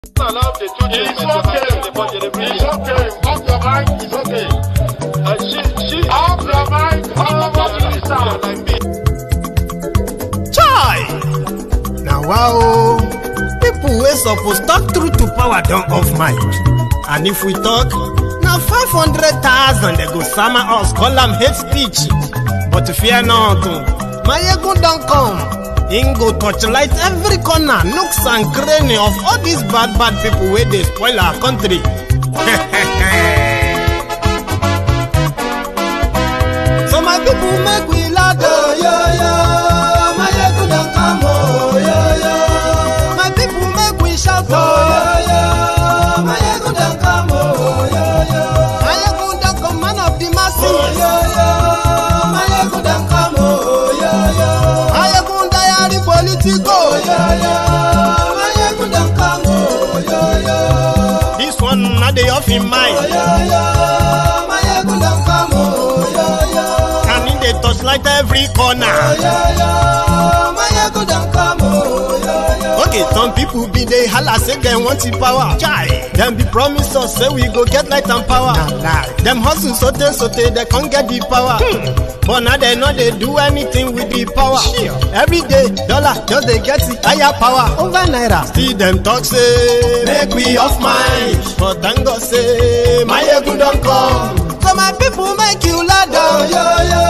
Allow the children it's okay. It's okay. Off your mic. It's okay. She off your mic. Chai! Now wow, people wey suppose talk truth to power don't off mic. And if we talk, now 500,000 they go summer us call them hate speech. But fear not, Maiyegun don't come. Him go torchlight every corner, nooks and cranny of all these bad people where they spoil our country. So my people make we laugh, yo yo. Maiyegun don't come, oh yo yo. My people make we shout, oh yo yo. Maiyegun don't come, oh yo yo. Maiyegun don't come, man of the masses, oh yo yo. Maiyegun don't come, oh yo yo. Maiyegun diary politico, yo yo. Maiyegun don't come, oh yo yo. This one not the off in mind, oh yo yo. Maiyegun don't come, oh yo yo. Can in the touchlight every corner, oh yo yo. Maiyegun don't come, oh yo yo. Okay, some people be they holla say they want the power. Chai, them be promise us say we go get light and power. Nah. Them hustle so they can't get the power. But now they know they do anything with the power. Sure. Every day, dollar just they get the higher power over naira. Still them talk say make we off mind. But thank God say Maiyegun don't come. So my people make you laugh, oh yo yo.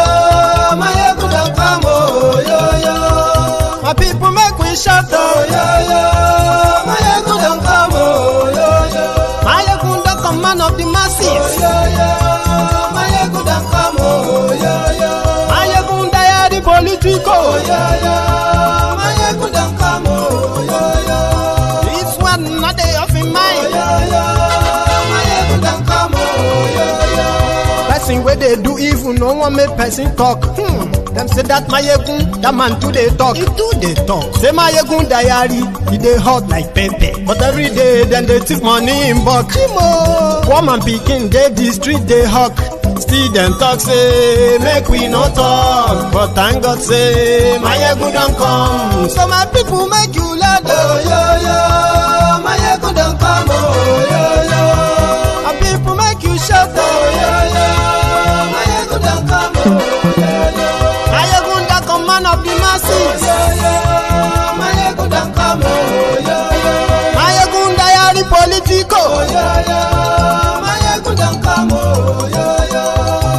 Maiyegun don't come, oh yo yo. My people make we shout, oh yo yo. Maiyegun don't come, oh yo yo. Maiyegun don't come, man of the masses, oh yo yo. Maiyegun don't come, oh yo yo. Maiyegun diary politico, oh yo yo. Maiyegun don't come, oh yo yo. This one not they off in mind, oh yo yo. Maiyegun don't come, oh yo yo. Person where they do evil, no one make person talk. Them say that Maiyegun, that man too they talk. He too they talk. Say Maiyegun diary, he they hot like pepper. But every day then they take money in bulk. Woman picking, they the street they hawk. Still them talk say make we no talk. But thank God say Maiyegun don't come. So my people make you laugh, oh yo yo. Maiyegun don't come, oh yo yo. My people make you shout, oh yo yo. Maiyegun don't come, oh yo yo. Maiyegun don't come, man of the masses, oh yo yo. Maiyegun don't come, oh yo yo. Maiyegun diary politico, oh yo yo. Maiyegun don't come, oh yo yo.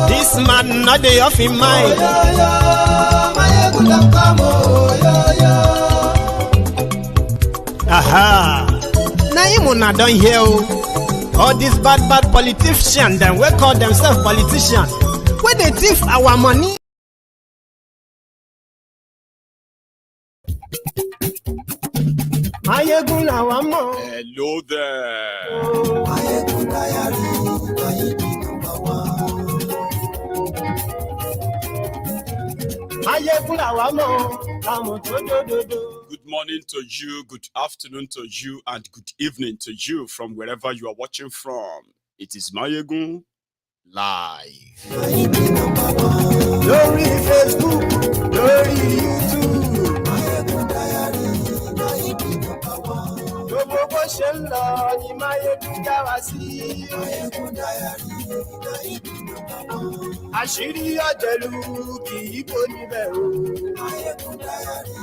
This man not the off in mind, oh yo yo. Maiyegun don't come, oh yo yo. Aha. Now you not done here, all these bad politicians, then we call themselves politicians. Where they thief our money. Maiyegun our money. Hello there. Maiyegun diary, Maiyegun number one. Maiyegun our money. Good morning to you, good afternoon to you, and good evening to you from wherever you are watching from. It is Maiyegun Live. Lórí Facebook, lórí YouTube. Maiyegun diary, Maiyegun number one. Gbogbo bó ṣe ń lọ ni Maiyegun já wa sí. Maiyegun diary, Maiyegun number one. Àṣírí ọ̀jẹ̀lú kì í bò níbẹ̀ o. Maiyegun diary,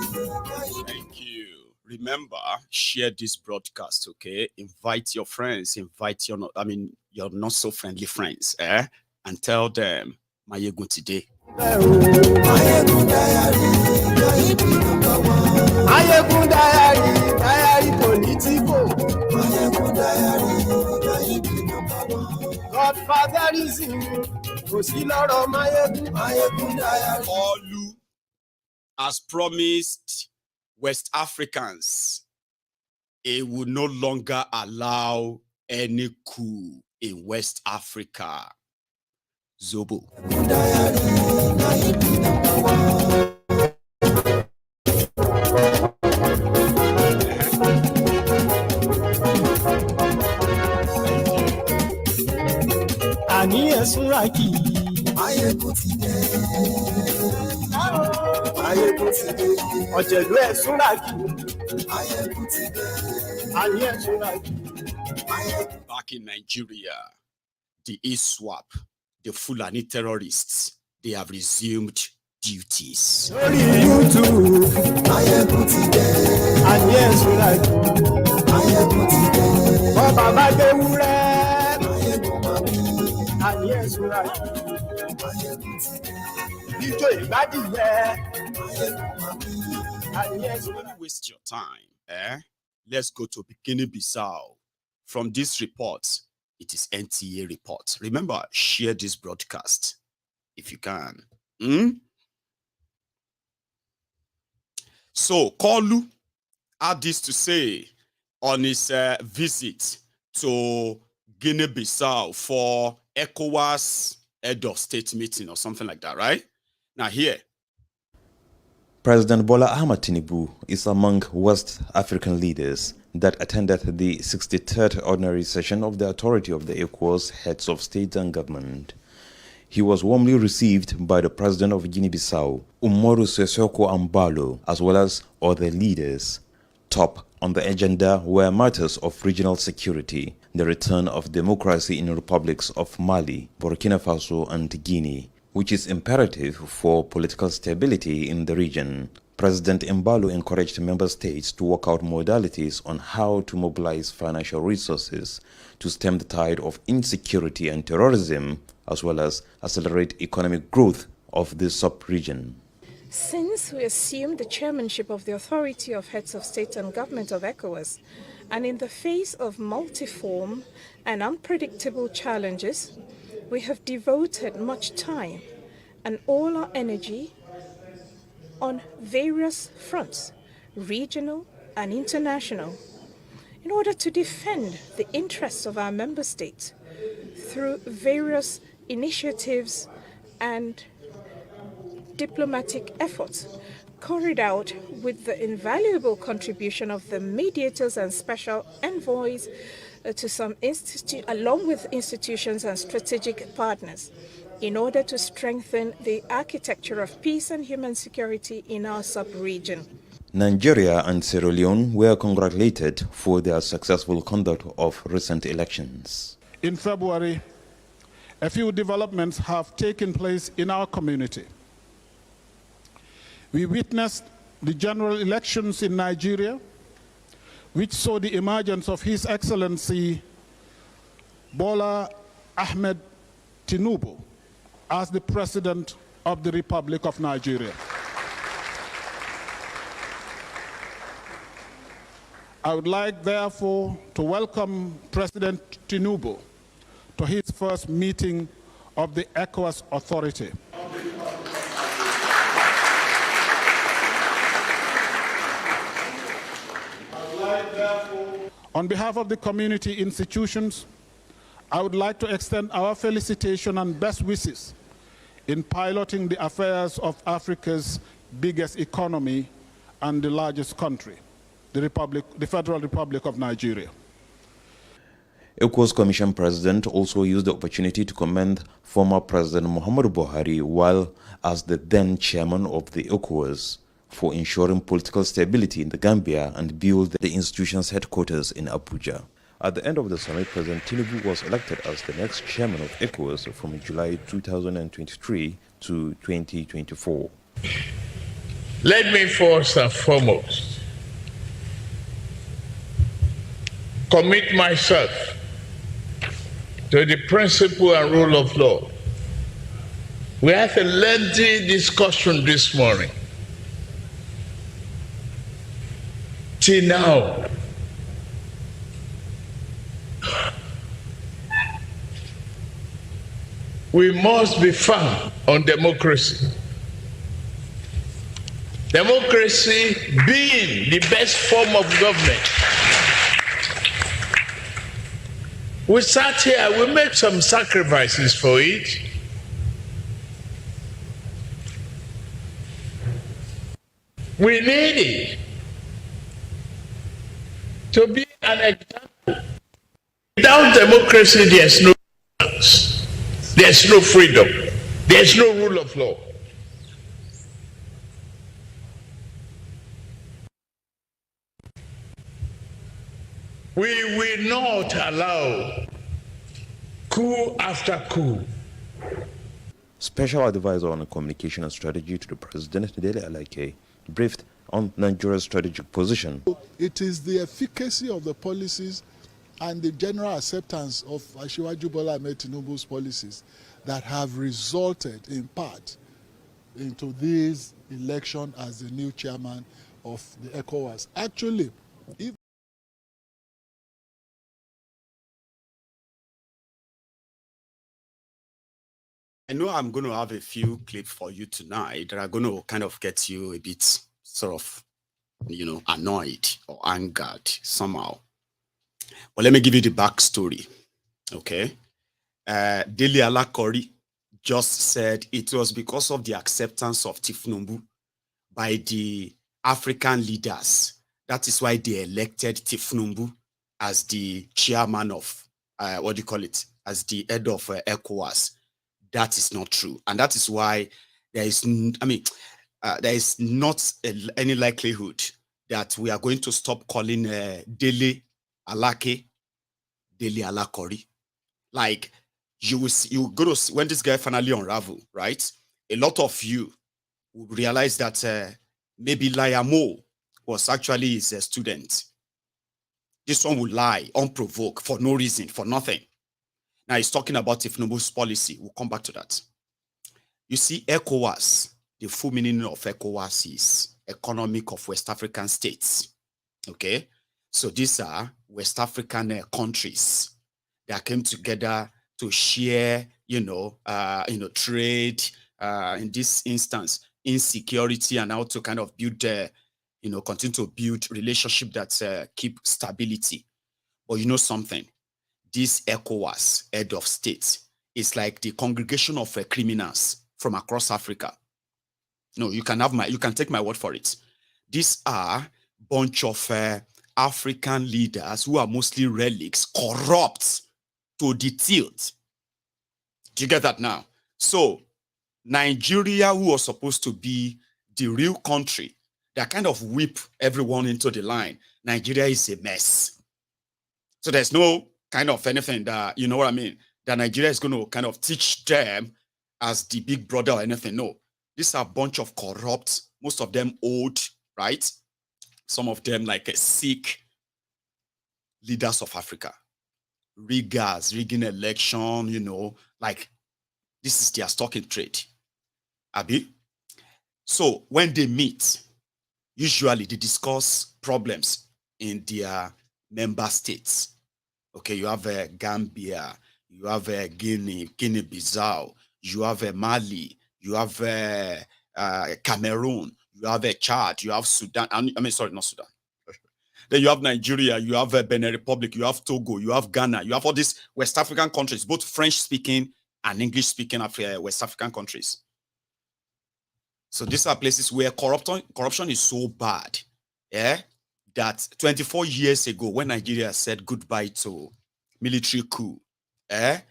Maiyegun. Thank you. Remember, share this broadcast, okay? Invite your friends, invite your not so friendly friends, and tell them Maiyegun today. Maiyegun diary, Maiyegun number one. Maiyegun diary politico. Maiyegun diary, Maiyegun number one. Godfatherism, kò sí lọ́rọ̀ Maiyegun. Maiyegun diary. Olu has promised West Africans it will no longer allow any coup in West Africa. Zobo. Ani esuraki. Maiyegun ti dé. Maiyegun ti dé. Ọ̀jẹ̀lú esuraki. Maiyegun ti dé. And yes, you're right. Back in Nigeria, the ISWAP, the Fulani terrorists, they have resumed duties. Only you too. And yes, you're right. Oh, Baba Deure. And yes, you're right. And yes, Don't waste your time. Let's go to Guinea-Bissau. From this report, it is NTA report. Remember, share this broadcast if you can. So, Kolu had this to say on his visit to Guinea-Bissau for ECOWAS head of state meeting or something like that, right? Now here. President Bola Ahmed Tinubu is among West African leaders that attended the 63rd ordinary session of the Authority of the ECOWAS Heads of State and Government. He was warmly received by the President of Guinea-Bissau, Umaru Sissoco Embalo, as well as other leaders. Top on the agenda were matters of regional security, the return of democracy in the republics of Mali, Burkina Faso and Guinea, which is imperative for political stability in the region. President Embalo encouraged member states to work out modalities on how to mobilize financial resources to stem the tide of insecurity and terrorism, as well as accelerate economic growth of the sub-region. Since we assumed the chairmanship of the Authority of Heads of State and Government of ECOWAS, and in the face of multiform and unpredictable challenges, we have devoted much time and all our energy on various fronts, regional and international, in order to defend the interests of our member states through various initiatives and diplomatic efforts carried out with the invaluable contribution of the mediators and special envoys to some along with institutions and strategic partners, in order to strengthen the architecture of peace and human security in our sub-region. Nigeria and Sierra Leone were congratulated for their successful conduct of recent elections. In February, a few developments have taken place in our community. We witnessed the general elections in Nigeria, which saw the emergence of His Excellency Bola Ahmed Tinubu as the President of the Republic of Nigeria. I would like, therefore, to welcome President Tinubu to his first meeting of the ECOWAS Authority. On behalf of the community institutions, I would like to extend our felicitation and best wishes in piloting the affairs of Africa's biggest economy and the largest country, the Federal Republic of Nigeria. ECOWAS Commission President also used the opportunity to commend former President Muhammadu Buhari while as the then chairman of the ECOWAS for ensuring political stability in the Gambia and build the institution's headquarters in Abuja. At the end of the summit, President Tinubu was elected as the next chairman of ECOWAS from July 2023 to 2024. Let me first and foremost commit myself to the principle and rule of law. We had a lengthy discussion this morning. Till now, we must be firm on democracy. Democracy being the best form of government. We sat here, we made some sacrifices for it. We need it to be an example. Without democracy, there's no chance. There's no freedom. There's no rule of law. We will not allow coup after coup. Special Advisor on Communication and Strategy to the President, Dele Alake, briefed on Nigeria's strategic position. It is the efficacy of the policies and the general acceptance of Asiwaju Bola Ahmed Tinubu's policies that have resulted in part into this election as the new chairman of the ECOWAS. Actually, if I know I'm going to have a few clips for you tonight that are going to kind of get you a bit sort of, annoyed or angered somehow. But let me give you the backstory, okay? Dele Alakori just said it was because of the acceptance of Tinubu by the African leaders. That is why they elected Tinubu as the chairman of, as the head of ECOWAS. That is not true. And that is why there is, there is not any likelihood that we are going to stop calling Dele Alake, Dele Alakori. Like, you go to see, when this guy finally unravel, right? A lot of you will realize that maybe Layamo was actually his student. This one will lie unprovoked for no reason, for nothing. Now he's talking about Tinubu's policy. We'll come back to that. You see, ECOWAS, the full meaning of ECOWAS is Economic of West African States. Okay? So these are West African countries that came together to share, trade, in this instance, insecurity, and how to kind of build, continue to build relationship that keep stability. But you know something? This ECOWAS, head of state, is like the congregation of criminals from across Africa. No, you can take my word for it. These are bunch of African leaders who are mostly relics, corrupt to the tilt. Do you get that now? So Nigeria, who was supposed to be the real country that kind of whip everyone into the line, Nigeria is a mess. So there's no kind of anything that, you know what I mean, that Nigeria is going to kind of teach them as the big brother or anything. No, these are a bunch of corrupt, most of them old, right? Some of them like sick leaders of Africa. Rigging election, like this is their stock in trade. Abi? So when they meet, usually they discuss problems in their member states. Okay, you have Gambia, you have Guinea-Bissau, you have Mali, you have Cameroon, you have Chad, you have Sudan. Sorry, not Sudan. Then you have Nigeria, you have Benin Republic, you have Togo, you have Ghana, you have all these West African countries, both French-speaking and English-speaking West African countries. So these are places where corruption is so bad, that 24 years ago, when Nigeria said goodbye to military coup, there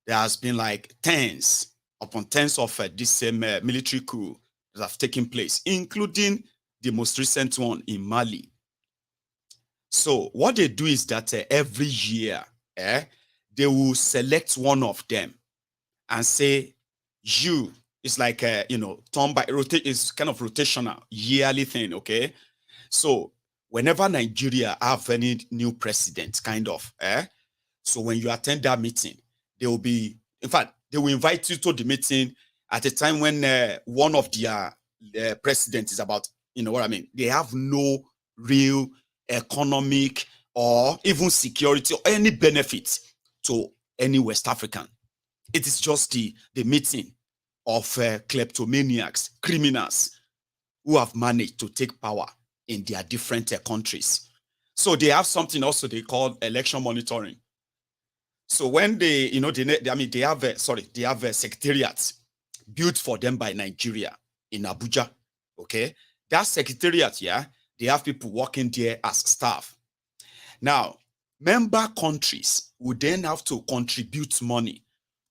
has been like tens upon tens of this same military coup that have taken place, including the most recent one in Mali. So what they do is that every year, they will select one of them and say, it's like, turn by rotate, it's kind of rotational, yearly thing, okay? So whenever Nigeria have any new president, kind of, so when you attend that meeting, they will be, in fact, they will invite you to the meeting at a time when one of their presidents is about, you know what I mean? They have no real economic or even security or any benefit to any West African. It is just the meeting of kleptomaniacs, criminals who have managed to take power in their different countries. So they have something also they call election monitoring. So when they have secretariats built for them by Nigeria in Abuja, okay? That secretariat, they have people working there as staff. Now, member countries would then have to contribute money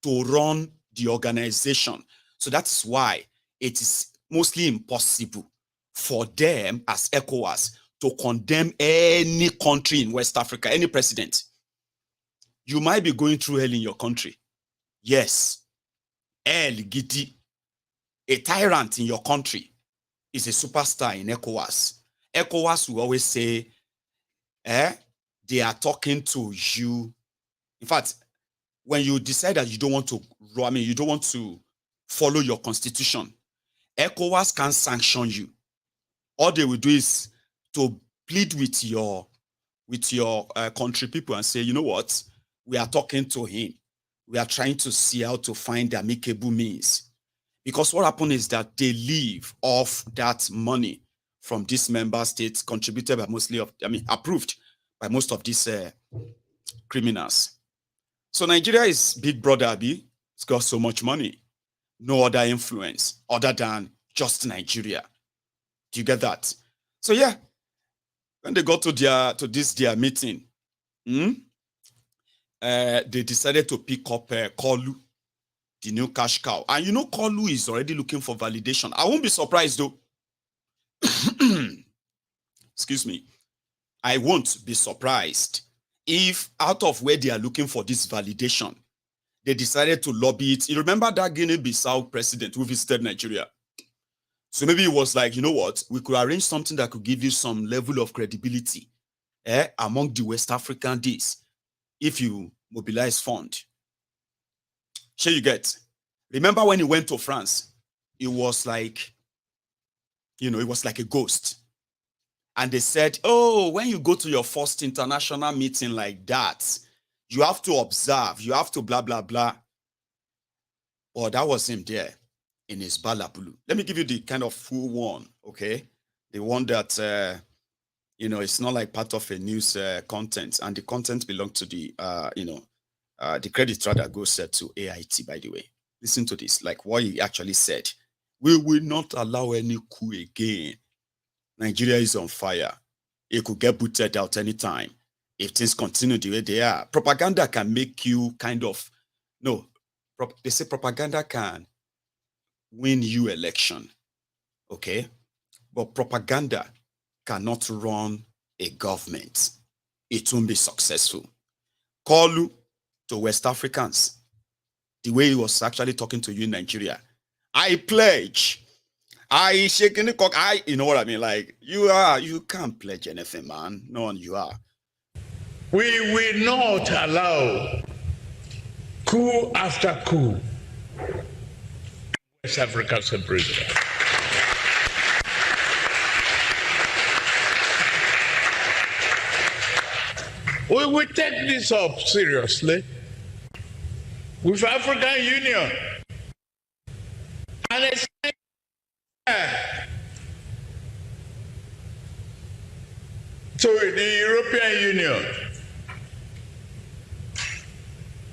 to run the organization. So that's why it is mostly impossible for them as ECOWAS to condemn any country in West Africa, any president. You might be going through hell in your country. Yes. El Gidi, a tyrant in your country, is a superstar in ECOWAS. ECOWAS will always say, they are talking to you. In fact, when you decide that you don't want to, you don't want to follow your constitution, ECOWAS can sanction you. All they will do is to plead with your country people and say, you know what, we are talking to him. We are trying to see how to find amicable means. Because what happened is that they live off that money from these member states contributed by approved by most of these criminals. So Nigeria is big brother, Abi. It's got so much money. No other influence other than just Nigeria. Do you get that? So yeah, when they got to their meeting, they decided to pick up Kolu, the new cash cow. And you know, Kolu is already looking for validation. I won't be surprised though. Excuse me. I won't be surprised if out of where they are looking for this validation, they decided to lobby it. You remember that Guinea-Bissau president who visited Nigeria? So maybe it was like, you know what, we could arrange something that could give you some level of credibility among the West African days if you mobilize fund. Sure you get. Remember when he went to France, it was like, it was like a ghost. And they said, oh, when you go to your first international meeting like that, you have to observe, you have to blah, blah, blah. Oh, that was him there in his balabulu. Let me give you the kind of full one, okay? The one that, it's not like part of a news content, and the content belongs to the, the credit rather goes to AIT, by the way. Listen to this, like what he actually said. We will not allow any coup again. Nigeria is on fire. It could get booted out anytime if things continue the way they are. Propaganda can make you they say propaganda can win you election, okay? But propaganda cannot run a government. It won't be successful. Kolu to West Africans, the way he was actually talking to you in Nigeria, I pledge, I shaking the cock, you know what I mean? Like, you can't pledge anything, man. No one, you are. We will not allow coup after coup. West Africa separation. We will take this up seriously with African Union. And it's to the European Union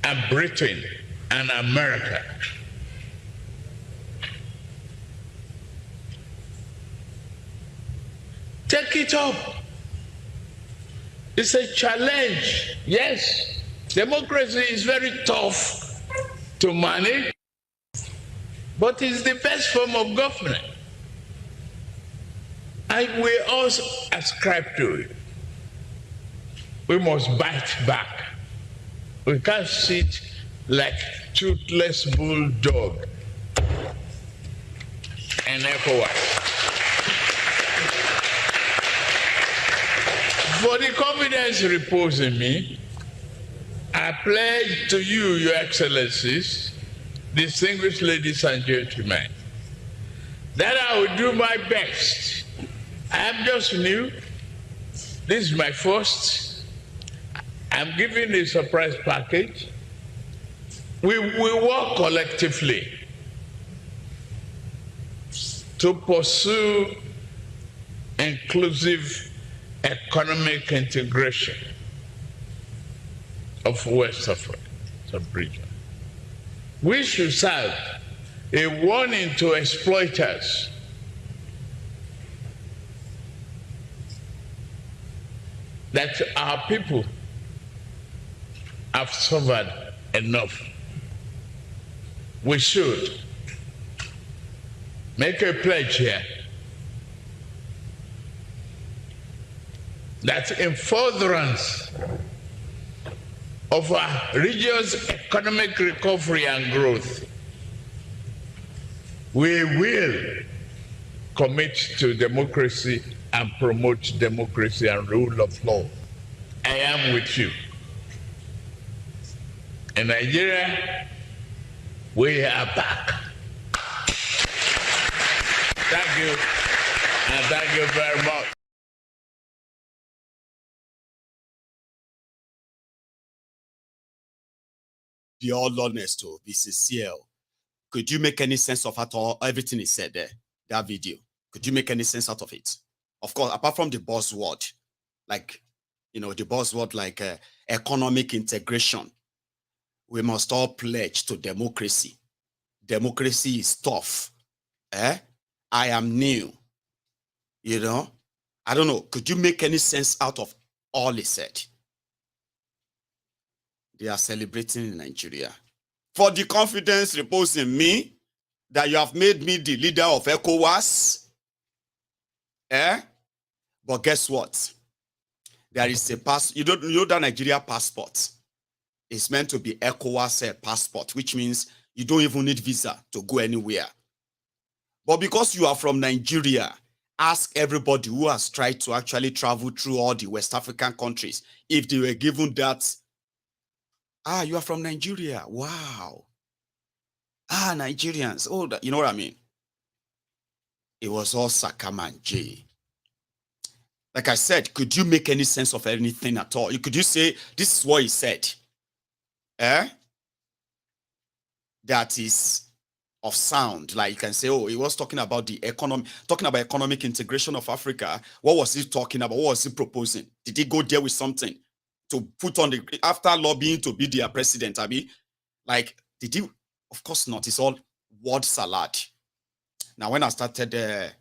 and Britain and America. Take it up. It's a challenge. Yes, democracy is very tough to manage, but it's the best form of government. And we also ascribe to it. We must bite back. We can't sit like toothless bulldog and ECOWAS. For the confidence reposed in me, I pledge to you, Your Excellencies, distinguished ladies and gentlemen, that I will do my best. I am just new. This is my first. I'm giving a surprise package. We will work collectively to pursue inclusive economic integration of West Africa sub-region. We should serve a warning to exploiters that our people have suffered enough. We should make a pledge here that in furtherance of our region's economic recovery and growth, we will commit to democracy and promote democracy and rule of law. I am with you. In Nigeria, we are back. Thank you, and thank you very much. Be all honest, to be sincere. Could you make any sense of everything he said there, that video? Could you make any sense out of it? Of course, apart from the buzzword, like, the buzzword like economic integration, we must all pledge to democracy. Democracy is tough. I am new. I don't know. Could you make any sense out of all he said? They are celebrating in Nigeria for the confidence reposed in me that you have made me the leader of ECOWAS. But guess what? There is a you don't know that Nigeria passport is meant to be ECOWAS passport, which means you don't even need visa to go anywhere. But because you are from Nigeria, ask everybody who has tried to actually travel through all the West African countries if they were given that. You are from Nigeria. Wow. Nigerians. Oh, you know what I mean? It was all Sakama J. Like I said, could you make any sense of anything at all? Could you say, this is what he said? That is of sound. Like you can say, oh, he was talking about the economy, talking about economic integration of Africa. What was he talking about? What was he proposing? Did he go there with something to put on after lobbying to be their president? Like, did he? Of course not. It's all word salad. Now, when I started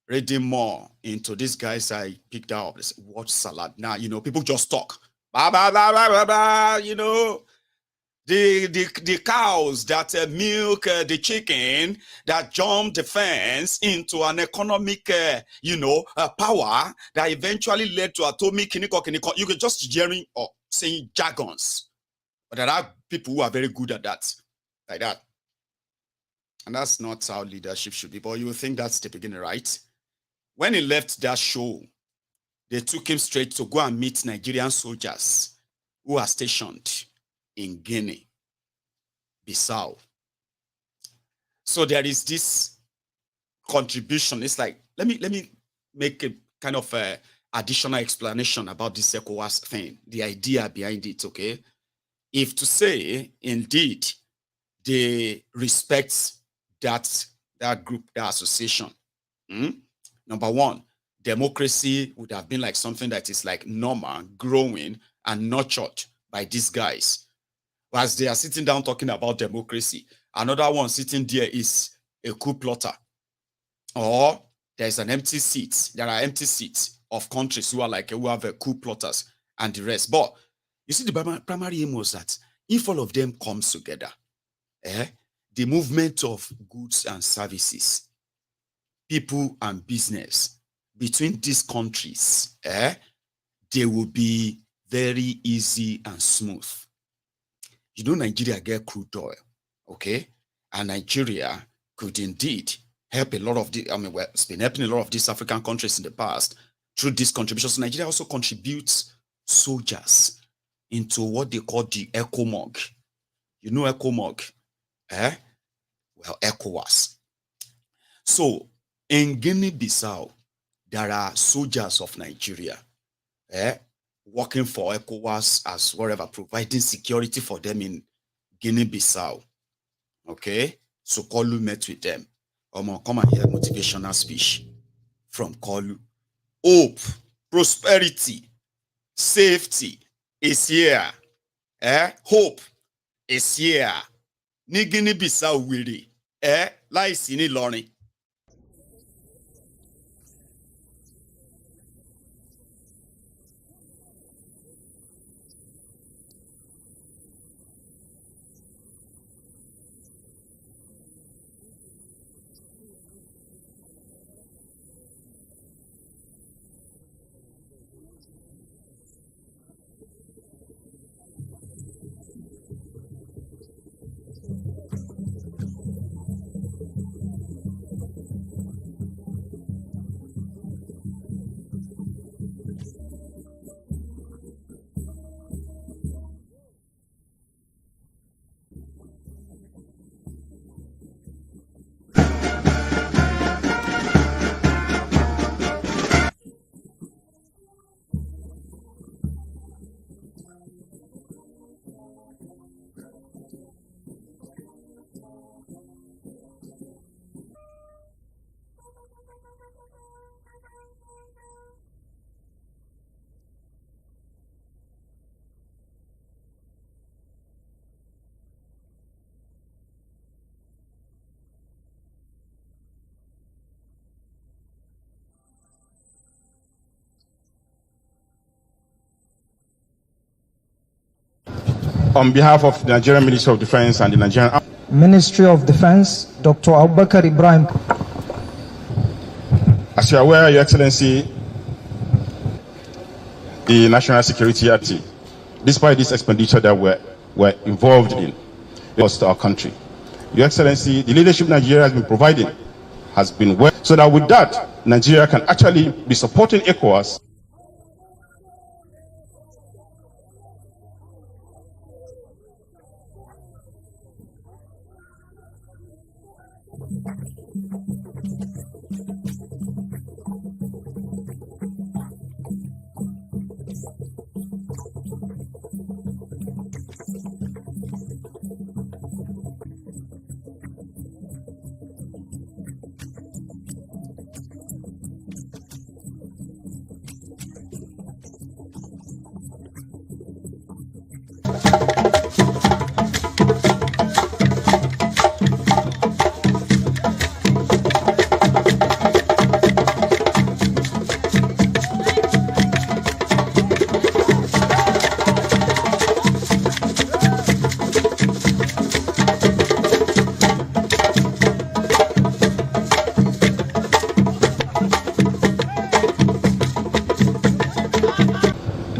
reading more into these guys, I picked out this word salad. Now, people just talk. Blah, blah, blah, blah, blah, blah, the cows that milk the chicken that jump the fence into an economic, power that eventually led to atomic kiniko. You could just hearing or saying jargons. But there are people who are very good at that, like that. And that's not how leadership should be. But you think that's the beginning, right? When he left that show, they took him straight to go and meet Nigerian soldiers who are stationed in Guinea, Bissau. So there is this contribution. It's like, let me make a kind of additional explanation about this ECOWAS thing, the idea behind it, okay? If to say, indeed, they respect that group, that association. Number one, democracy would have been like something that is like normal, growing, and nurtured by these guys. As they are sitting down talking about democracy, another one sitting there is a coup plotter. Or there's an empty seat. There are empty seats of countries who have coup plotters and the rest. But you see, the primary aim was that if all of them comes together, the movement of goods and services, people and business between these countries, they will be very easy and smooth. Nigeria get crude oil, okay? And Nigeria could indeed help a lot of it's been helping a lot of these African countries in the past through these contributions. Nigeria also contributes soldiers into what they call the ECOMOG. ECOMOG? Well, ECOWAS. So, in Guinea-Bissau, there are soldiers of Nigeria, working for ECOWAS as whatever, providing security for them in Guinea-Bissau. Okay? So Kolu met with them. Come and hear motivational speech from Kolu. Hope, prosperity, safety is here. Hope is here. Ni Guinea-Bissau wiri. Láìsí ní Ìlọrin. On behalf of the Nigerian Ministry of Defense and the Nigerian Ministry of Defense, Dr. Abubakar Ibrahim. As you are aware, Your Excellency, the National Security Act, despite this expenditure that we're involved in, lost our country. Your Excellency, the leadership Nigeria has been providing has been well, so that with that, Nigeria can actually be supporting ECOWAS.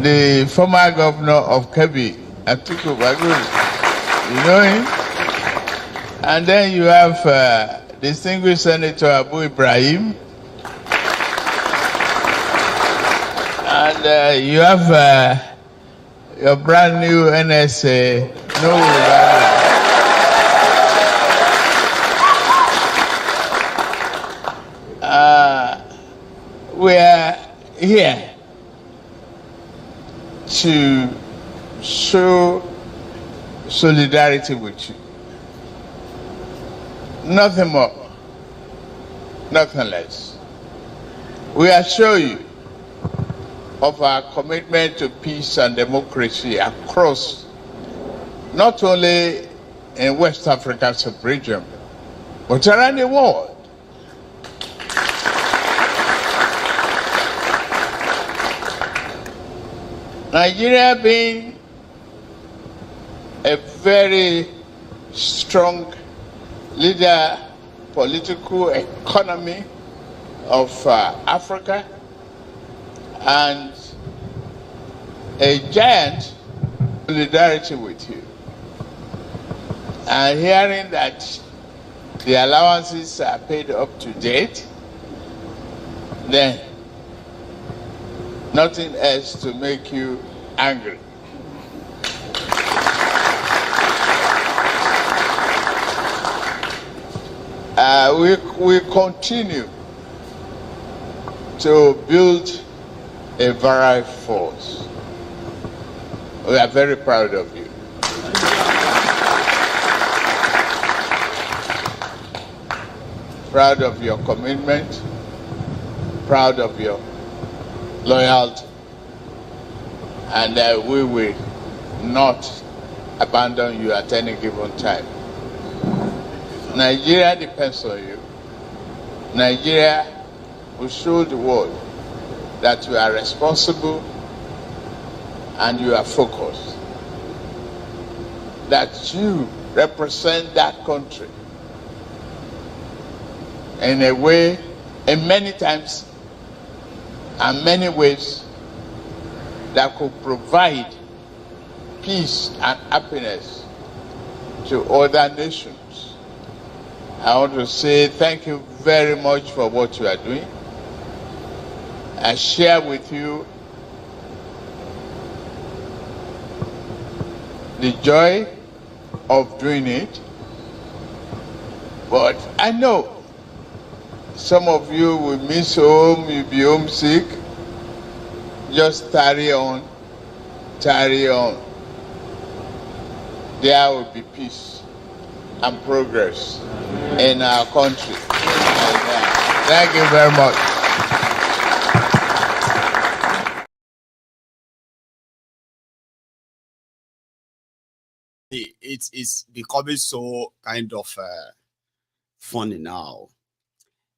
The former governor of Kebbi, Atiku Bagudu, you know him? And then you have distinguished Senator Abu Ibrahim. And you have your brand new NSA, we are here to show solidarity with you. Nothing more, nothing less. We assure you of our commitment to peace and democracy across, not only in West Africa sub-region, but around the world. Nigeria being a very strong leader, political economy of Africa, and a giant solidarity with you. And hearing that the allowances are paid up to date, then nothing else to make you angry. We continue to build a virile force. We are very proud of you. Proud of your commitment, proud of your loyalty, and we will not abandon you at any given time. Nigeria depends on you. Nigeria will show the world that you are responsible and you are focused, that you represent that country in a way, in many times and many ways that could provide peace and happiness to other nations. I want to say thank you very much for what you are doing. I share with you the joy of doing it, but I know some of you will miss home, you'll be homesick. Just carry on, carry on. There will be peace and progress in our country. Thank you very much. It's becoming so kind of funny now.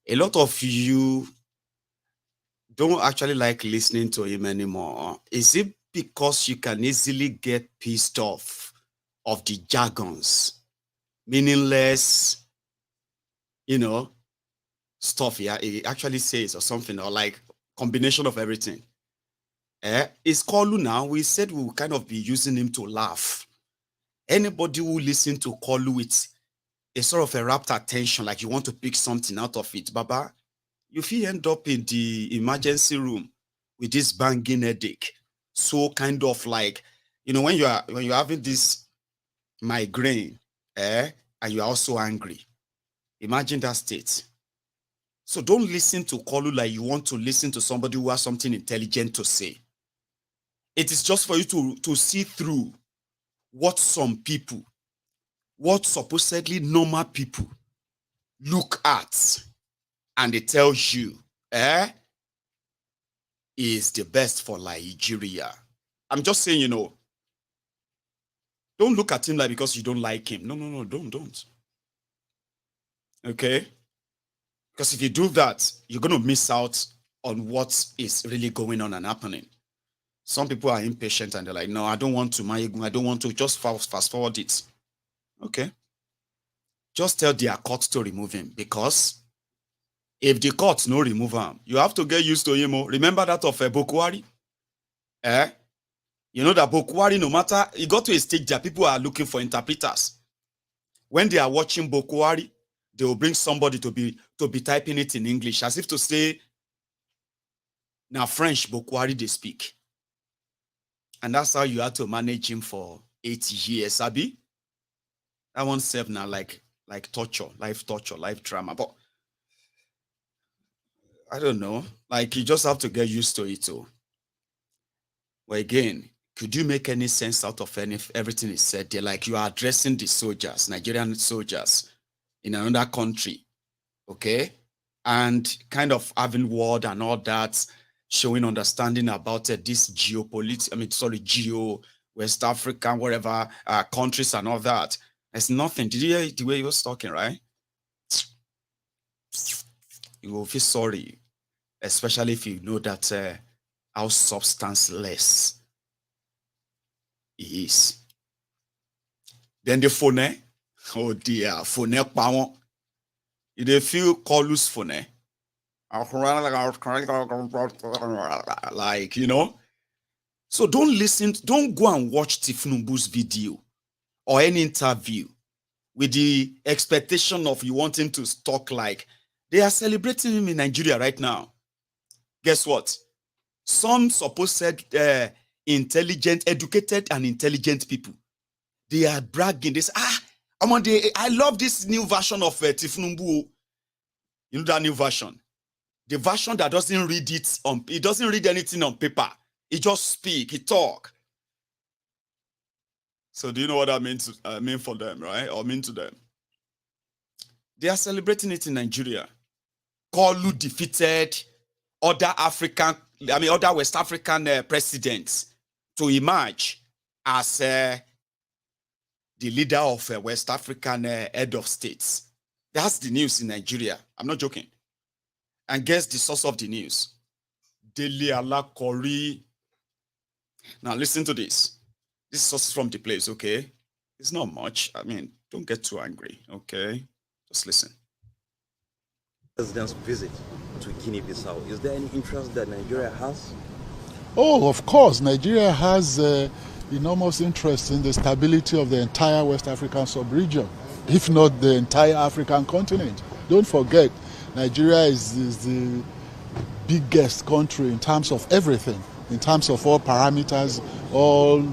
A lot of you don't actually like listening to him anymore. Is it because you can easily get pissed off of the jargons, meaningless, stuff he actually says or something, or like combination of everything? It's Kolu now. We said we will kind of be using him to laugh. Anybody who listen to Kolu with a sort of a rapt attention, like you want to pick something out of it, Baba, you feel end up in the emergency room with this banging headache. So kind of like, when you're having this migraine, and you're also angry. Imagine that state. So don't listen to Kolu like you want to listen to somebody who has something intelligent to say. It is just for you to see through what some people, what supposedly normal people look at, and they tell you, is the best for Nigeria. I'm just saying, don't look at him like because you don't like him. No, don't. Okay? Because if you do that, you're going to miss out on what is really going on and happening. Some people are impatient and they're like, no, I don't want to, Maiyegun, I don't want to, just fast forward it. Okay. Just tell their court to remove him, because if the court no remove him, you have to get used to him. Remember that of Bokwari? You know that Bokwari, no matter, it got to a stage that people are looking for interpreters. When they are watching Bokwari, they will bring somebody to be typing it in English, as if to say, now French Bokwari they speak. And that's how you had to manage him for 8 years, Abi. That one served now like torture, life drama. But I don't know. Like, you just have to get used to it too. Well, again, could you make any sense out of everything he said there? Like, you are addressing the soldiers, Nigerian soldiers in another country, okay? And kind of having word and all that, showing understanding about this geo West African, whatever, countries and all that. There's nothing. Did you hear the way he was talking, right? You will feel sorry, especially if you know that how substanceless he is. Then the phone, oh dear, phone power. You dey feel Kolu's phone. Like, so don't listen, don't go and watch Tinubu's video or any interview with the expectation of you want him to talk like they are celebrating him in Nigeria right now. Guess what? Some supposed intelligent, educated and intelligent people, they are bragging. They say, I love this new version of Tinubu. You know that new version? The version that doesn't read it doesn't read anything on paper. It just speak, it talk. So do you know what that means? Mean for them, right? Or mean to them? They are celebrating it in Nigeria. Kolu defeated other West African presidents to emerge as the leader of West African head of states. That's the news in Nigeria. I'm not joking. And guess the source of the news? Daily Alakori. Now listen to this. This is source from the place, okay? It's not much. I mean, don't get too angry, okay? Just listen. President's visit to Guinea-Bissau. Is there any interest that Nigeria has? Oh, of course, Nigeria has enormous interest in the stability of the entire West African sub-region, if not the entire African continent. Don't forget, Nigeria is the biggest country in terms of everything, in terms of all parameters, all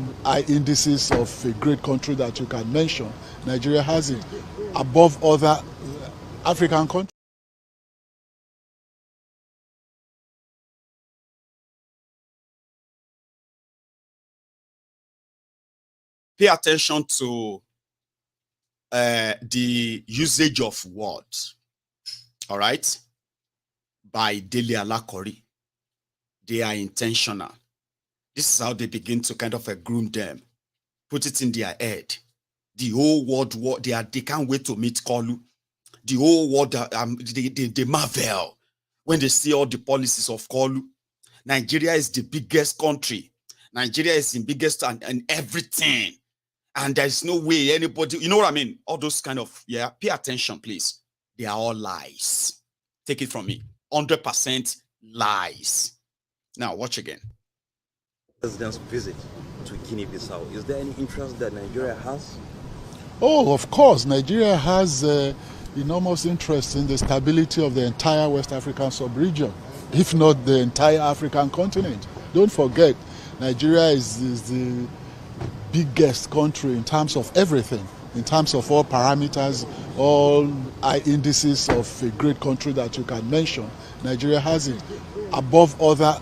indices of a great country that you can mention. Nigeria has it above other African countries. Pay attention to the usage of words, all right, by Dele Alakori. They are intentional. This is how they begin to kind of groom them, put it in their head. The whole world, they can't wait to meet Kolu. The whole world, they marvel when they see all the policies of Kolu. Nigeria is the biggest country. Nigeria is the biggest and everything. And there's no way anybody, you know what I mean? All those kind of, yeah, pay attention, please. They are all lies. Take it from me. 100% lies. Now, watch again. President's visit to Guinea-Bissau. Is there any interest that Nigeria has? Oh, of course. Nigeria has enormous interest in the stability of the entire West African sub-region, if not the entire African continent. Don't forget, Nigeria is the biggest country in terms of everything, in terms of all parameters, all indices of a great country that you can mention. Nigeria has it above other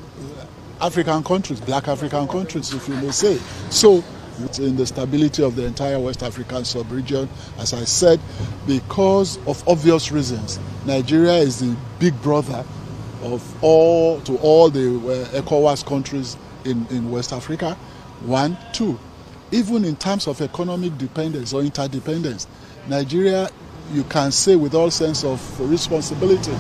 African countries, black African countries, if you may say. So it's in the stability of the entire West African sub-region, as I said, because of obvious reasons. Nigeria is the big brother of all the ECOWAS countries in West Africa. 1, 2. Even in terms of economic dependence or interdependence, Nigeria, you can say with all sense of responsibility,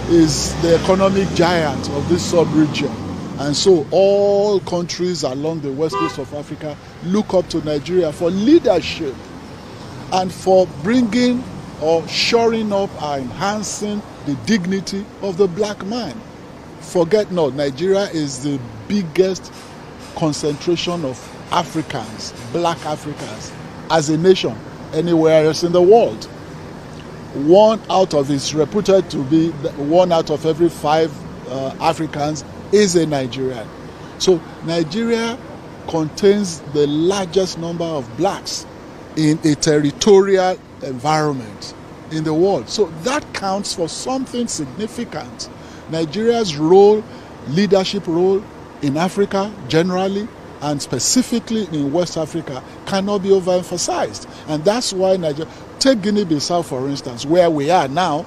is the economic giant of this sub-region. And so all countries along the west coast of Africa look up to Nigeria for leadership and for bringing or shoring up or enhancing the dignity of the black man. Forget not, Nigeria is the biggest concentration of Africans, black Africans, as a nation anywhere else in the world. It's reputed to be 1 out of every 5 Africans is a Nigerian. So Nigeria contains the largest number of blacks in a territorial environment in the world. So that counts for something significant. Nigeria's role, leadership role in Africa generally, and specifically in West Africa, cannot be overemphasized. And that's why Nigeria, take Guinea-Bissau for instance, where we are now,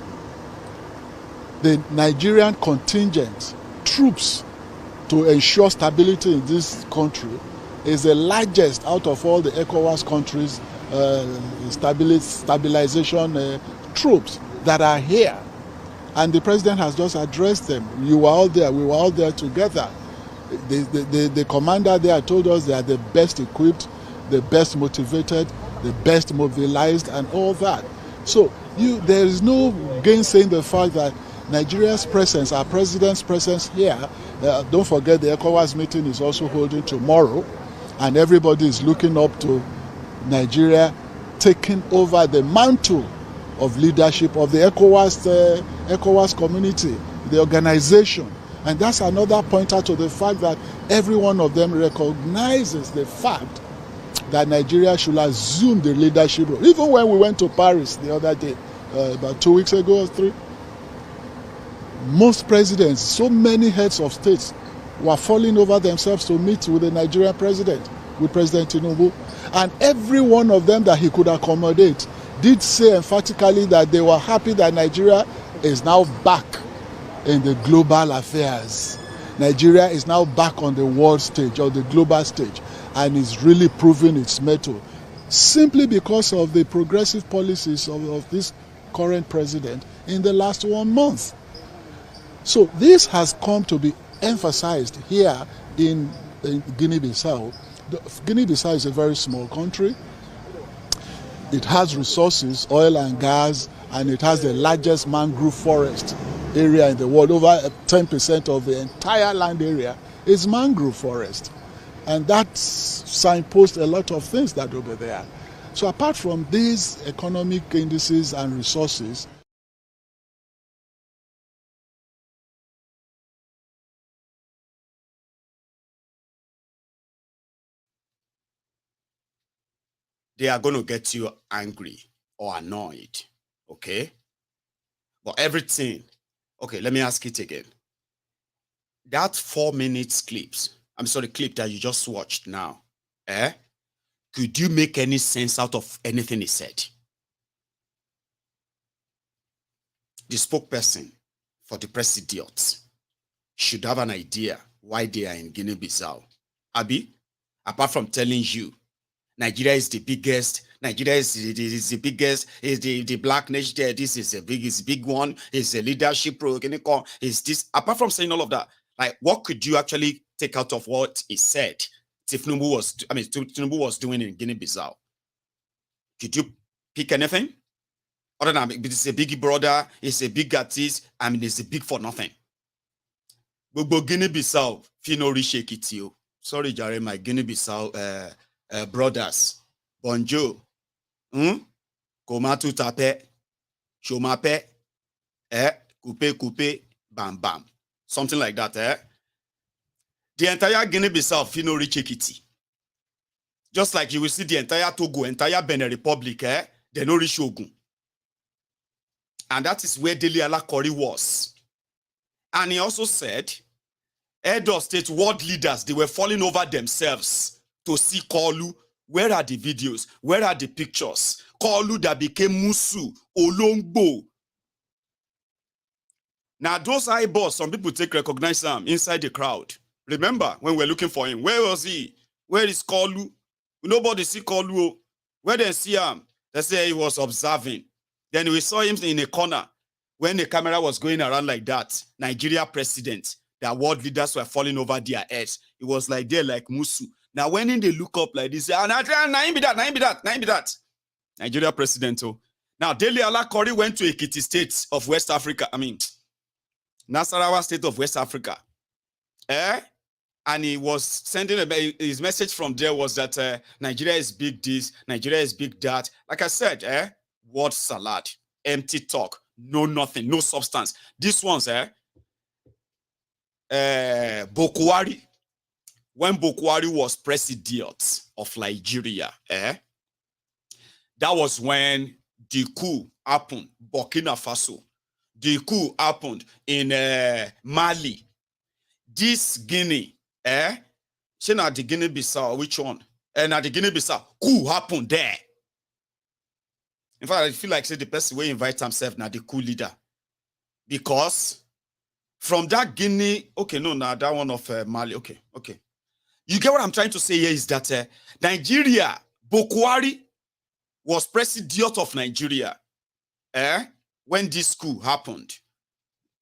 the Nigerian contingent, troops to ensure stability in this country is the largest out of all the ECOWAS countries, stabilization troops that are here. And the president has just addressed them. You were all there, we were all there together. The commander there told us they are the best equipped, the best motivated, the best mobilized, and all that. So there is no gainsaying the fact that Nigeria's presence, our president's presence here, don't forget the ECOWAS meeting is also holding tomorrow, and everybody is looking up to Nigeria taking over the mantle of leadership of the ECOWAS community, the organization. And that's another pointer to the fact that every one of them recognizes the fact that Nigeria should assume the leadership role. Even when we went to Paris the other day, about 2 weeks ago or 3, most presidents, so many heads of states were falling over themselves to meet with the Nigerian president, with President Tinubu. And every one of them that he could accommodate did say emphatically that they were happy that Nigeria is now back in the global affairs. Nigeria is now back on the world stage or the global stage and is really proving its mettle simply because of the progressive policies of this current president in the last 1 month. So this has come to be emphasized here in Guinea-Bissau. Guinea-Bissau is a very small country. It has resources, oil and gas, and it has the largest mangrove forest area in the world. Over 10% of the entire land area is mangrove forest. And that signposts a lot of things that will be there. So apart from these economic indices and resources, they are going to get you angry or annoyed, okay? But everything, okay, let me ask it again. That 4 minutes clip that you just watched now, could you make any sense out of anything he said? The spokesperson for the presidiot should have an idea why they are in Guinea-Bissau. Abi, apart from telling you, Nigeria is the biggest, Nigeria is the biggest, is the black nation there, this is a big one, is a leadership program, is this, apart from saying all of that, like what could you actually take out of what he said Tinubu was doing in Guinea-Bissau? Could you pick anything? Other than it's a big brother, it's a big artist, it's a big for nothing. But Guinea-Bissau, Fino shake it you. Sorry, Jerry, my Guinea-Bissau brothers. Bonjour. Komatu tape. Chomape. Coupe, bam bam. Something like that, The entire Guinea-Bissau, Fino Richekiti. Just like you will see the entire Togo, entire Benin Republic, they no reach Ogun. And that is where Dele Alakori was. And he also said, Edo State world leaders, they were falling over themselves to see Kolu. Where are the videos? Where are the pictures? Kolu that became Musu, Olongbo. Now, those eyeballs, some people recognize them inside the crowd. Remember, when we're looking for him, where was he? Where is Kolu? Nobody see Kolu. Where they see him? They say he was observing. Then we saw him in a corner when the camera was going around like that. Nigeria president, that world leaders were falling over their heads. It was like they're like Musu. Now, when they look up like this, that. Nigeria president. Oh. Now, Dele Alakori went to Ekiti State of West Africa. Nasarawa State of West Africa. And he was sending his message from there was that Nigeria is big this, Nigeria is big that. Like I said, word salad, empty talk, no nothing, no substance. This one's Bokwari. When Bokwari was president of Nigeria, that was when the coup happened, Burkina Faso. The coup happened in Mali. This Guinea, she not the Guinea-Bissau, which one? And at the Guinea-Bissau, coup happened there. In fact, I feel like say the person will invite himself now the coup leader. Because from that Guinea, okay, no, now that one of Mali, okay. You get what I'm trying to say here is that Nigeria, Bokwari was president of Nigeria. When this coup happened,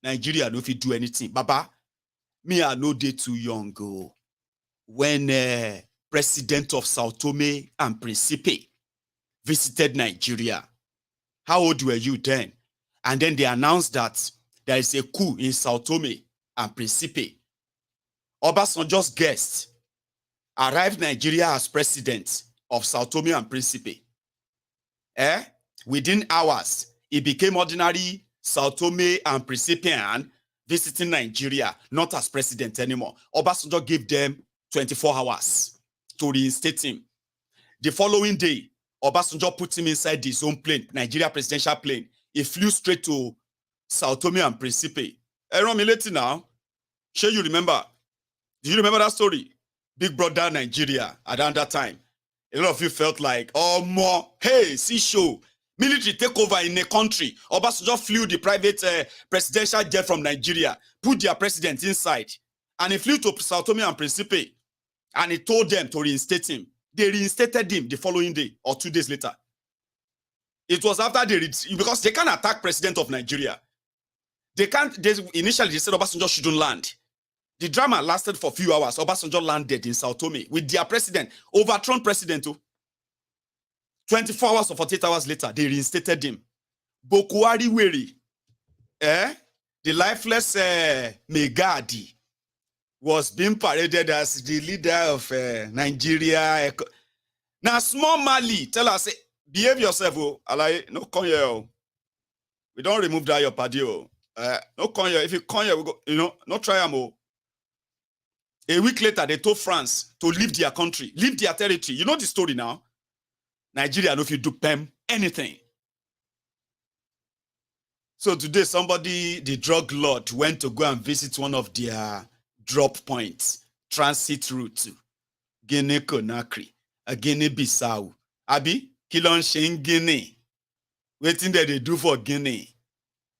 Nigeria no fit do anything. Baba, me I no dey too young. When president of Sao Tome and Principe visited Nigeria, how old were you then? And then they announced that there is a coup in Sao Tome and Principe. Obasanjo's guest arrived Nigeria as president of Sao Tome and Principe. Within hours, he became ordinary Sao Tome and Principean visiting Nigeria, not as president anymore. Obasanjo gave them 24 hours to reinstate him. The following day, Obasanjo put him inside his own plane, Nigeria presidential plane. He flew straight to Sao Tome and Principe. Now, sure you remember? Do you remember that story? Big brother Nigeria at that time. A lot of you felt like, oh, more, hey, see show. Military takeover in a country. Obasanjo flew the private presidential jet from Nigeria, put their president inside, and he flew to Sao Tome and Principe, and he told them to reinstate him. They reinstated him the following day or 2 days later. It was after because they can't attack president of Nigeria. Initially they said Obasanjo shouldn't land. The drama lasted for a few hours. Obasanjo landed in Sao Tome with their president, overthrown president. 24 hours or 48 hours later, they reinstated him. Bokwari Weri, the lifeless Megadi, was being paraded as the leader of Nigeria. Now, small Mali tell us, say, behave yourself, oh, Alaye, no come here, oh. We don't remove that your party, oh. No come here. If you come here, we go, no try them, oh. A week later, they told France to leave their country, leave their territory. You know the story now? Nigeria, no, if you do PEM, anything. So today, somebody, the drug lord, went to go and visit one of their drop points, transit route to Guinea Conakry, Guinea Bissau. Abi, kilon shen Guinea. Waiting that they do for Guinea.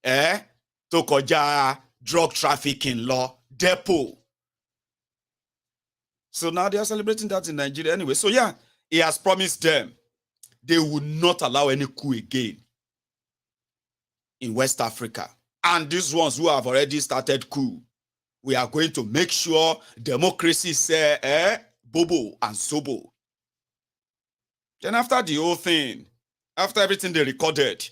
To koja drug trafficking law, depot. So now they are celebrating that in Nigeria anyway. So yeah, he has promised them they will not allow any coup again in West Africa. And these ones who have already started coup, we are going to make sure democracy is bobo and sobo. Then after the whole thing, after everything they recorded,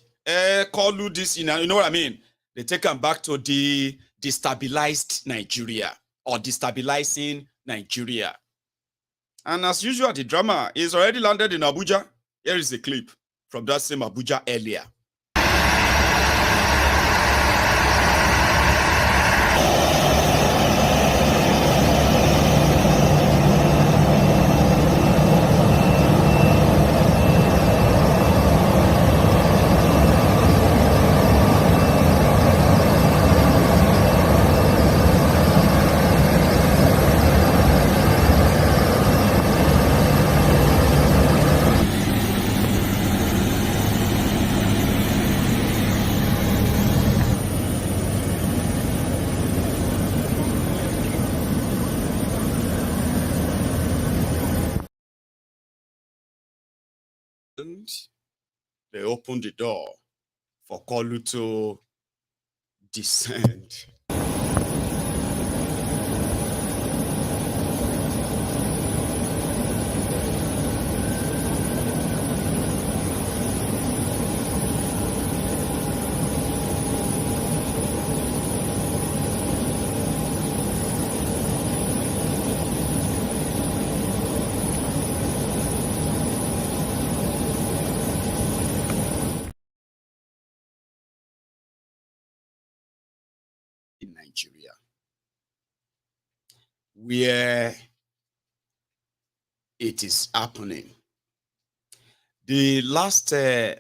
call you this, you know what I mean? They take them back to the destabilized Nigeria or destabilizing Nigeria. And as usual, the drama is already landed in Abuja. Here is a clip from that same Abuja earlier. They opened the door for Kolu to descend. In Nigeria, where it is happening. The last,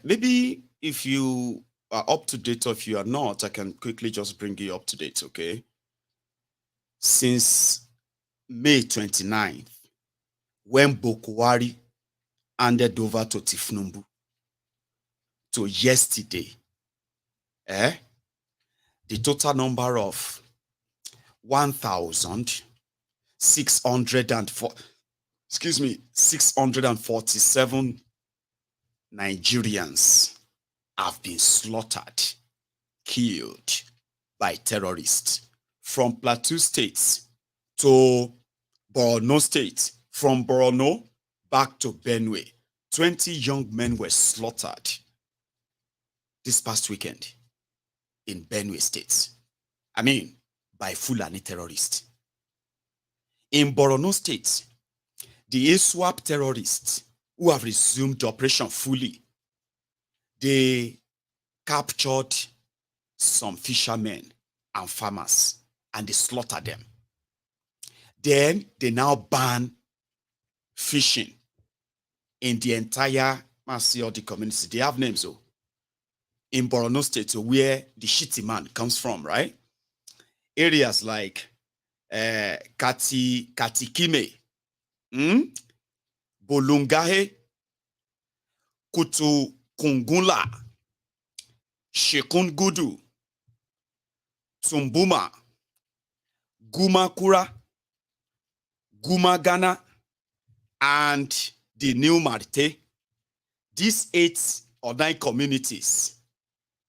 maybe if you are up to date or if you are not, I can quickly just bring you up to date, okay? Since May 29th, when Bokwari handed over to Tinubu, to yesterday, the total number of 647 Nigerians have been slaughtered, killed by terrorists from Plateau State to Borno State, from Borno back to Benue. 20 young men were slaughtered this past weekend in Benue State. I mean, by Fulani terrorists. In Borno State, the ISWAP terrorists who have resumed operation fully, they captured some fishermen and farmers and they slaughtered them. Then they now ban fishing in the entire Masiodi community. They have names though. In Borno State, where the shitty man comes from, right? Areas like Katikime, Bulungahe, Kutukungunla, Chikun Gudu, Tumbumma, Guma Kura, Gana, and the new Marte. These 8 or 9 communities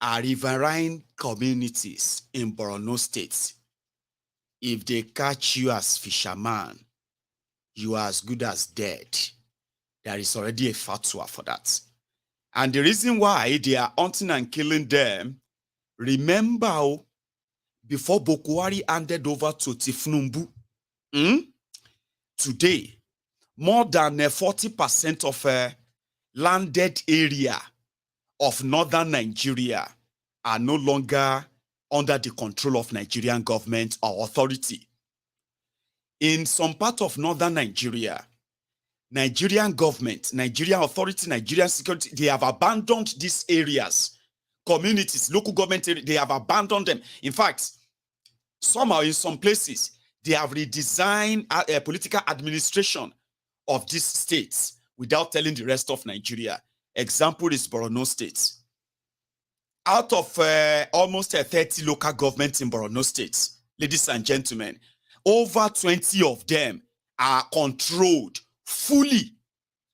are riverine communities in Borno State. If they catch you as fisherman, you are as good as dead. There is already a fatwa for that. And the reason why they are hunting and killing them, remember, before Bokwari handed over to Tinubu, Today, more than 40% of landed area of northern Nigeria are no longer under the control of Nigerian government or authority. In some part of northern Nigeria, Nigerian government, Nigerian authority, Nigerian security, they have abandoned these areas, communities, local government areas, they have abandoned them. In fact, somehow in some places, they have redesigned a political administration of these states without telling the rest of Nigeria. Example is Borno State. Out of almost 30 local governments in Borno State, ladies and gentlemen, over 20 of them are controlled fully.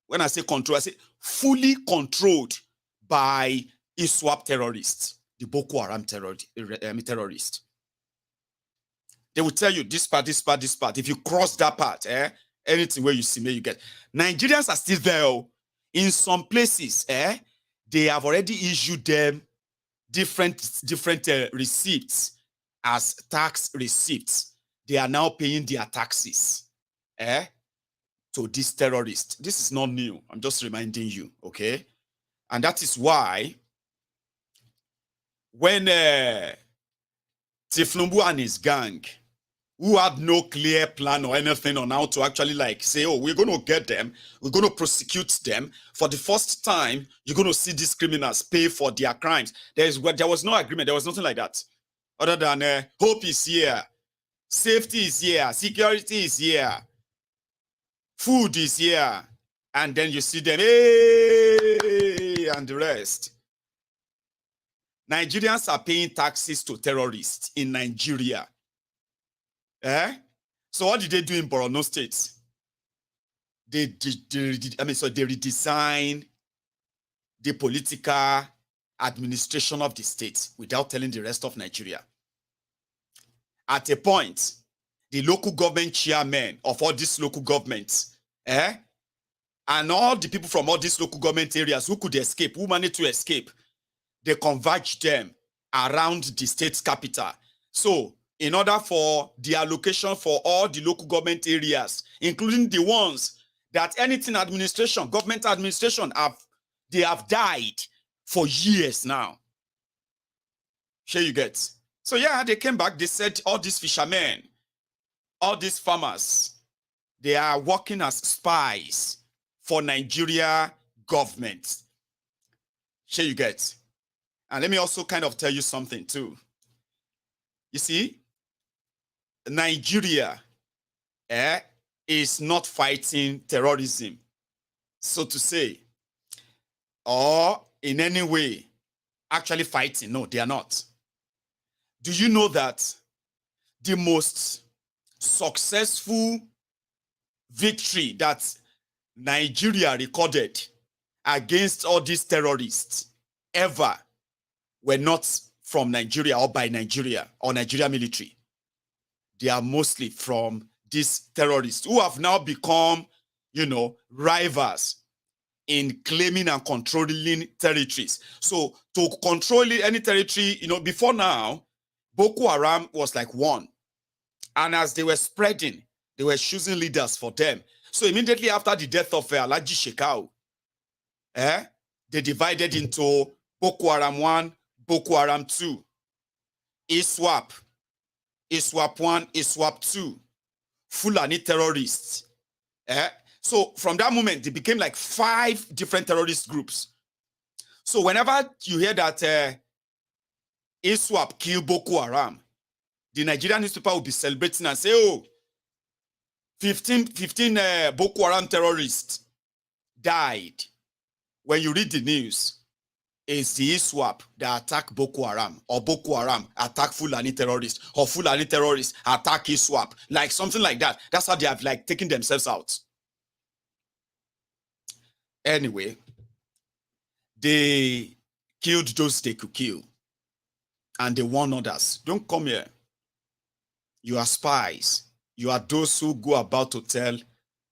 When I say control, I say fully controlled by ISWAP terrorists, the Boko Haram terrorists. They will tell you this part, this part, this part. If you cross that part, anything where you see me, you get. Nigerians are still there. In some places, they have already issued them different receipts as tax receipts. They are now paying their taxes to these terrorists. This is not new. I'm just reminding you, okay? And that is why when Tinubu and his gang, who had no clear plan or anything on how to actually like say, oh, we're going to get them, we're going to prosecute them. For the first time, you're going to see these criminals pay for their crimes. There was no agreement. There was nothing like that. Other than hope is here, safety is here, security is here, food is here. And then you see them, hey, and the rest. Nigerians are paying taxes to terrorists in Nigeria. So what did they do in Borno State? They redesigned the political administration of the state without telling the rest of Nigeria. At a point, the local government chairmen of all these local governments, and all the people from all these local government areas who could escape, who managed to escape, they converged them around the state's capital. So, in order for the allocation for all the local government areas, including the ones that anything administration, government administration, they have died for years now. Sure you get. So yeah, they came back, they said all these fishermen, all these farmers, they are working as spies for Nigeria government. Sure you get. And let me also kind of tell you something too. You see, Nigeria is not fighting terrorism, so to say, or in any way actually fighting. No, they are not. Do you know that the most successful victory that Nigeria recorded against all these terrorists ever were not from Nigeria or by Nigeria or Nigeria military? They are mostly from these terrorists who have now become, rivals in claiming and controlling territories. So to control any territory, before now, Boko Haram was like one. And as they were spreading, they were choosing leaders for them. So immediately after the death of Alhaji Shekau, they divided into Boko Haram 1, Boko Haram 2, ISWAP 1, ISWAP 2, Fulani terrorists. So from that moment, they became like 5 different terrorist groups. So whenever you hear that ISWAP killed Boko Haram, the Nigerian newspaper will be celebrating and say, oh, 15 Boko Haram terrorists died. When you read the news, it's the ISWAP that attack Boko Haram, or Boko Haram attack Fulani terrorists, or Fulani terrorists attack ISWAP, like something like that. That's how they have like taken themselves out. Anyway, they killed those they could kill, and they warned others, don't come here. You are spies. You are those who go about to tell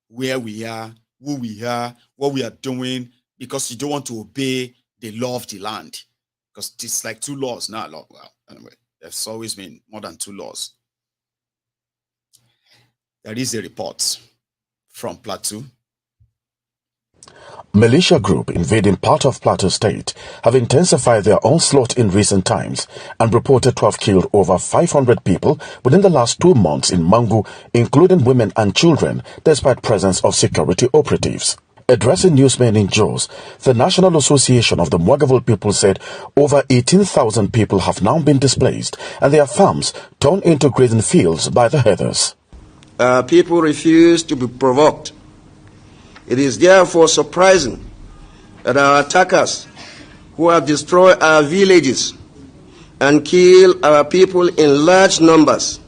where we are, who we are, what we are doing, because you don't want to obey the law of the land. Because it's like 2 laws now. Well, anyway, there's always been more than 2 laws. There is a report from Plateau. Militia group invading part of Plateau State have intensified their onslaught in recent times and reported to have killed over 500 people within the last 2 months in Mangu, including women and children, despite presence of security operatives. Addressing newsmen in Jos, the National Association of the Mwagavul people said over 18,000 people have now been displaced and their farms turned into grazing fields by the herders. People refuse to be provoked. It is therefore surprising that our attackers, who have destroyed our villages and killed our people in large numbers,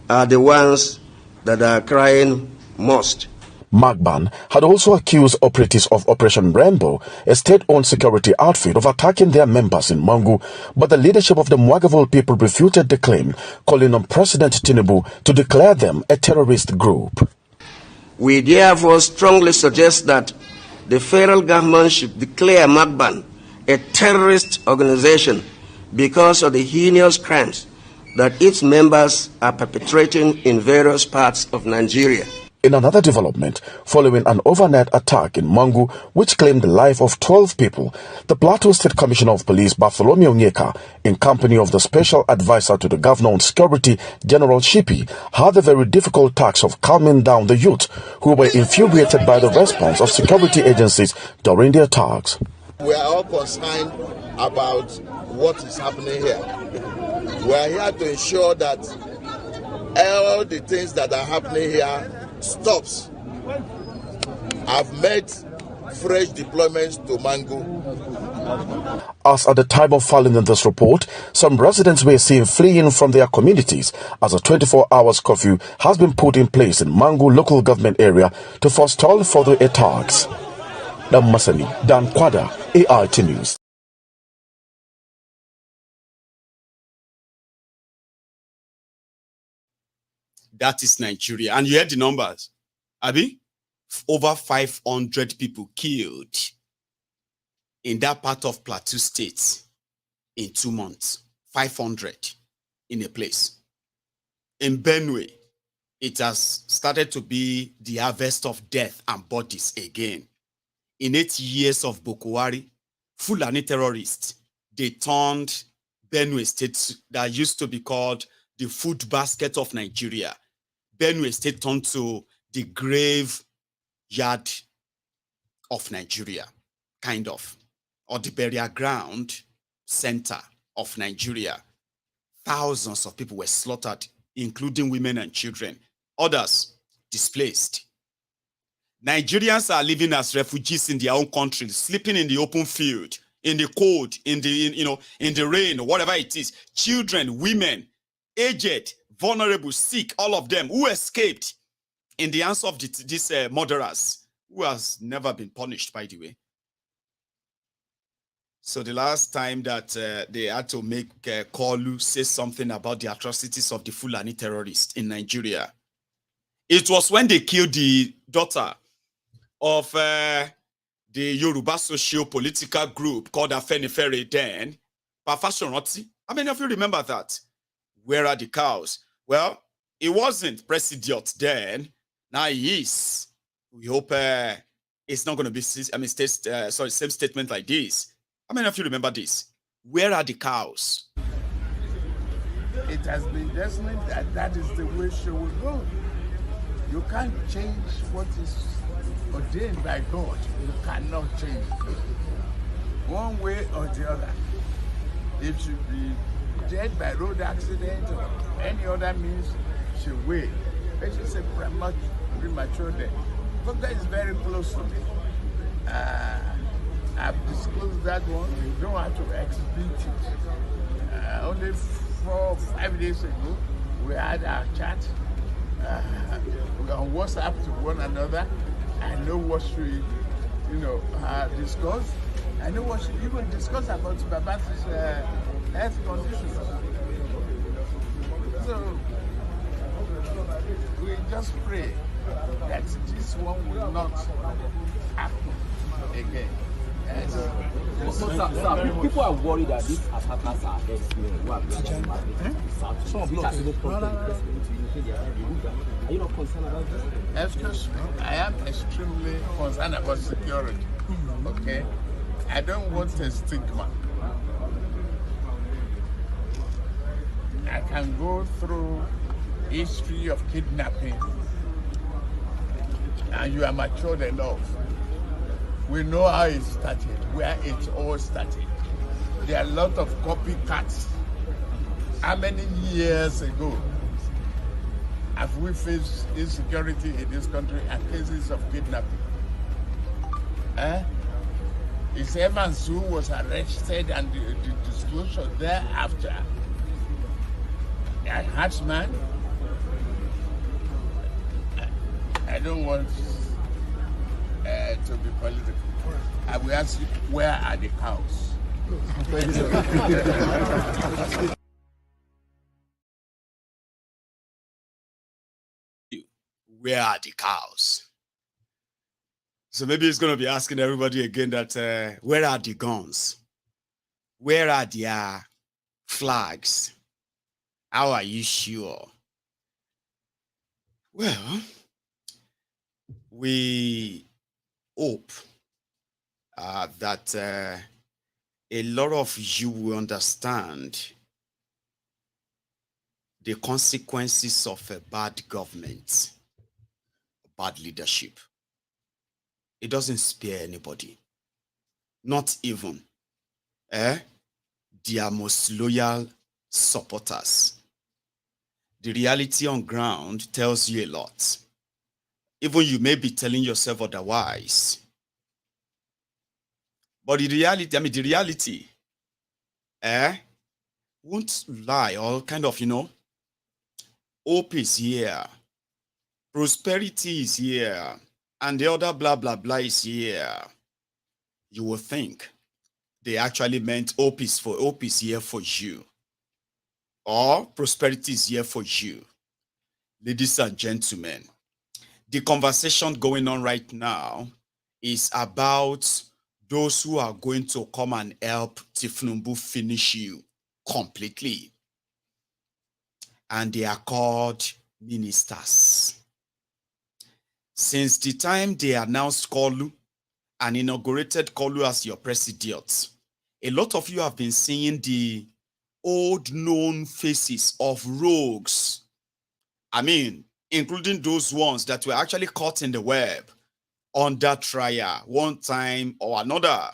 are the ones that are crying most. Magban had also accused operatives of Operation Rainbow, a state-owned security outfit, of attacking their members in Mangu, but the leadership of the Mwagavul people refuted the claim, calling on President Tinubu to declare them a terrorist group. We therefore strongly suggest that the federal government should declare Magban a terrorist organization because of the heinous crimes that its members are perpetrating in various parts of Nigeria. In another development, following an overnight attack in Mangu, which claimed the life of 12 people, the Plateau State Commissioner of Police, Bartholomew Onyeka, in company of the Special Advisor to the Governor on Security, General Shipi, had the very difficult task of calming down the youth who were infuriated by the response of security agencies during the attacks. We are all concerned about what is happening here. We are here to ensure that all the things that are happening here stops. I've made fresh deployments to Mangu. As at the time of filing in this report, some residents were seen fleeing from their communities as a 24-hour curfew has been put in place in Mangu local government area to forestall further attacks. Dan Masani, Dan Kwada, AIT News. That is Nigeria. And you heard the numbers. Abi? Over 500 people killed in that part of Plateau State in 2 months. 500 in a place. In Benue, it has started to be the harvest of death and bodies again. In 8 years of Boko Haram, Fulani terrorists, they turned Benue State, that used to be called the food basket of Nigeria. Benue State turned to the grave yard of Nigeria, kind of, or the burial ground center of Nigeria. Thousands of people were slaughtered, including women and children. Others displaced. Nigerians are living as refugees in their own country, sleeping in the open field, in the cold, in the rain, or whatever it is. Children, women, aged, vulnerable, sick, all of them who escaped in the hands of these murderers, who has never been punished, by the way. So the last time that they had to make Kolu say something about the atrocities of the Fulani terrorists in Nigeria, it was when they killed the daughter of the Yoruba socio-political group called Afenifere then, Pafashonoti. How many of you remember that? Where are the cows? Well, it wasn't President then. Now he is. We hope it's not going to be same statement like this. How many of you remember this? Where are the cows? It has been destined that is the way she will go. You can't change what is ordained by God. You cannot change it. One way or the other. If she be dead by road accident or any other means, she will. But she's a premature death. But that is very close to me. I've disclosed that one. You don't have to exhibit it. Only 4 or 5 days ago, we had our chat. We on WhatsApp to one another. I know what we, discussed. I know what we even discussed about Baba's health conditions. So we just pray that this one will not happen again. Sir, people are worried that these attackers are elsewhere. Are you not concerned about this? Excuse me, I am extremely concerned about security. Okay? I don't want a stigma. I can go through history of kidnapping, and you are matured enough. We know how it started, where it all started. There are a lot of copycats. How many years ago have we faced insecurity in this country and cases of kidnapping? Is Evans who was arrested and the disclosure thereafter a herdsman? I don't want to be political. I will ask you, where are the cows? Where are the cows? So maybe he's going to be asking everybody again that, where are the guns? Where are their flags? How are you sure? Well, we hope that a lot of you will understand the consequences of a bad government, bad leadership. It doesn't spare anybody, not even their most loyal supporters. The reality on ground tells you a lot. Even you may be telling yourself otherwise. But the reality, won't lie. All kind of, hope is here. Prosperity is here. And the other blah, blah, blah is here. You will think they actually meant hope is here for you. Or prosperity is here for you. Ladies and gentlemen, the conversation going on right now is about those who are going to come and help Tinubu finish you completely. And they are called ministers. Since the time they announced Kolu and inaugurated Kolu as your president, a lot of you have been seeing the old known faces of rogues. I mean, including those ones that were actually caught in the web under trial one time or another.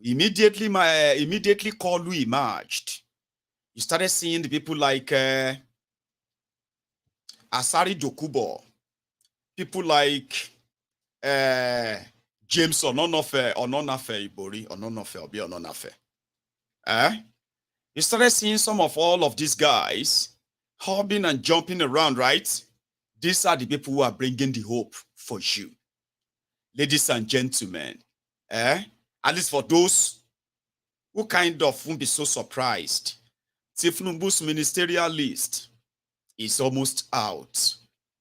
Immediately Kolu emerged. You started seeing the people like Asari Dokubo, people like James Ononofe Ibori. You started seeing some of all of these guys hopping and jumping around, right? These are the people who are bringing the hope for you. Ladies and gentlemen, at least for those who kind of won't be so surprised, Tinubu's ministerial list is almost out.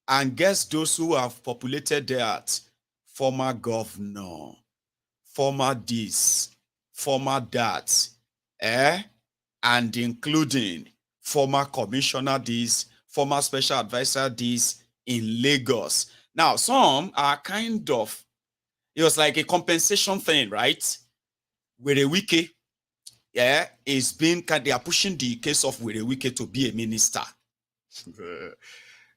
And guess those who have populated that? Former governor, former this, former that, and including former commissioner this, former special advisor this in Lagos. Now, some are kind of, it was like a compensation thing, right? Where Wike, is being, they are pushing the case of Wike to be a minister. You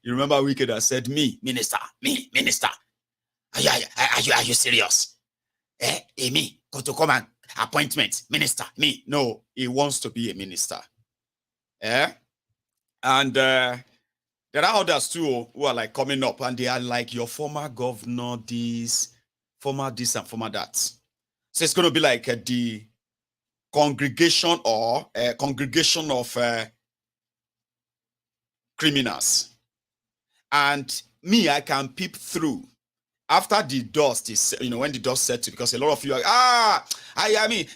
remember Wike that said, me, minister. Are you serious? Me, go to come and appointment, minister, me. No, he wants to be a minister. And there are others too who are like coming up and they are like your former governor, this, former this and former that. So it's going to be like the congregation or congregation of criminals. And me, I can peep through after the dust is, when the dust settles, because a lot of you are,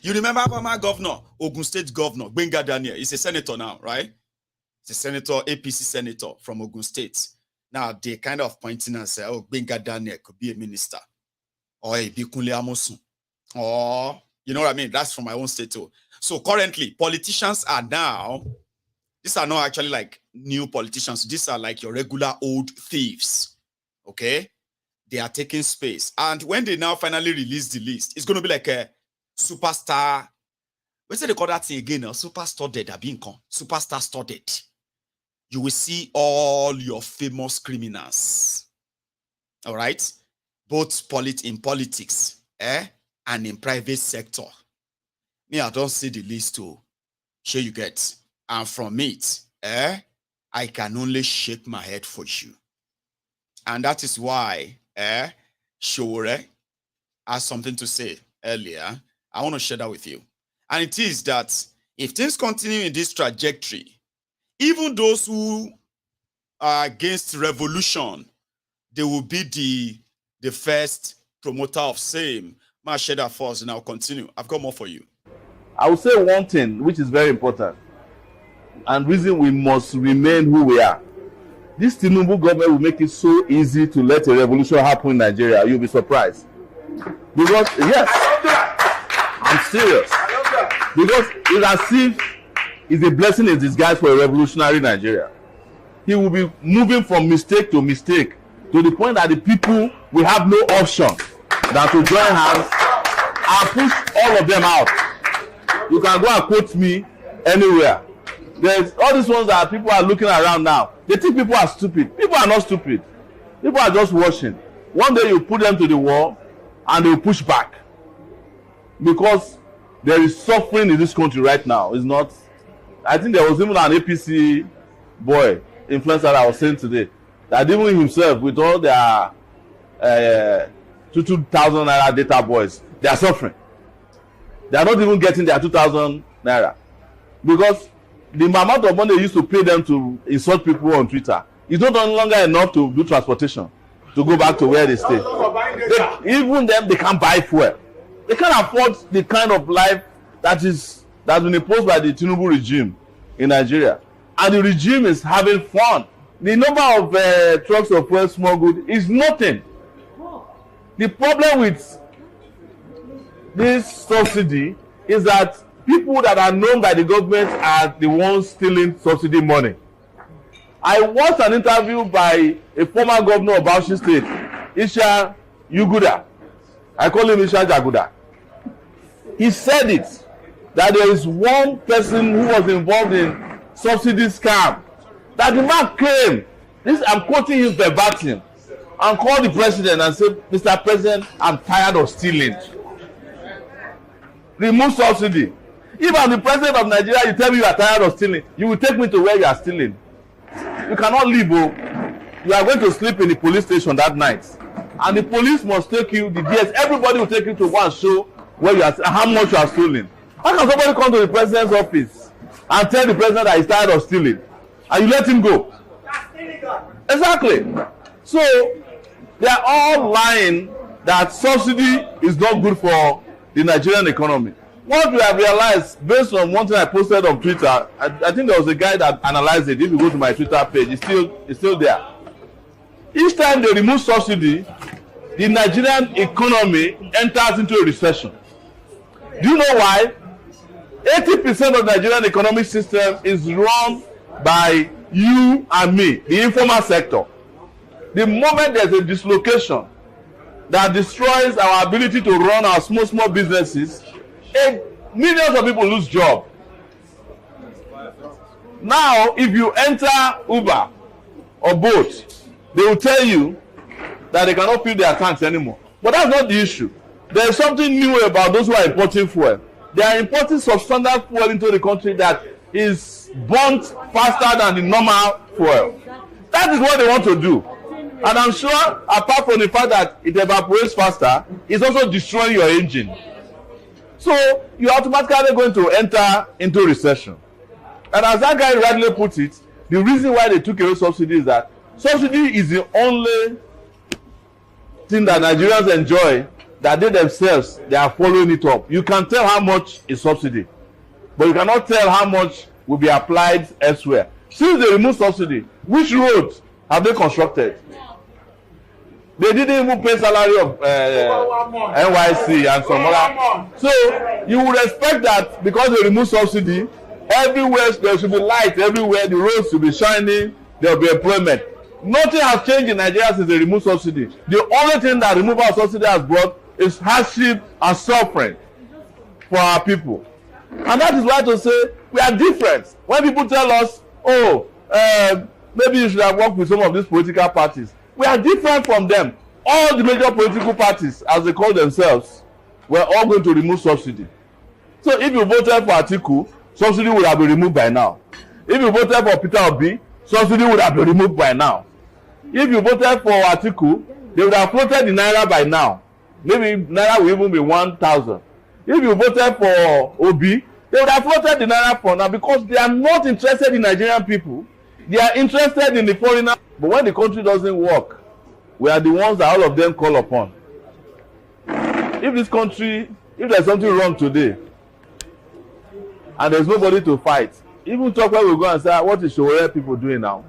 you remember former governor, Ogun State governor, Benga Daniel, he's a senator now, right? He's a senator, APC senator from Ogun State. Now they kind of pointing and say, oh, Benga Daniel could be a minister. Or a Bikunle Amosun. Or, you know what I mean? That's from my own state too. So currently, politicians are now, these are not actually like new politicians. These are like your regular old thieves. Okay? They are taking space. And when they now finally release the list, it's going to be like a superstar. What's they call that thing again? Superstar dead. Superstar studded. You will see all your famous criminals. All right? Both in politics, and in private sector. Me, I don't see the list too. Sure you get. And from it, I can only shake my head for you. And that is why, Shure has something to say earlier. I want to share that with you. And it is that if things continue in this trajectory, even those who are against revolution, they will be the first promoter of same. I'll share that first and I'll continue. I've got more for you. I will say one thing which is very important and reason we must remain who we are. This Tinubu government will make it so easy to let a revolution happen in Nigeria. You'll be surprised. Because, yes, I'm serious. Because it's as if it's a blessing in disguise for a revolutionary Nigeria. He will be moving from mistake to mistake to the point that the people will have no option than to join hands and push all of them out. You can go and quote me anywhere. There's all these ones that people are looking around now. They think people are stupid. People are not stupid. People are just watching. One day you put them to the wall and they will push back. Because there is suffering in this country right now. It's not. I think there was even an APC boy, influencer, that I was saying today, that even himself, with all their 2,000 naira data boys, they are suffering. They are not even getting their 2,000 naira. Because the amount of money they used to pay them to insult people on Twitter is not any longer enough to do transportation, to go back to where they stay. Even them, they can't buy fuel. They can't afford the kind of life that's been imposed by the Tinubu regime in Nigeria. And the regime is having fun. The number of trucks of fuel smuggled is nothing. The problem with this subsidy is that people that are known by the government are the ones stealing subsidy money. I watched an interview by a former governor of Bauchi State, Isha Yuguda. I call him Isha Jaguda. He said it, that there is one person who was involved in subsidy scam. That the man came, I'm quoting him verbatim, and called the president and said, Mr. President, I'm tired of stealing. Remove subsidy. If I'm the president of Nigeria, you tell me you are tired of stealing, you will take me to where you are stealing. You cannot leave. You are going to sleep in the police station that night. And the police must take you, the DS, everybody will take you to one show where you are, how much you are stealing. How can somebody come to the president's office and tell the president that he's tired of stealing, and you let him go? Exactly. So they are all lying that subsidy is not good for the Nigerian economy. What we have realized, based on one thing I posted on Twitter, I think there was a guy that analyzed it. If you go to my Twitter page, it's still there. Each time they remove subsidy, the Nigerian economy enters into a recession. Do you know why? 80% of the Nigerian economic system is run by you and me, the informal sector. The moment there's a dislocation that destroys our ability to run our small businesses, millions of people lose jobs. Now, if you enter Uber or Bolt, they will tell you that they cannot fill their tanks anymore. But that's not the issue. There is something new about those who are importing fuel. They are importing substandard fuel into the country that is burnt faster than the normal fuel. That is what they want to do. And I'm sure, apart from the fact that it evaporates faster, it's also destroying your engine. So you're automatically going to enter into recession. And as that guy rightly put it, the reason why they took away subsidy is that subsidy is the only thing that Nigerians enjoy that they themselves, they are following it up. You can tell how much is subsidy, but you cannot tell how much will be applied elsewhere. Since they remove subsidy, which roads have they constructed? They didn't even pay salary of NYC and some other. So you would expect that because they remove subsidy, everywhere there should be light, everywhere the roads should be shining, there will be employment. Nothing has changed in Nigeria since they removed subsidy. The only thing that removal of subsidy has brought is hardship and suffering for our people. And that is why to say we are different. When people tell us, oh, maybe you should have worked with some of these political parties, we are different from them. All the major political parties, as they call themselves, were all going to remove subsidy. So if you voted for Atiku, subsidy would have been removed by now. If you voted for Peter Obi, subsidy would have been removed by now. If you voted for Atiku, they would have floated the naira by now. Maybe naira will even be 1,000. If you voted for Obi, they would have floated the naira for now because they are not interested in Nigerian people. They are interested in the foreigner. But when the country doesn't work, we are the ones that all of them call upon. If this country, if there's something wrong today, and there's nobody to fight, even Chokwe will go and say, what is Showore people doing now?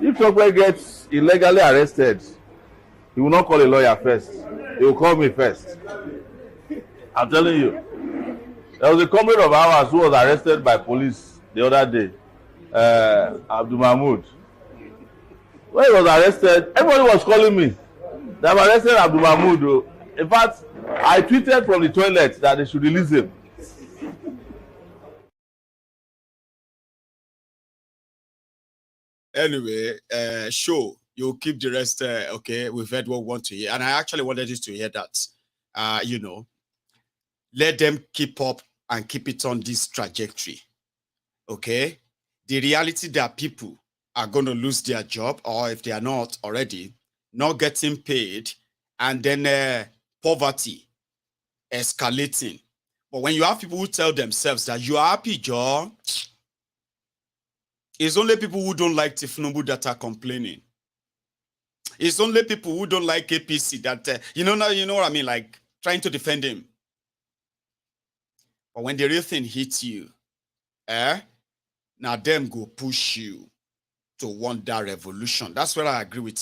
If Chokwe gets illegally arrested, he will not call a lawyer first. He will call me first. I'm telling you. There was a comrade of ours who was arrested by police the other day. Abdul Mahmoud. When he was arrested, everybody was calling me. They have arrested Abdul Mahmoud. In fact, I tweeted from the toilet that they should release him. Anyway, sure, you'll keep the rest. Okay, we've heard what we want to hear. And I actually wanted you to hear that. You know, let them keep up and keep it on this trajectory. Okay? The reality that people are going to lose their job, or if they are not already, not getting paid, and then poverty escalating. But when you have people who tell themselves that you are happy, Joe, it's only people who don't like Tinubu that are complaining. It's only people who don't like APC that, you know what I mean, like trying to defend him. But when the real thing hits you, now them go push you to want that revolution. That's where I agree with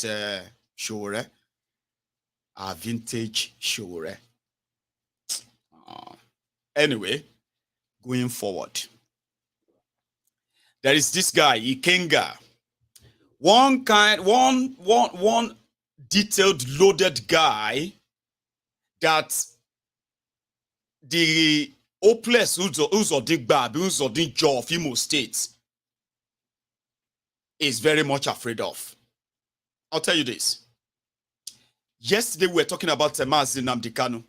Showore, our vintage Showore. Anyway, going forward, there is this guy, Ikenga. One detailed, loaded guy that the hopeless who's the jaw of Imo State is very much afraid of. I'll tell you this. Yesterday we were talking about Mazi Nnamdi Kanu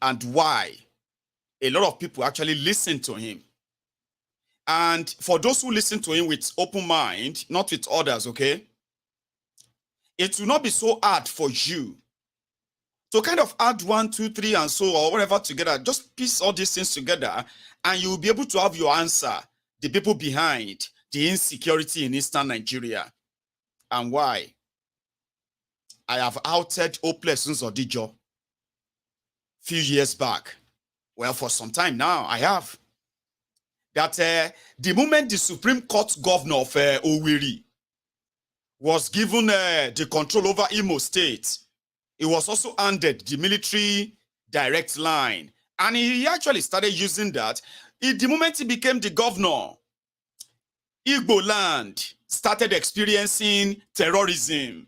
and why a lot of people actually listen to him. And for those who listen to him with open mind, not with others, okay, it will not be so hard for you to kind of add 1, 2, 3, and so, or whatever together. Just piece all these things together, and you'll be able to have your answer. The people behind the insecurity in Eastern Nigeria, and why I have outed hopeless Odijo few years back. Well, for some time now, I have. That the moment the Supreme Court governor of Owerri was given the control over Imo State, he was also handed the military direct line. And he actually started using that. The moment he became the governor, Igbo land started experiencing terrorism.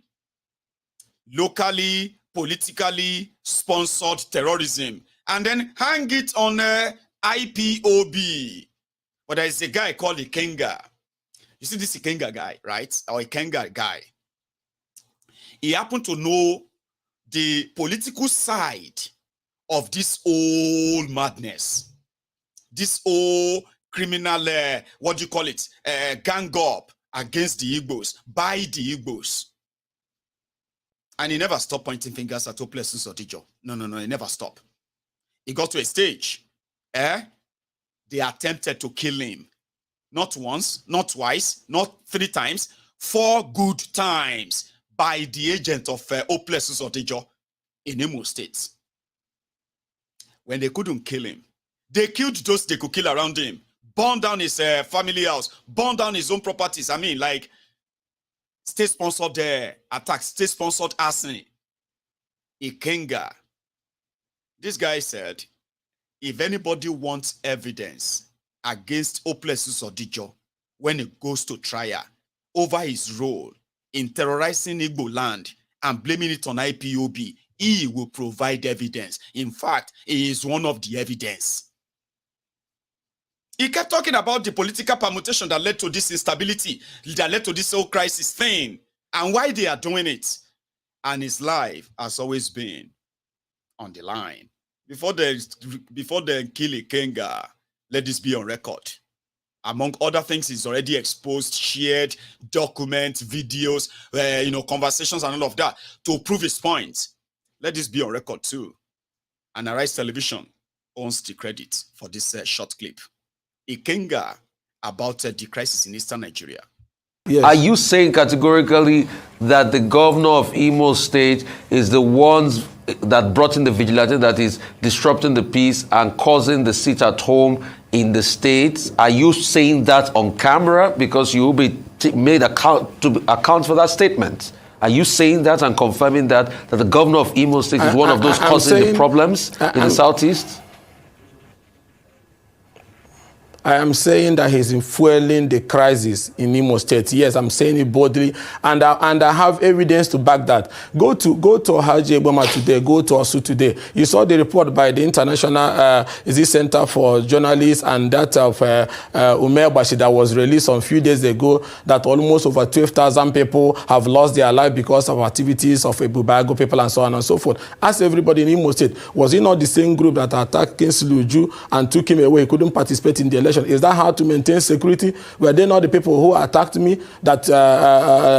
Locally, politically sponsored terrorism. And then hang it on IPOB. But there is a guy called Ikenga. You see this Ikenga guy, right? Or Ikenga guy. He happened to know the political side of this old madness. This old criminal, what do you call it? Gang up against the Igbos, by the Igbos. And he never stopped pointing fingers at hopeless Nsodijo. No, he never stopped. He got to a stage, they attempted to kill him. Not once, not twice, not 3 times, 4 good times by the agent of hopeless Nsodijo in Imo State. When they couldn't kill him, they killed those they could kill around him, burned down his family house, burned down his own properties. I mean, like, state-sponsored attacks, state-sponsored arson. Ikenga. This guy said, if anybody wants evidence against Oplesus Odijo when it goes to trial over his role in terrorizing Igbo land and blaming it on IPOB, he will provide evidence. In fact, he is one of the evidence. He kept talking about the political permutation that led to this instability, that led to this whole crisis thing, and why they are doing it. And his life has always been on the line. Before they kill Ikenga, let this be on record. Among other things, he's already exposed, shared documents, videos, conversations and all of that to prove his point. Let this be on record too. And Arise Television owns the credit for this short clip. Ikenga about the crisis in Eastern Nigeria. Yes. Are you saying categorically that the governor of Imo State is the ones that brought in the vigilante that is disrupting the peace and causing the sit at home in the states? Are you saying that on camera because you will be made account for that statement? Are you saying that and confirming that the governor of Imo State is one of those causing the problems in the southeast? I am saying that he's fueling the crisis in Imo State. Yes, I'm saying it boldly, and I have evidence to back that. Go to Haji Eboma today. Go to Osu today. You saw the report by the International Center for Journalists and that of Umer Bashi that was released a few days ago. That almost over 12,000 people have lost their life because of activities of Ebubago people and so on and so forth. Ask everybody in Imo State, was it not the same group that attacked King Sluju and took him away? He couldn't participate in the election. Is that how to maintain security? Were they not the people who attacked me? That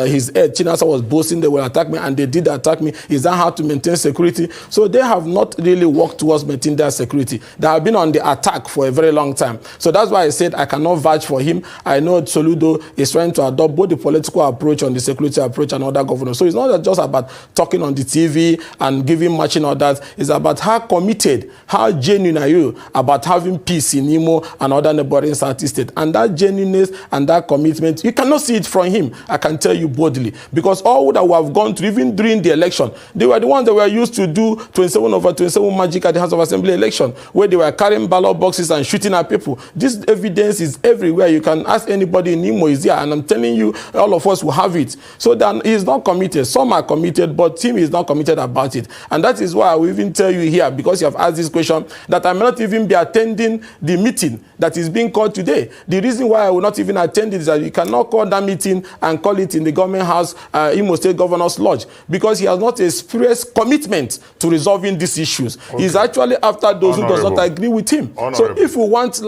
his head, Chinasa, was boasting they will attack me, and they did attack me. Is that how to maintain security? So they have not really worked towards maintaining their security. They have been on the attack for a very long time. So that's why I said I cannot vouch for him. I know Soludo is trying to adopt both the political approach and the security approach and other governors. So it's not just about talking on the TV and giving marching orders. It's about how committed, how genuine are you about having peace in Imo and other neighboring Southeast State. And that genuineness and that commitment, you cannot see it from him, I can tell you boldly. Because all that we have gone through, even during the election, they were the ones that were used to do 27/27 magic at the House of Assembly election, where they were carrying ballot boxes and shooting at people. This evidence is everywhere. You can ask anybody in Imo is here, and I'm telling you, all of us will have it. So then he's not committed. Some are committed, but Tim is not committed about it. And that is why I will even tell you here, because you have asked this question, that I may not even be attending the meeting that is being called today. The reason why I will not even attend it is that you cannot call that meeting and call it in the government house, Imo State Governor's Lodge, because he has not expressed commitment to resolving these issues. Okay. He's actually after those who does not agree with him. So if we want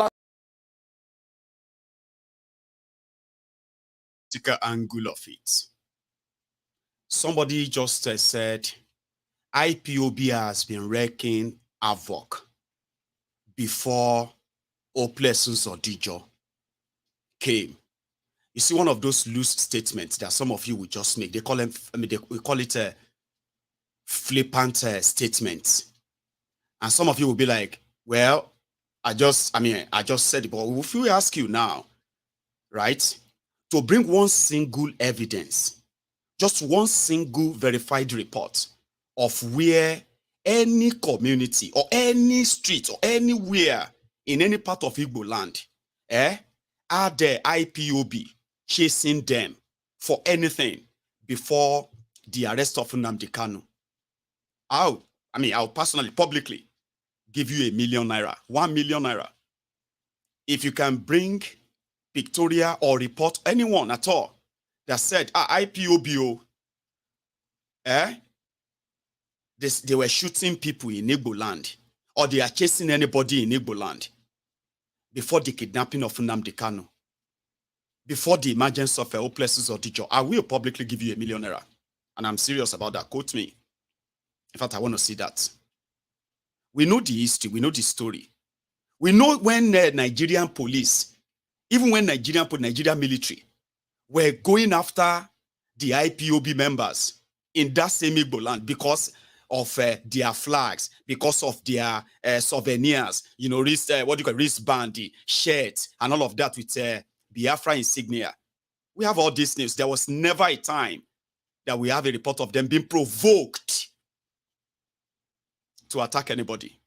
angle of it, somebody just said IPOB has been wreaking havoc before Oplesus Odijo came. You see, one of those loose statements that some of you will just make. They call them, we call it a flippant statement. And some of you will be like, well, I just said it. But if we ask you now, right, to bring one single evidence, just one single verified report of where any community or any street or anywhere in any part of Igbo land, are the IPOB chasing them for anything before the arrest of Nnamdi Kanu? I'll personally, publicly give you ₦1 million, 1 million naira. If you can bring Victoria or report anyone at all that said, IPOB, they were shooting people in Igbo land, or they are chasing anybody in Igbo land before the kidnapping of Nnamdi Kanu, before the emergence of Oplesus Odijo, I will publicly give you ₦1 million. And I'm serious about that. Quote me. In fact, I want to see that. We know the history. We know the story. We know when Nigerian police, even when Nigerian military were going after the IPOB members in that same Igbo land because of their flags, because of their souvenirs, wristband, shirt, and all of that with Biafra insignia. We have all these news. There was never a time that we have a report of them being provoked to attack anybody.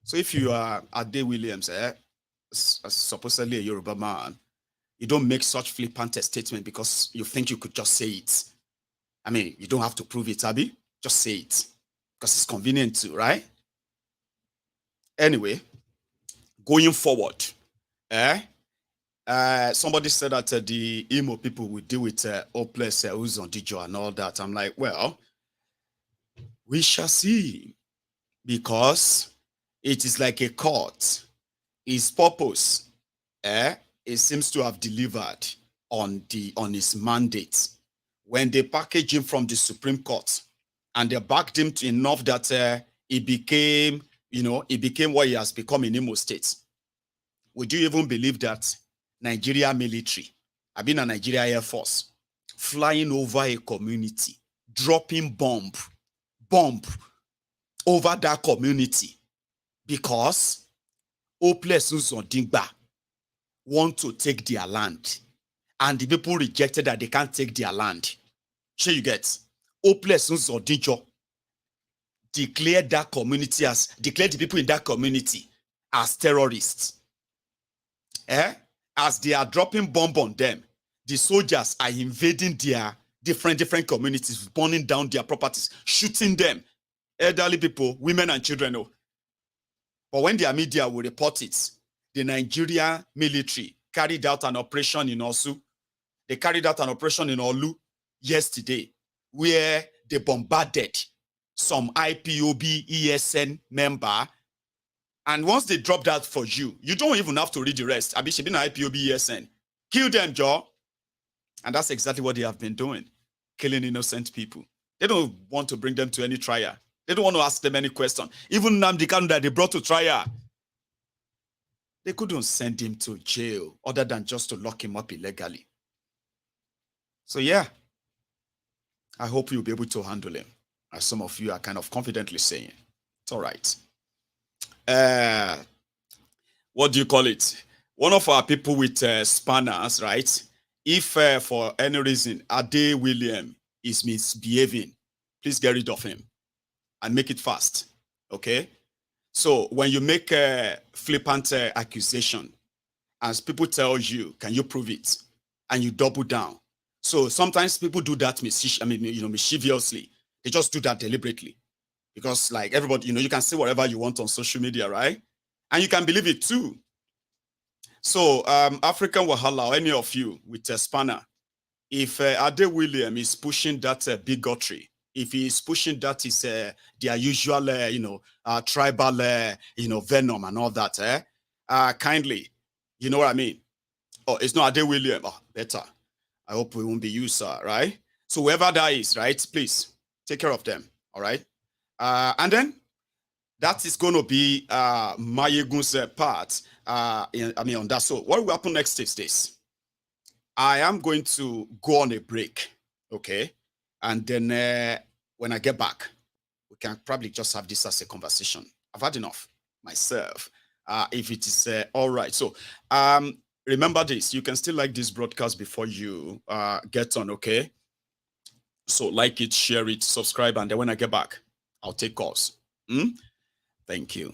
So if you are Ade Williams, supposedly a Yoruba man, you don't make such flippant statement because you think you could just say it. I mean, you don't have to prove it, Abi. Just say it because it's convenient to, right? Anyway, going forward, somebody said that the Imo people will deal with hopeless who's on Dijo and all that. I'm like, well, we shall see, because it is like a court. His purpose, it seems to have delivered on his mandate. When they packaged him from the Supreme Court and they backed him to enough that he became what he has become in Imo State. Would you even believe that Nigeria military, I've been a Nigeria Air Force, flying over a community, dropping bomb over that community because hopeless Uzondingba want to take their land and the people rejected that they can't take their land. Sure you get? Hopeless Uzondingba declared the people in that community as terrorists. As they are dropping bomb on them, the soldiers are invading their different communities, burning down their properties, shooting them, elderly people, women and children. Oh. But when their media will report it, the Nigeria military carried out an operation in Osu. They carried out an operation in Olu yesterday, where they bombarded some IPOB ESN member. And once they drop that for you, you don't even have to read the rest. Abishabina IPOB ESN. Kill them, Joe. And that's exactly what they have been doing. Killing innocent people. They don't want to bring them to any trial. They don't want to ask them any question. Even Nnamdi Kanu that they brought to trial, they couldn't send him to jail other than just to lock him up illegally. So yeah, I hope you'll be able to handle him. As some of you are kind of confidently saying. It's all right. What do you call it? One of our people with spanners, right? If for any reason Ade William is misbehaving, please get rid of him and make it fast. Okay? So when you make a flippant accusation, as people tell you, can you prove it? And you double down. So sometimes people do that mischievously. They just do that deliberately. Because like everybody, you can say whatever you want on social media, right? And you can believe it too. So African Wahala, or any of you with a spanner, if Ade William is pushing that bigotry, if he is pushing that is their usual, tribal, venom and all that, kindly, you know what I mean? Oh, it's not Ade William. Oh, better. I hope we won't be you, sir, right? So whoever that is, right, please take care of them, all right? And then that is going to be Maiyegun's part on that. So what will happen next is this. I am going to go on a break, okay? And then when I get back, we can probably just have this as a conversation. I've had enough myself, if it is all right. So remember this, you can still like this broadcast before you get on, okay? So like it, share it, subscribe, and then when I get back, I'll take calls. Thank you.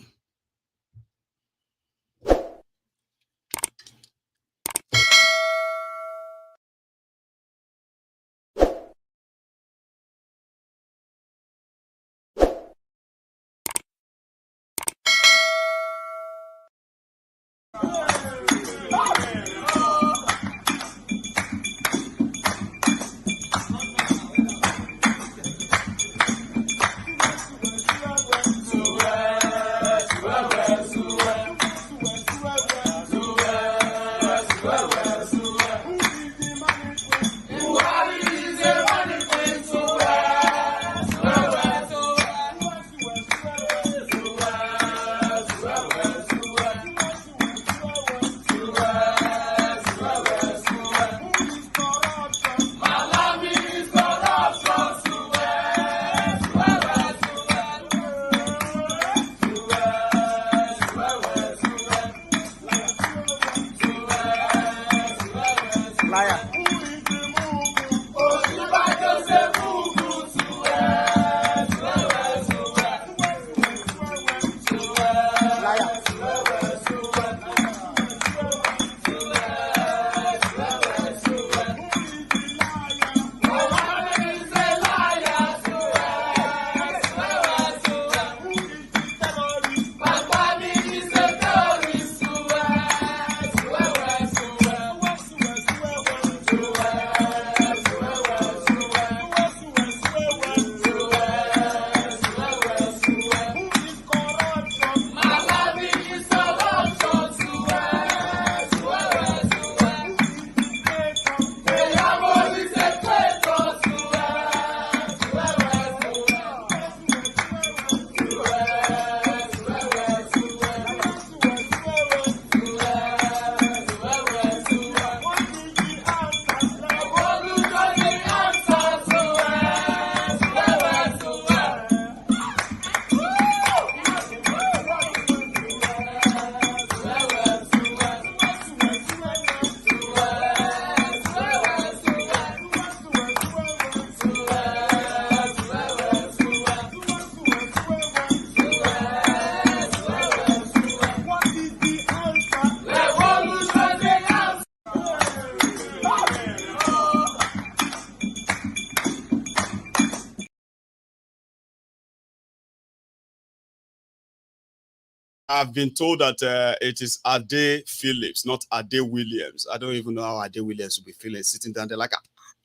I've been told that it is Ade Phillips, not Ade Williams. I don't even know how Ade Williams will be feeling sitting down there like,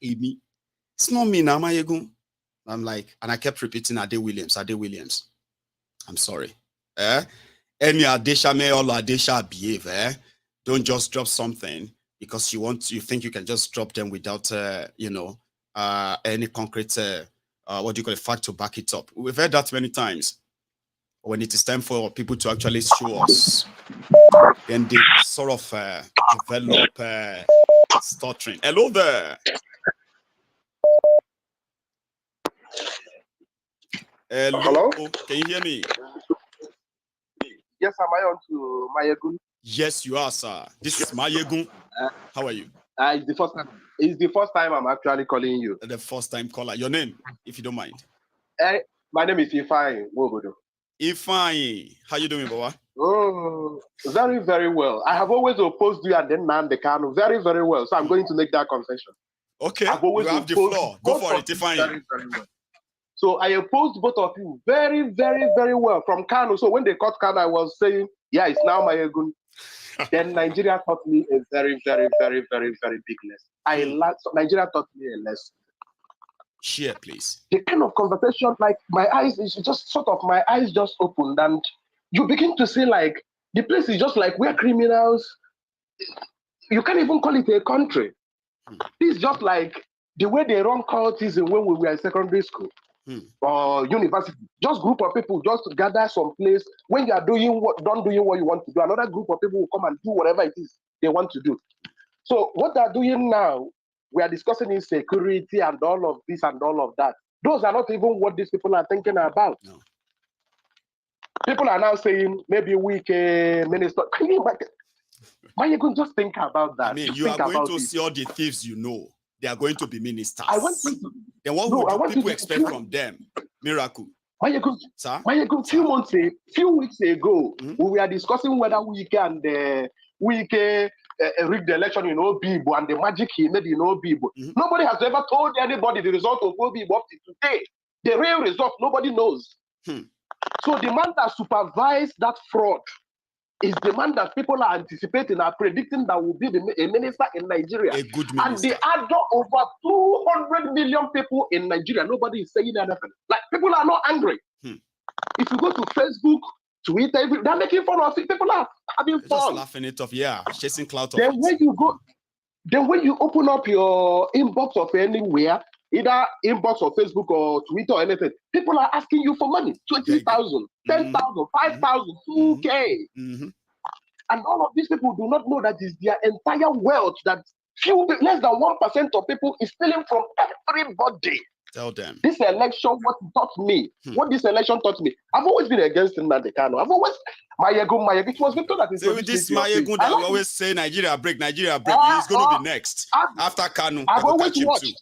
Amy, it's not me now, Maiyegun. I'm like, and I kept repeating Ade Williams, Ade Williams. I'm sorry. Any Adesha may or Adesha behave. Don't just drop something because you think you can just drop them without any concrete fact to back it up. We've heard that many times. When it is time for people to actually show us, then they sort of develop stuttering. Hello there. Hello? Can you hear me? Yes, am I on to Maiyegun? Yes, you are, sir. This is Maiyegun. How are you? It's the first time. It's the first time I'm actually calling you. The first time caller. Your name, if you don't mind. My name is Ifeanyi Wobodo. Ifeanyi, how you doing, Baba? Oh, very, very well. I have always opposed you and then Nnamdi Kanu very, very well. So I'm going to make that confession. Okay, you have the floor. Go for it, Ifeanyi. Very, very well. So I opposed both of you very, very, very well from Kanu. So when they caught Kanu, I was saying, yeah, it's now Maiyegun. Then Nigeria taught me a very, very, very, very, very big lesson. Nigeria taught me a lesson. Share, please. The kind of conversation, like my eyes just opened, and you begin to see like the place is just like we're criminals. You can't even call it a country. It's just like the way they run cultism when we were in secondary school or university. Just group of people just gather some place. When you are doing what you want to do, another group of people will come and do whatever it is they want to do. So what they're doing now, we are discussing insecurity and all of this and all of that. Those are not even what these people are thinking about. No. People are now saying maybe Wike minister. Can you imagine? Why you going to just think about that? I mean, you are going to see all the thieves you know. They are going to be ministers. Then what would people expect from them? Miracle. Few weeks ago, we were discussing whether Wike and Wike rigged the election in Obibo and the magic he made in Obibo. Nobody has ever told anybody the result of Obibo up to today. The real result, nobody knows. So the man that supervised that fraud is the man that people are anticipating, are predicting that will be a minister in Nigeria. A good minister. And they add over 200 million people in Nigeria. Nobody is saying anything. Like, people are not angry. If you go to Facebook, Twitter, they're making fun of it. People are having fun. Just laughing it off, chasing clout. Then when you open up your inbox of anywhere, either inbox or Facebook or Twitter or anything, people are asking you for money. 20,000, 10,000, 5,000, 2K. And all of these people do not know that is their entire wealth, that less than 1% of people is stealing from everybody. Tell them. This election, what this election taught me, I've always been against Nnamdi Kanu. I've always, Maiyegun, it was Victor that is this Maiyegun that we always say Nigeria break. He's going to be next. After Kanu, I've always watched.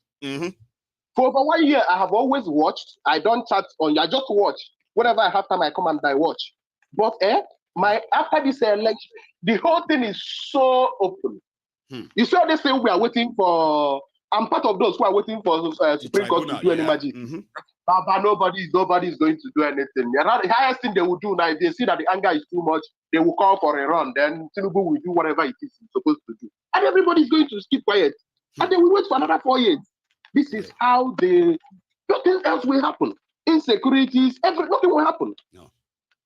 For over 1 year, I have always watched. I don't chat on. I just watch. Whenever I have time, I come and I watch. But after this election, the whole thing is so open. You saw this thing we are waiting for. I'm part of those who are waiting for Supreme Court to do any magic. But nobody is going to do anything. The highest thing they will do now, if they see that the anger is too much, they will call for a run. Then Tinubu will do whatever it is he's supposed to do. And everybody is going to keep quiet. And they will wait for another 4 years. This is how nothing else will happen. Insecurities, nothing will happen. No.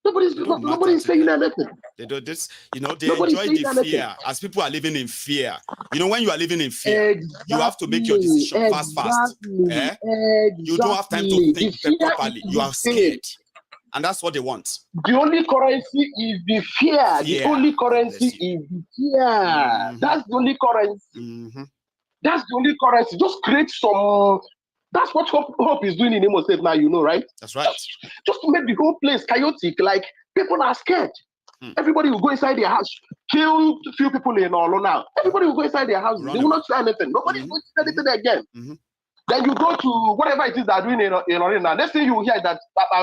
Nobody's saying anything. They do this, they enjoy the fear. As people are living in fear. When you are living in fear, you have to make your decision fast. You don't have time to think properly. You are scared. And that's what they want. The only currency is the fear. The only currency is the fear. That's the only currency. That's the only currency. Just create some. That's what Hope is doing in Imo State now, right? That's right. Just to make the whole place chaotic. Like, people are scared. Everybody will go inside their house. Kill a few people in Olo now. Everybody will go inside their house. They will not say anything. Nobody will say anything again. Then you go to whatever it is they're doing in Olo now. Next thing you hear that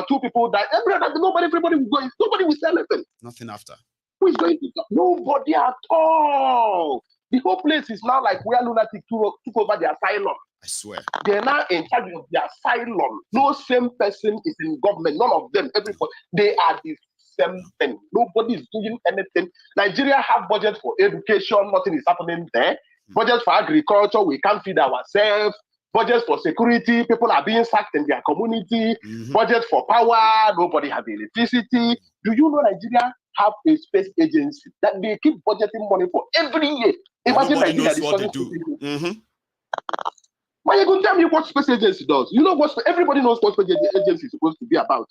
two people died. Everybody will go. Nobody will say anything. Nothing after. Who is going to talk? Nobody at all. The whole place is now like where lunatic took over the asylum. I swear. They're now in charge of the asylum. No same person is in government. None of them. Everybody. They are the same thing. Nobody is doing anything. Nigeria have budget for education, nothing is happening there. Budget for agriculture, we can't feed ourselves. Budget for security, people are being sacked in their community. Budget for power, nobody has electricity. Do you know Nigeria have a space agency that they keep budgeting money for every year? Imagine Nobody Nigeria knows what they do. Why you going to tell me what space agency does? You know what? Everybody knows what space agency is supposed to be about.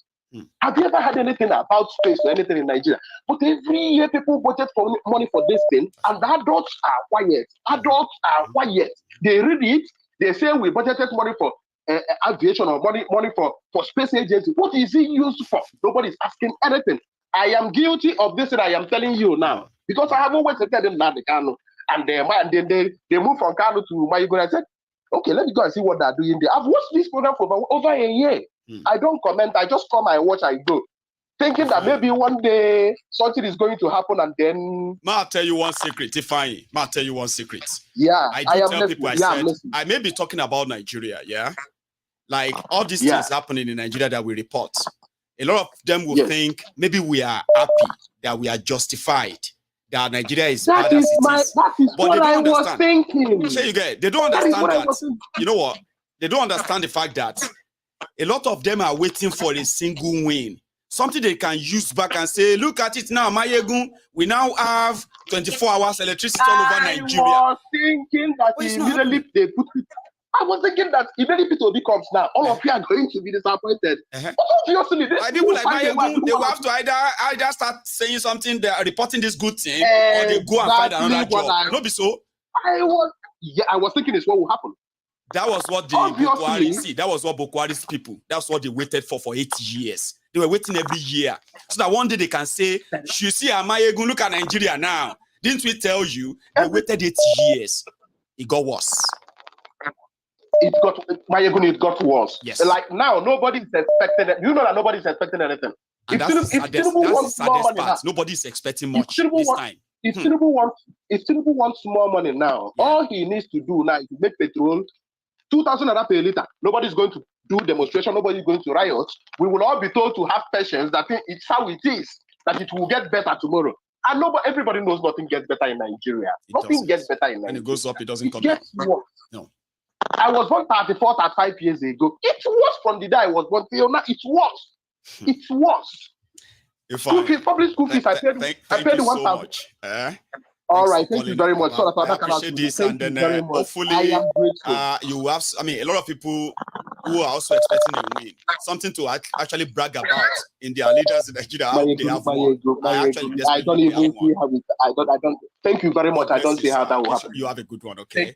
Have you ever had anything about space or anything in Nigeria? But every year people budget for money for this thing, and the adults are quiet. Adults are quiet. They read it. They say we budgeted money for aviation or money for space agency. What is it used for? Nobody's asking anything. I am guilty of this, and I am telling you now because I have always said them now the Kano, and then they moved from Kano to Maiyegun. I said, okay, let me go and see what they're doing there. I've watched this program for over a year. I don't comment. I just come and watch. I go, thinking that maybe one day something is going to happen, and then. I'll tell you one secret, Ifeanyi. I'll tell you one secret. Yeah, I do tell people. I may be talking about Nigeria. Yeah, like all these things happening in Nigeria that we report. A lot of them will think maybe we are happy that we are justified. That Nigeria is bad as it is. That is but what I was thinking. So you get, they don't understand that. You know what? They don't understand the fact that a lot of them are waiting for a single win. Something they can use back and say, look at it now, Maiyegun, we now have 24 hours electricity all over Nigeria. I was thinking that immediately they put it. I was thinking that immediately P2B comes now, all of you are going to be disappointed. But obviously, people like Maiyegun, they will have to either start saying something, they are reporting this good thing, or they go and find another job. Not be so. I was thinking it's what will happen. That was what the Bokwari, that was what Bokwari's people, that's what they waited for 8 years. They were waiting every year. So that one day they can say, you see, Maiyegun, look at Nigeria now. Didn't we tell you? They waited 8 years. It got worse. Maiyegun, it got worse. Yes. Like now, nobody's expecting it. You know that nobody's expecting anything. And that's the saddest part. Nobody's expecting much this time. If Tinubu wants more money now, all he needs to do now is to make petrol 2,000 naira per liter. Nobody's going to do demonstration. Nobody's going to riot. We will all be told to have patience that it's how it is, that it will get better tomorrow. And everybody knows nothing gets better in Nigeria. Nothing gets better in Nigeria. When it goes up, it doesn't come down. No. I was born 35 years ago. It was from the day I was born till now. It was. It was. Public school fees. I paid you so much. All right, thank you very much. I appreciate this, and then hopefully you have. I mean, a lot of people who are also expecting a win, something to actually brag about in their leaders in Nigeria. They have won. I don't even see how it. I don't. Thank you very much. I don't see how that will happen. You have a good one, okay?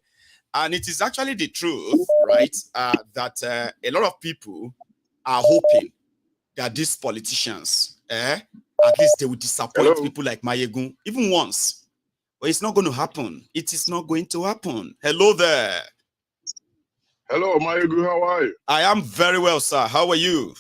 And it is actually the truth, right? That a lot of people are hoping that these politicians, at least they will disappoint people like Maiyegun, even once. But it's not going to happen. It is not going to happen. Hello there. Hello, Maiyegun. How are you? I am very well, sir. How are you?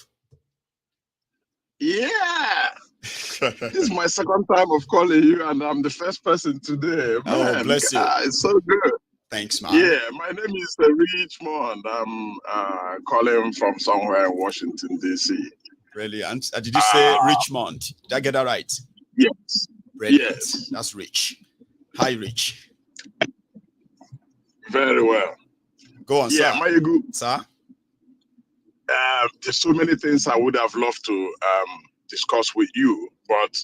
Yeah. This is my second time of calling you, and I'm the first person today. Man, oh, bless you. It's so good. Thanks, man. Yeah, my name is Richmond. I'm calling from somewhere in Washington, D.C. Brilliant. Did you say Richmond? Did I get that right? Yes. Brilliant. Yes. That's Rich. Hi, Rich. Very well. Go on, sir. Yeah, Maiyegun. Sir? There's so many things I would have loved to discuss with you, but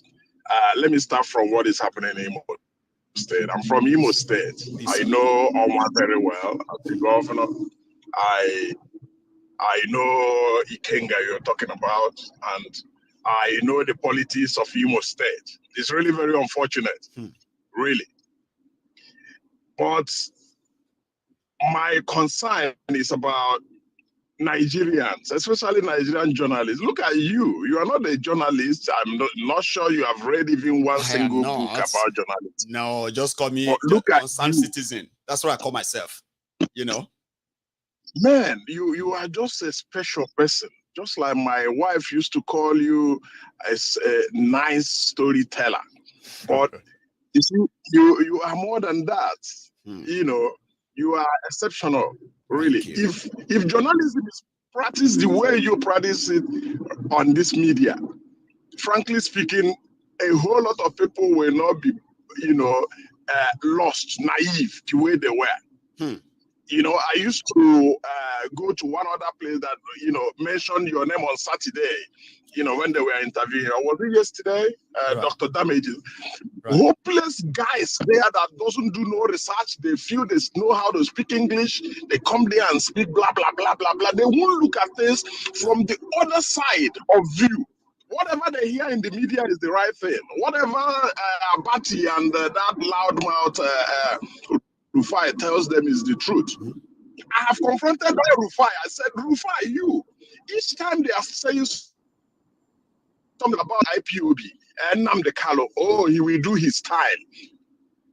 let me start from what is happening in Imo State. I'm from Imo State. I know Oma very well as the governor. I know Ikenga you're talking about, and I know the politics of Imo State. It's really very unfortunate, really. But my concern is about Nigerians, especially Nigerian journalists. Look at you. You are not a journalist. I'm not sure you have read even one single book about journalism. No, just call me a concerned citizen. That's what I call myself, you know. Man, you are just a special person. Just like my wife used to call you as a nice storyteller. But you see, you are more than that. You know, you are exceptional, really. If journalism is practiced the way you practice it on this media, frankly speaking, a whole lot of people will not be, lost, naive the way they were. I used to go to one other place that, mentioned your name on Saturday, when they were interviewing. Was it yesterday? Right. Dr. Damages. Right. Hopeless guys there that doesn't do no research. They feel they know how to speak English. They come there and speak blah, blah, blah, blah, blah. They won't look at this from the other side of view. Whatever they hear in the media is the right thing. Whatever Abati and that loudmouth rufire tells them is the truth. I have confronted by Rufai. I said, Rufai, each time they are saying something about IPOB and Nnamdi Kanu, oh, he will do his time.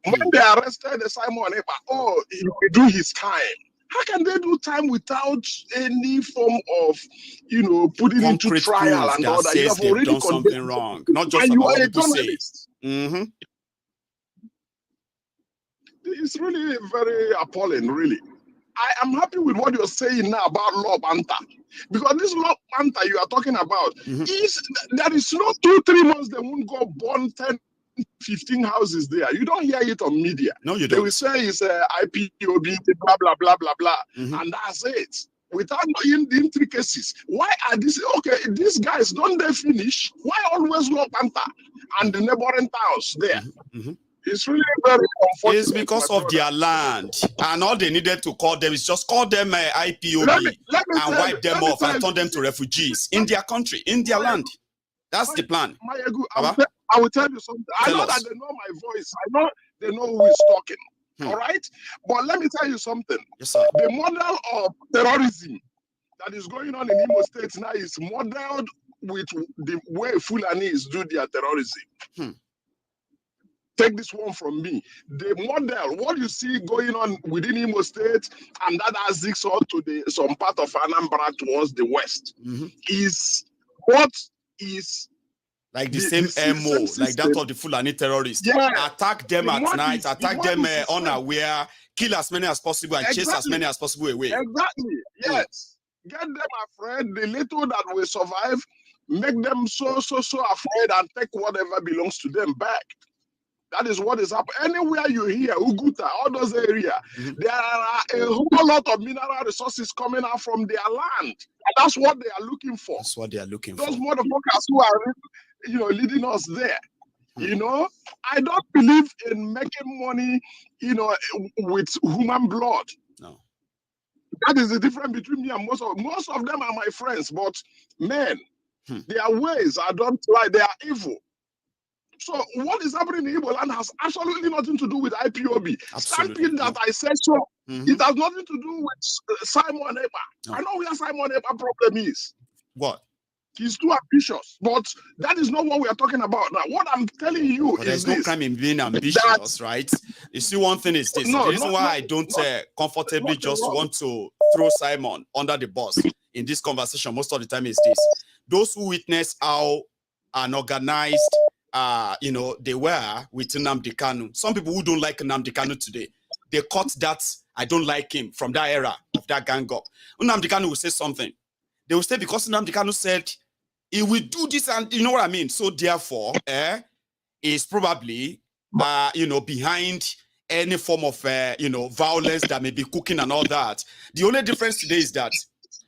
When they arrested Simon Ekpa, oh, he will do his time. How can they do time without any form of, putting into trial and all that? You have already done something wrong, not just and about you are what a people say. journalist. It's really very appalling, really. I am happy with what you're saying now about law banter. Because this law banter you are talking about, there is no 2-3 months they won't go burn 10, 15 houses there. You don't hear it on media. No, you They don't. will say it's IPOB, blah, blah, blah, blah, blah. And that's it. Without knowing the intricacies. Why are these guys, don't they finish? Why always law banter and the neighboring towns there? It's really very unfortunate. It's because of their land, and all they needed to call them is just call them IPOB and wipe them off and turn them to refugees in their country, in their land. That's the plan. Maiyegun, I will tell you something. I know that they know my voice. I know they know who is talking. All right? But let me tell you something. Yes, sir. The model of terrorism that is going on in Imo State now is modeled with the way Fulanis do their terrorism. Take this one from me. The model, what you see going on within Imo State, and that has zigzag to some part of Anambra towards the west, is what is like the same MO, like that of the Fulani terrorists. Yeah. Attack them at night, attack them is unaware, kill as many as possible, and chase as many as possible away. Exactly. Yes. Get them afraid. The little that will survive, make them so afraid and take whatever belongs to them back. That is what is happening. Anywhere you hear, Uguta, all those areas, there are a whole lot of mineral resources coming out from their land. And that's what they are looking for. That's what they are looking for. Those for. motherfuckers who are, leading us there. I don't believe in making money, with human blood. No. That is the difference between me and most of them are my friends. But men, their ways I don't like. They are evil. So what is happening in Igbo land has absolutely nothing to do with IPOB. Stamping that I said so, it has nothing to do with Simon Ekpa. No. I know where Simon Ekpa problem is. What? He's too ambitious. But that is not what we are talking about now. What I'm telling you is there's no crime in being ambitious, right? You see, one thing is this. The reason why I don't comfortably just want to throw Simon under the bus in this conversation most of the time is this. Those who witness how unorganized they were with Nnamdi Kanu. Some people who don't like Nnamdi Kanu today, they caught that I don't like him from that era of that gang up. Nnamdi Kanu will say something. They will say because Nnamdi Kanu said he will do this, and you know what I mean. So therefore, is probably behind any form of violence that may be cooking and all that. The only difference today is that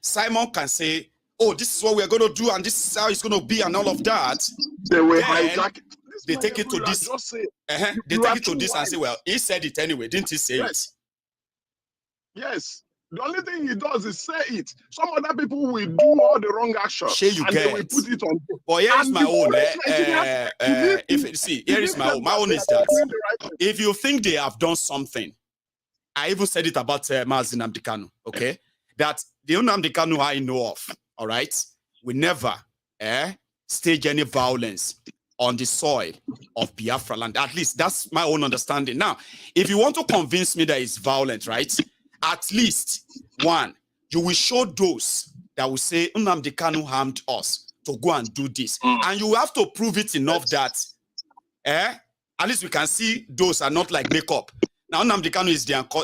Simon can say, oh, this is what we're going to do, and this is how it's going to be, and all of that. They will hijack it. They take it to this. They take it to this and say, well, he said it anyway, didn't he say it? Yes. The only thing he does is say it. Some other people will do all the wrong action. They will put it on. But here is my own. Here is my own. My own is that if you think they have done something, I even said it about Mazi Nnamdi Kanu, okay? That the Nnamdi Kanu I know of, all right, we never stage any violence on the soil of Biafra land. At least that's my own understanding. Now, if you want to convince me that it's violent, right, at least, one, you will show those that will say Nnamdi Kanu harmed us to go and do this. And you have to prove it enough that, at least we can see those are not like makeup. Now, Nnamdi Kanu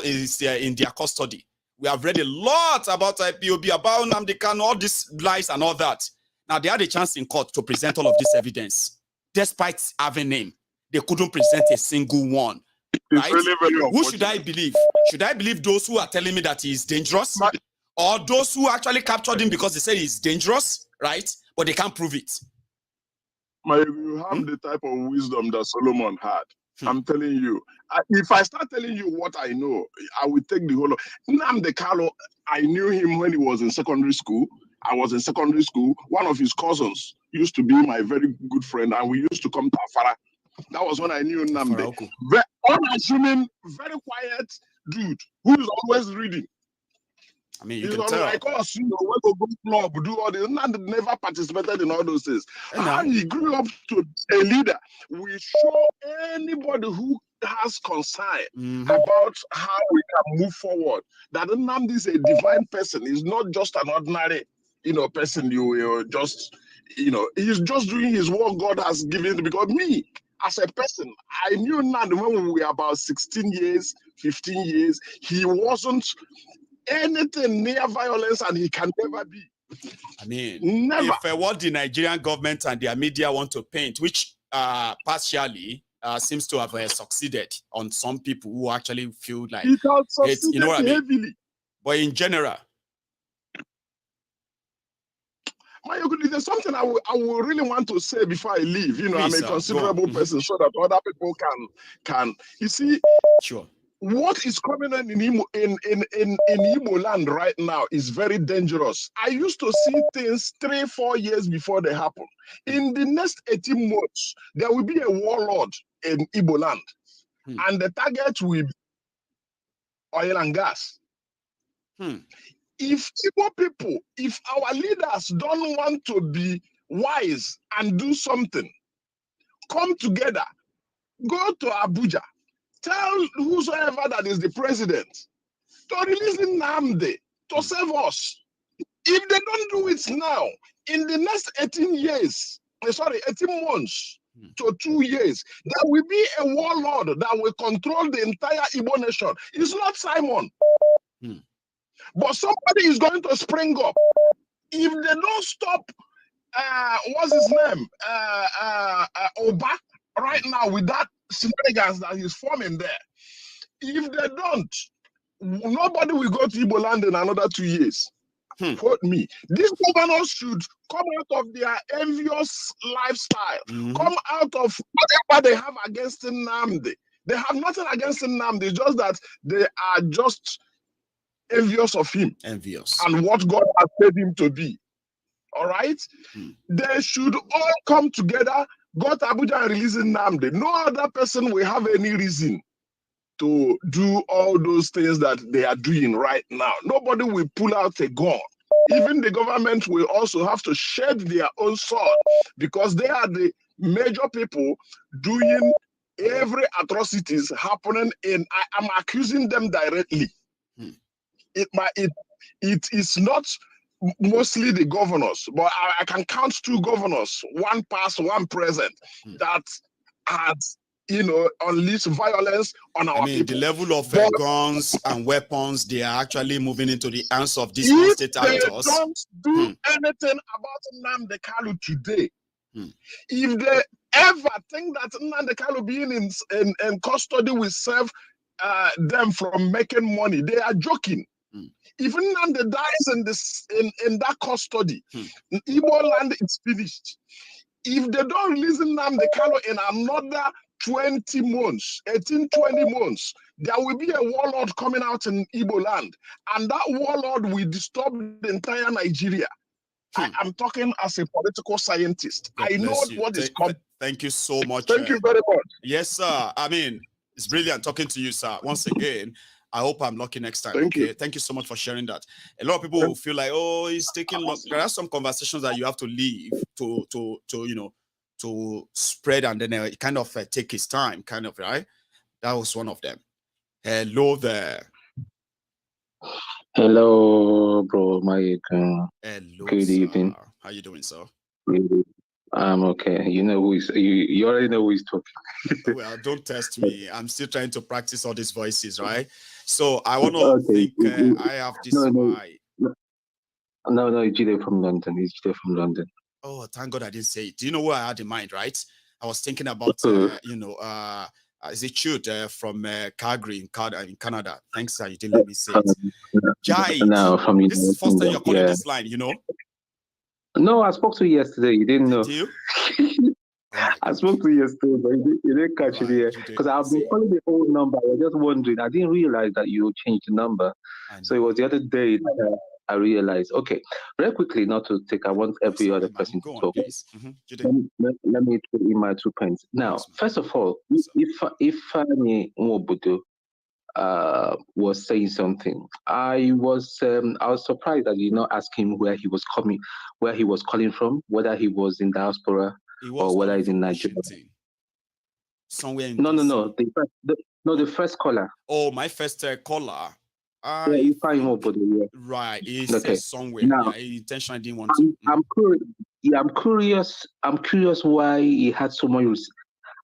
is in their custody. We have read a lot about IPOB, about Nnamdi Kanu, all these lies and all that. Now, they had a chance in court to present all of this evidence. Despite having name, they couldn't present a single one. Right? Really, really who should I believe? Should I believe those who are telling me that he is dangerous? Or those who actually captured him because they said he's dangerous, right? But they can't prove it. You have the type of wisdom that Solomon had. I'm telling you. If I start telling you what I know, I will take the whole of Nnamdi Kanu. I knew him when he was in secondary school. I was in secondary school. One of his cousins used to be my very good friend, and we used to come to Afara. That was when I knew Nnamdi. Very unassuming, very quiet dude who is always reading. I mean, he's like us, when we go club, do all this. Nnamdi never participated in all those things. How he grew up to a leader, we show anybody who has concern about how we can move forward that Nnamdi is a divine person. He's not just an ordinary, person. You just, he's just doing his work God has given him. Because me, as a person, I knew Nnamdi when we were about 16 years, 15 years. He wasn't anything near violence, and he can never be. I mean, never. If what the Nigerian government and their media want to paint, which partially seems to have succeeded on some people who actually feel like it has succeeded, you know what I mean? Heavily. But in general, there's something I will really want to say before I leave. Please, I'm a considerable person, so that other people can. You see, sure. What is coming on in Igbo land right now is very dangerous. I used to see things 3-4 years before they happen. In the next 18 months, there will be a warlord in Igbo land, and the target will be oil and gas. If Igbo people, if our leaders don't want to be wise and do something, come together, go to Abuja, tell whosoever that is the president to release Nnamdi to save us. If they don't do it now, in the next 18 months to 2 years, there will be a warlord that will control the entire Igbo nation. It's not Simon. But somebody is going to spring up. If they don't stop, what's his name? Oba, right now with that shenanigans that he's forming there. If they don't, nobody will go to Igbo land in another 2 years. Quote me. These governors should come out of their envious lifestyle, come out of whatever they have against Nnamdi. They have nothing against Nnamdi, just that they are just envious of him. And what God has made him to be. All right? They should all come together, go to Abuja and release Nnamdi. No other person will have any reason to do all those things that they are doing right now. Nobody will pull out a gun. Even the government will also have to shed their own sword, because they are the major people doing every atrocities happening in. I'm accusing them directly. It is not mostly the governors, but I can count 2 governors, one past, one present, that has, unleashed violence on our people. The level of guns and weapons, they are actually moving into the hands of these state actors. If they don't do anything about Nnamdi Kanu today, if they ever think that Nnamdi Kanu being in custody will save them from making money, they are joking. If Nnamdi dies in that custody, Igbo land is finished. If they don't release Nnamdi Kanu in another 20 months, 18, 20 months, there will be a warlord coming out in Igbo land, and that warlord will disturb the entire Nigeria. I'm talking as a political scientist. I know what is coming. Thank you so much. Thank you very much. Yes, sir. It's brilliant talking to you, sir. Once again, I hope I'm lucky next time. Thank you. Thank you so much for sharing that. A lot of people will feel like, oh, it's taking long. There are some conversations that you have to leave to spread, and then it kind of take its time, kind of, right? That was one of them. Hello there. Hello, bro. Maiyegun. Hello. Good evening. How you doing, sir? I'm okay. You know who is you already know who is talking. Well, don't test me. I'm still trying to practice all these voices, right? So I want to think I have this. No, it's Jide from London. It's Jide from London. Oh, thank God I didn't say it. Do you know what I had in mind, right? I was thinking about, is it Chute from Calgary in Canada? Thanks, you didn't let me say it. Jai, No, from you. this is the first time you're calling this line, you know? No, I spoke to you yesterday. You didn't know. Did you? I spoke to you yesterday, but you didn't catch it here. Because I've been calling the old number. I was just wondering. I didn't realize that you changed the number. So it was the other day that I realized. Okay, very quickly, not to take, I want every other person to talk. Let me put in my 2 pence. Now, first of all, if Fanny Nwobodo was saying something, I was surprised that you not ask him where he was calling from, whether he was in diaspora or whether he's in Nigeria. Somewhere in No. The first caller. Oh, my first caller. Right, he says somewhere. Now, he intentionally didn't want to. I'm curious why he had so much.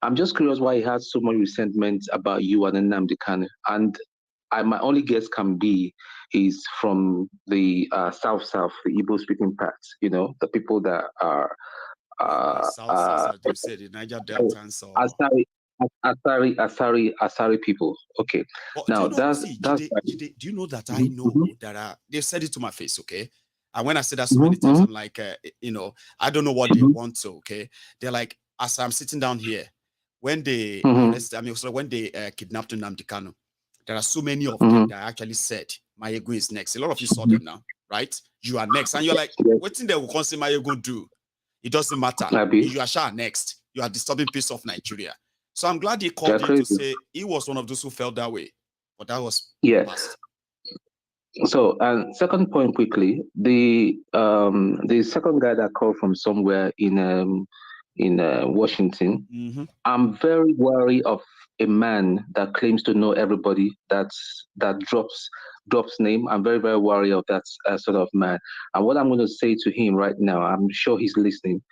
I'm just curious why he had so much resentment about you and Nnamdi Kanu. And my only guess can be is from the south, the Igbo-speaking parts. You know, the people that are south, they said the Niger Delta and so. Asari people. Okay. But now do you know that I know that they said it to my face, okay? And when I said that so many times, I'm like, I don't know what they want to, okay? They're like, as I'm sitting down here, when they when they kidnapped Nnamdi Kanu, there are so many of them that actually said Maiyegun is next. A lot of you saw them now, right? You are next, and you're like, what thing they will consider Maiyegun do? It doesn't matter. You are next. You are disturbing peace of Nigeria. So I'm glad he called you to say he was one of those who felt that way. But that was past. So, and second point quickly, the second guy that called from somewhere in Washington, I'm very wary of a man that claims to know everybody that drops name. I'm very, very wary of that sort of man. And what I'm going to say to him right now, I'm sure he's listening.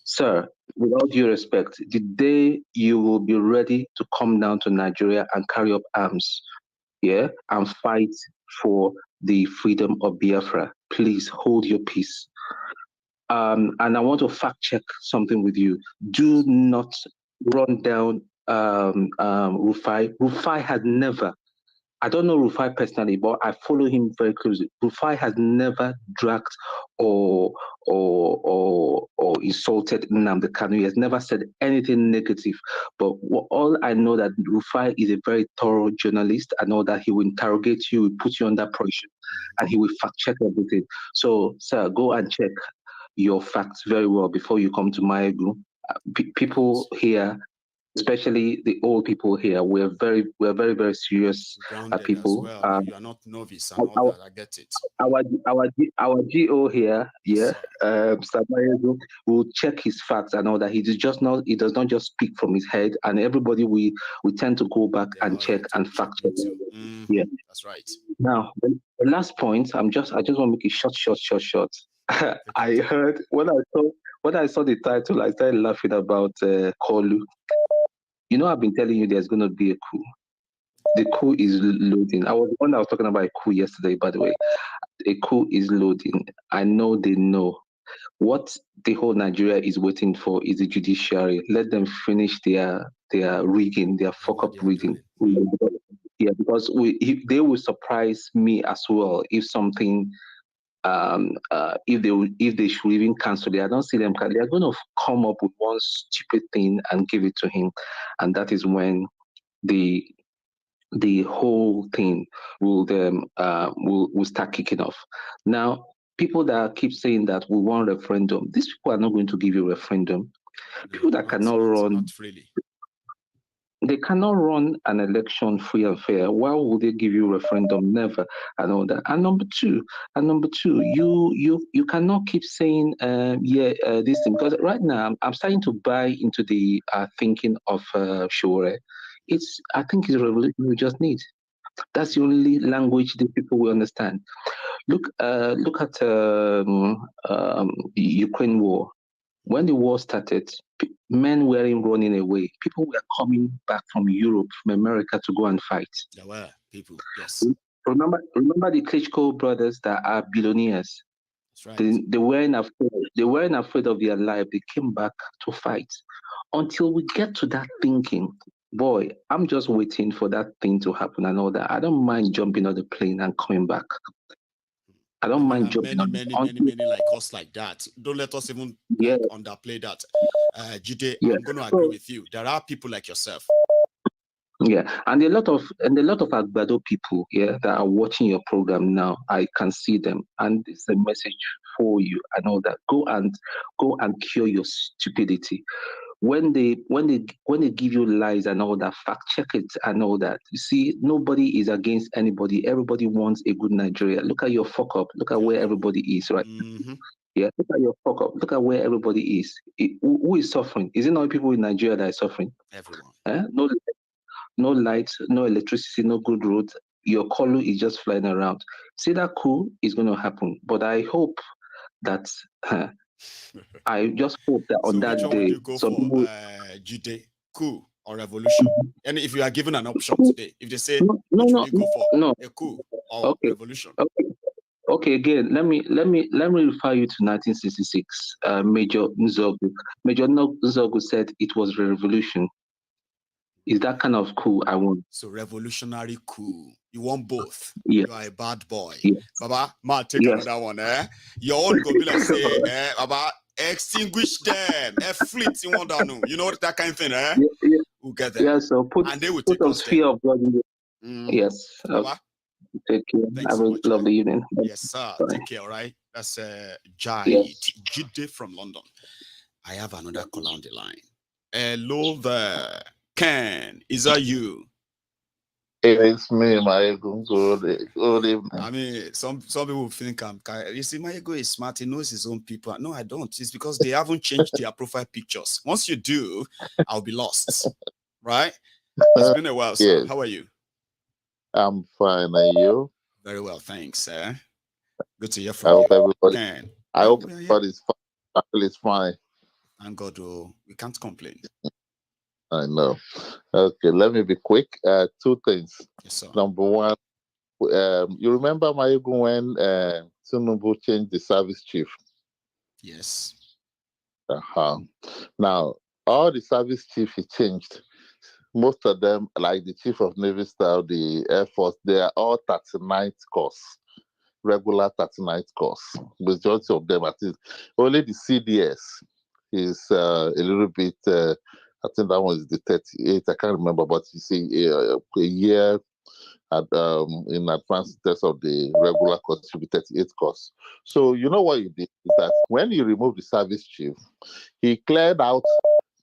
Sir, with all due respect, the day you will be ready to come down to Nigeria and carry up arms, and fight for the freedom of Biafra, please hold your peace. And I want to fact check something with you. Do not run down Rufai. Rufai had never, I don't know Rufai personally, but I follow him very closely. Rufai has never dragged or insulted Nnamdi Kanu. He has never said anything negative. But all I know that Rufai is a very thorough journalist. I know that he will interrogate you, will put you under pressure, and he will fact check everything. So, sir, go and check your facts very well before you come to Maiyegun. People here, especially the old people here, we're very, very serious people. Well. You are not novice and all that. I get it. Our GO here, Maiyegun, will check his facts and all that. He does not just speak from his head, and everybody we tend to go back and check and fact check. Yeah, that's right. Now the last point, I just want to make it short. I heard when I saw the title, I started laughing about Kolu. You know, I've been telling you there's going to be a coup. The coup is loading. I was talking about a coup yesterday, by the way. A coup is loading. I know they know. What the whole Nigeria is waiting for is the judiciary. Let them finish their rigging, their fuck-up rigging. Yeah, because they will surprise me as well if something... if they should even cancel it. I don't see them. They are going to come up with one stupid thing and give it to him, and that is when the whole thing will start kicking off. Now, people that keep saying that we want referendum, these people are not going to give you a referendum. People that cannot run. Not really. They cannot run an election free and fair. Why would they give you a referendum? Never, and all that. And number two, you cannot keep saying this thing, because right now I'm starting to buy into the thinking of Shore. I think it's a revolution we just need. That's the only language that people will understand. Look at the Ukraine war. When the war started, men weren't running away. People were coming back from Europe, from America to go and fight. There were people, yes. Remember the Klitschko brothers that are billionaires? Right. They weren't afraid. They weren't afraid of their life. They came back to fight. Until we get to that thinking, boy, I'm just waiting for that thing to happen and all that. I don't mind jumping on the plane and coming back. I don't mind jumping many like us like that. Don't let us even like underplay that. Jide, I'm going to agree with you. There are people like yourself. Yeah, and a lot of Agbado people that are watching your program now. I can see them, and it's a message for you and all that. Go and cure your stupidity. When they give you lies and all that, fact check it and all that. You see, nobody is against anybody. Everybody wants a good Nigeria. Look at your fuck up. Look at where everybody is, right? Yeah, look at your fuck up. Look at where everybody is. Who is suffering? Is it not people in Nigeria that are suffering? Everyone. No light, no electricity, no good roads. Your color is just flying around. See, that coup is going to happen. But I hope that, I just hope that on that day, you go for Jide, coup or revolution? And if you are given an option today, if they say, which will you go for? A coup or revolution? Okay, again, let me refer you to 1966. Major Nzogu. Major Nzogu said it was a revolution. Is that kind of coup I want? So revolutionary coup. You want both. Yeah. You are a bad boy. Yes. Baba, ma take another one, Your own go be like say, Baba, extinguish them. Fleet in one down. You know that kind of thing, We'll get them. Yeah, so and they will take us fear of God in Yes. Baba. Take care. Have a lovely evening. Yes, sir. Bye. Take care, all right? That's Jide. Yes. Jide from London. I have another caller on the line. Hello there. Ken, is that you? It's me, Maiyegun. Good evening. I mean, some people think you see, Maiyegun is smart. He knows his own people. No, I don't. It's because they haven't changed their profile pictures. Once you do, I'll be lost. Right? It's been a while, sir. Yes. How are you? I'm fine. And you? Very well, thanks, sir. Good to hear I from hope you. everybody. Ken. I hope everybody's fine. It's fine. Thank God, we can't complain. I know. Okay, let me be quick. Two things. Yes, sir. Number one, you remember Maiyegun when Tinubu changed the service chief? Yes. Now, all the service chief he changed, most of them, like the chief of Navy Staff, the Air Force, they are all 39th course, regular 39th course. Majority of them, at least. Only the CDS is a little bit. I think that one is the 38. I can't remember, but you see, a year in advance test of the regular course should be 38 course. So you know what he did is that when he removed the service chief, he cleared out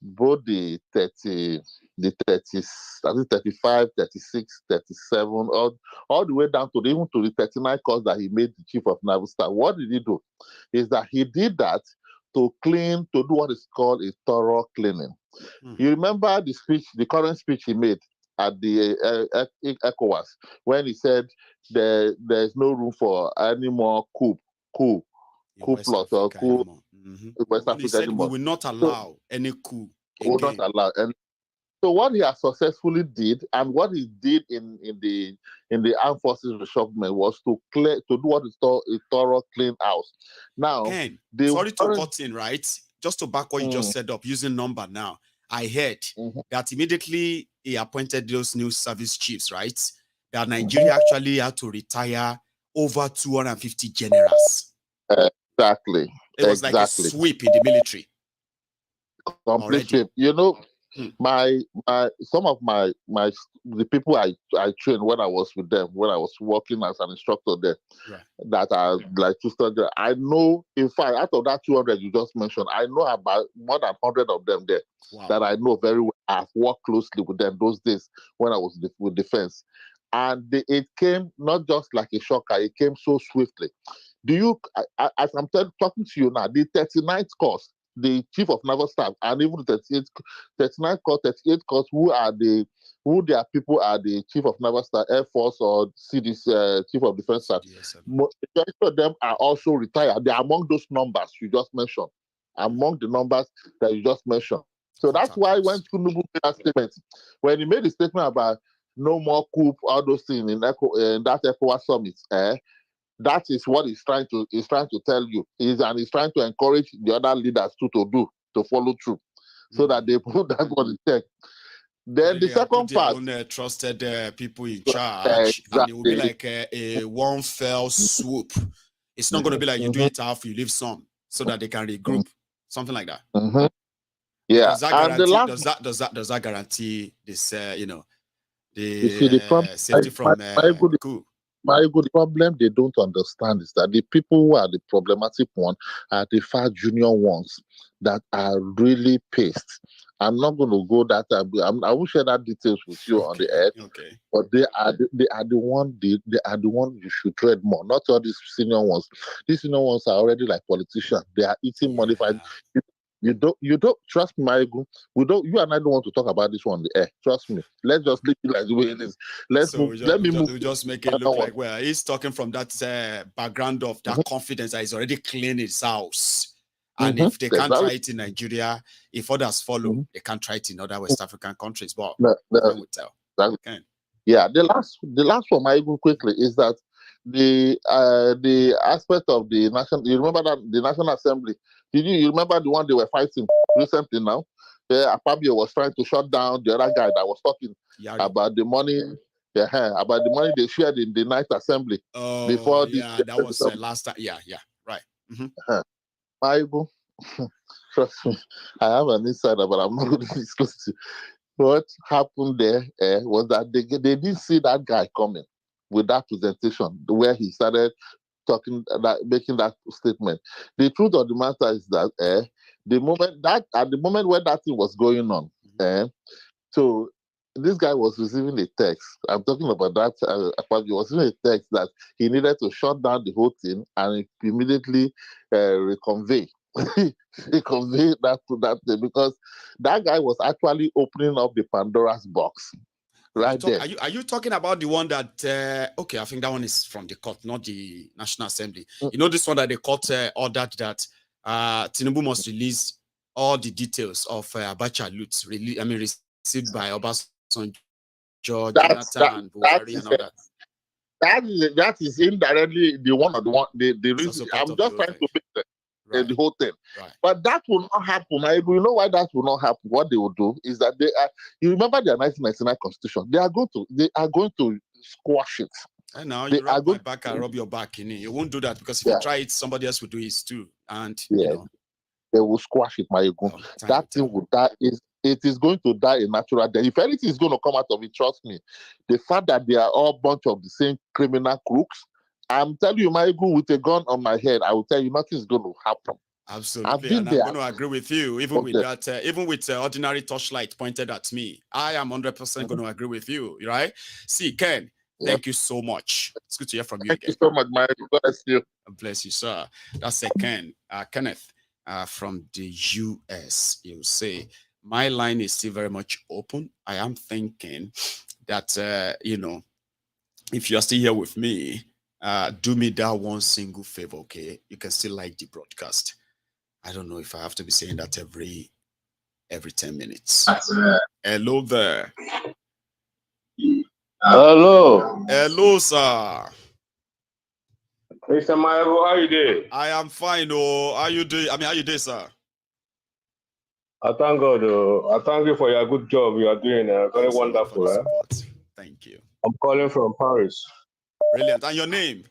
both the 30, the 30, I think 35, 36, 37, all the way down to even to the 39 course that he made the chief of naval staff. What did he do? Is that he did that to do what is called a thorough cleaning. You remember the speech, the current speech he made at the ECOWAS when he said there's no room for any more coup plus or coup West Africa He said anymore. we will not allow any coup We will not allow. And so what he has successfully did, and what he did in the armed forces reshufflement was to do what is called a thorough clean house. Now, Ken, sorry to cut in, right? Just to back what you just set up using number now. I heard that immediately he appointed those new service chiefs, right? That Nigeria actually had to retire over 250 generals. Exactly. It was like a sweep in the military. Complete sweep. You know, some of the people I trained when I was with them, when I was working as an instructor there, that are like 200. I know, in fact, out of that 200 you just mentioned, I know about more than 100 of them there that I know very well. I've worked closely with them those days when I was with defense. And it came not just like a shocker, it came so swiftly. As I'm talking to you now, the 39th course, the chief of naval staff, and even the 39th course, 38th course, who their people are the chief of naval staff, Air Force, or CDC, chief of defense staff. Most of them are also retired. They are among those numbers you just mentioned. Among the numbers that you just mentioned. So that's why when Tinubu made that statement, when he made the statement about no more coup, all those things in that ECOWAS summit, That is what he's trying to tell you. And he's trying to encourage the other leaders to follow through, so that they put that on the check. Then the second part, trusted people in charge, and it will be like a one fell swoop. It's not going to be like you do it half, you leave some, so that they can regroup, something like that. Yeah, does that guarantee, does that guarantee this? The safety from Coup? My good problem they don't understand is that the people who are the problematic one are the far junior ones that are really pissed. I'm not going to go that. I will share that details with you on the air. Okay. But they are the one you should tread more. Not all these senior ones. These senior ones are already like politicians. They are eating money. You don't trust me, Maiyegun. You and I don't want to talk about this one on the air. Trust me. Let's just leave it like the way it is. Let me move. We just make it look like he's talking from that background of that confidence that he's already cleaned his house. And if they can't try it in Nigeria, if others follow, they can't try it in other West African countries. But time will tell. Yeah, the last one, Maiyegun, quickly, is that the aspect of the national. You remember that the National Assembly? You remember the one they were fighting recently now? Apabio was trying to shut down the other guy that was talking about the money. About the money they shared in the night assembly. Before that was last time. Yeah, right. Bible, trust me, I have an insider, but I'm not going to discuss it. What happened there was that they didn't see that guy coming with that presentation where he started making that statement. The truth of the matter is that at the moment where that thing was going on, so this guy was receiving a text. I'm talking about that. He was receiving a text that he needed to shut down the whole thing and immediately reconvey that to that thing, because that guy was actually opening up the Pandora's box. Right there. Are you talking about the one that? Okay, I think that one is from the court, not the National Assembly. You know this one that the court ordered that Tinubu must release all the details of Abacha loot received by Obasanjo, Jonathan, and Buhari and all that. That is indirectly the reason. I'm just trying to make the whole thing. Right. But that will not happen. You know why that will not happen? What they will do is that you remember their 1999 constitution. They are going to squash it. And now you rub my back and rub your back in it. You won't do that, because if you try it, somebody else will do it too. And they will squash it, Maiyegun. That thing will die. It is going to die a natural death. If anything is going to come out of it, trust me, the fact that they are all a bunch of the same criminal crooks, I'm telling you, Maiyegun, with a gun on my head, I will tell you nothing is going to happen. Absolutely, and I'm going to agree with you. Even with that, even with ordinary torchlight pointed at me, I am 100% going to agree with you. Right? See, Ken, thank you so much. It's good to hear from you again. Thank you so much, Maiyegun. Bless you. Bless you, sir. That's Kenneth from the US. He'll say, my line is still very much open. I am thinking that if you are still here with me, do me that one single favor, okay? You can still like the broadcast. I don't know if I have to be saying that every 10 minutes. Hello there. Hello, sir. Mr. Maiyegun, how you doing? I am fine. How you doing? How you doing, sir? I thank God. I thank you for your good job you are doing. Very wonderful. Thank you. I'm calling from Paris. Brilliant. And your name?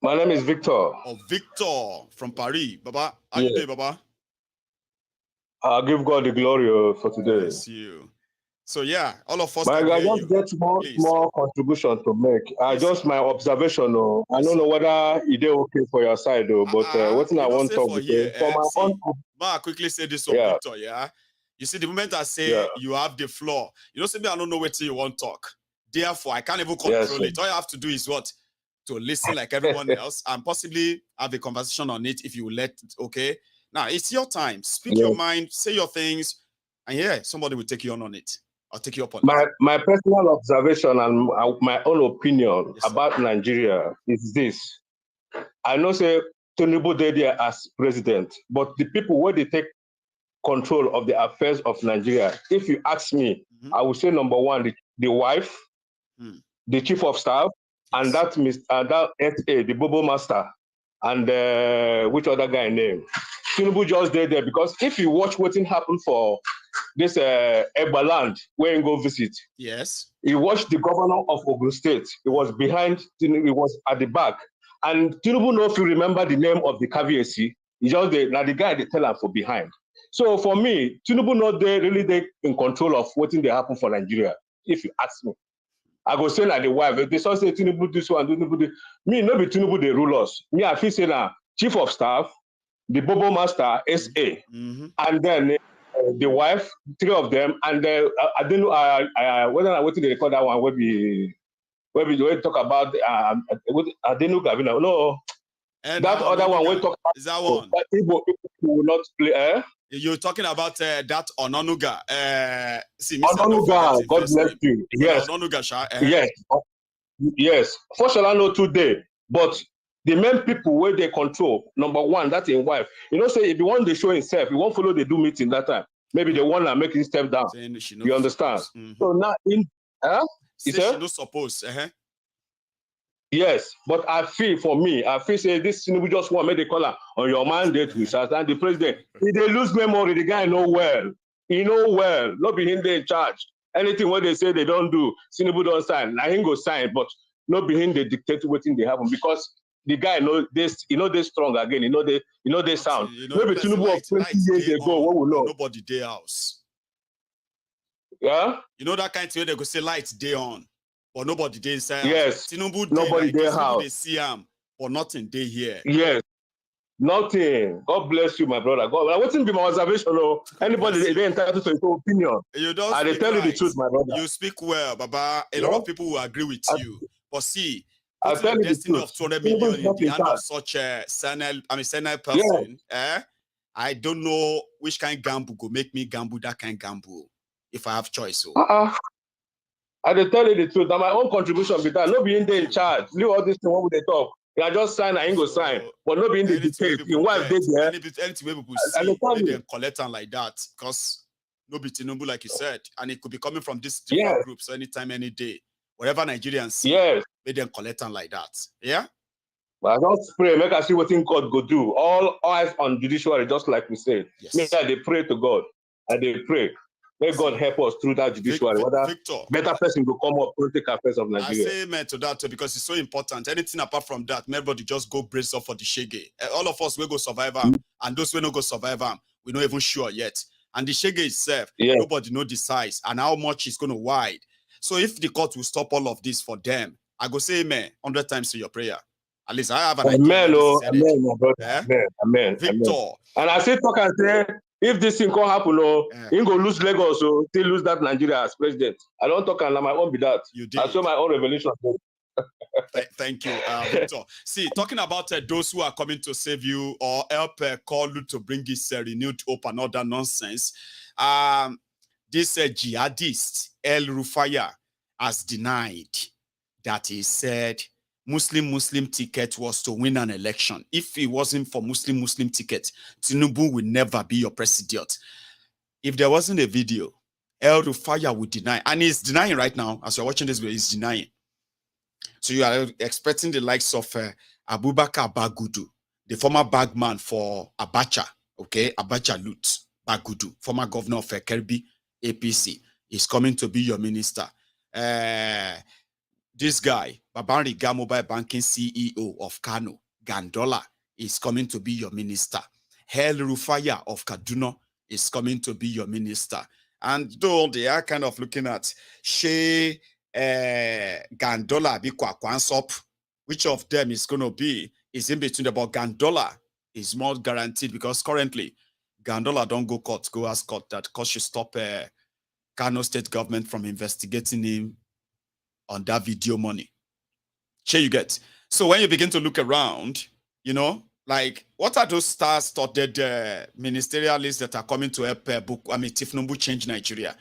My name is Victor. Oh, Victor from Paris. Baba, how you doing, Baba? I give God the glory for today. Bless you. So all of us. But I just get more contribution to make. Just my observation. I don't know whether it is okay for your side, but what I want to talk about. I quickly say this, Victor. Yeah. You see, the moment I say you have the floor, me, I don't know what you want to talk. Therefore, I can't even control it. All you have to do is what? To listen like everyone else and possibly have a conversation on it if you let it, okay? Now, it's your time. Speak your mind, say your things, and somebody will take you on it. I'll take you up on it. My personal observation and my own opinion about Nigeria is this. I know, say, Tinubu did there as president, but the people where they take control of the affairs of Nigeria, if you ask me, I would say number one, the wife, the chief of staff, and that SA, the Bobo Master, and which other guy name? Tinubu just there because if you watch what happened for this Ebaland, where you go visit, yes, he watched the governor of Ogun State. He was behind, he was at the back. And Tinubu know if you remember the name of the KVAC, he just now the guy they tell him for behind. So for me, Tinubu not there really they in control of what they happen for Nigeria. If you ask me, I go say like the wife. If they start say Tinubu this one, Tinubu this, me no be Tinubu they rule us. Me I feel say now chief of staff, the Bobo Master SA, and then the wife, 3 of them, and I don't know whether what they call that one where we talk about I didn't know Gavina. No, and that other one we talk about is that one that Igbo people will not play. You're talking about that Ononuga. Ononuga, God bless you. Yes. Ononuga, Yes. For shall I know today, but the main people where they control, number one, that's in wife. You know, say if you want to show himself, you won't follow the do meeting that time. Maybe they want to make him step down. You understand? So now in she not supposed. Yes, but I feel say this Tinubu just want to make the color on your mandate research and the president. If they lose memory, the guy know well. He know well. Not be him they in charge. Anything what they say they don't do, Tinubu don't sign. Now him go sign, but not be him they dictate what thing they happen because the guy know this, they strong again. They sound. Maybe Tinubu of 20 years ago, what we know. Nobody day house. Yeah. You know that kind of way they go say lights day on. But nobody day inside. Yes. Tinubu nobody day house. They see him, but nothing day here. Yes. Nothing. God bless you, my brother. God. I wouldn't be my observation. Anybody they entitled to his own opinion. You don't. I tell you the truth, my brother. You speak well, Baba. A lot of people will agree with you. But see, I tell the you destiny the of 200 million in the hand of such a senile person. I don't know which kind of gamble go make me gamble that kind of gamble if I have choice. So. I tell you the truth. Now my own contribution be that. No be in there in charge. Leave all this thing when they talk. I just sign, I ain't go sign. But no be in the details. In what they there. Anything where people see, they then collect them like that. Because no be Tinubu, like you said. And it could be coming from these different groups anytime, any day. Whatever Nigerians see, they then collect them like that. Yeah? But I don't pray. Make us see what in God go do. All eyes on judiciary, just like we said. Yes. Make they pray to God. And they pray. May God help us through that judiciary. Victor, better person will come up to take affairs of Nigeria. I say amen to that too, because it's so important. Anything apart from that, everybody just go brace up for the shege. All of us will go survive them, and those will not go survive them. We're not even sure yet. And the shege itself, nobody know the size and how much it's going to wide. So if the court will stop all of this for them, I go say amen 100 times to your prayer. At least I have an idea. Amen, my brother. Amen. Victor. And I say talk and say, if this thing can't happen, he go lose Lagos, so still lose that Nigeria as president. I don't talk and my own be that. You did. I show my own revelation. Thank you, Victor. See, talking about those who are coming to save you or help call you to bring this renewed hope and all that nonsense. This jihadist El Rufire has denied that he said Muslim ticket was to win an election. If it wasn't for Muslim ticket, Tinubu will never be your president. If there wasn't a video, El Rufire would deny, and he's denying right now. As you're watching this video, he's denying. So you are expecting the likes of Abubakar Bagudu, the former bagman for Abacha, Abacha Lut Bagudu, former governor of Kerbi, APC, is coming to be your minister. This guy, Babariga Mobile Banking CEO of Kano, Gandola, is coming to be your minister. El Rufire of Kaduna is coming to be your minister. And though they are kind of looking at She Gandola Bikwa Kwansop, which of them is going to be, is in between. But Gandola is more guaranteed because currently Gandola don't go court, go ask court that court should stop Kano state government from investigating him on that video money. Sure you get. So when you begin to look around, like what are those star-studded ministerialists that are coming to help Tinubu change Nigeria?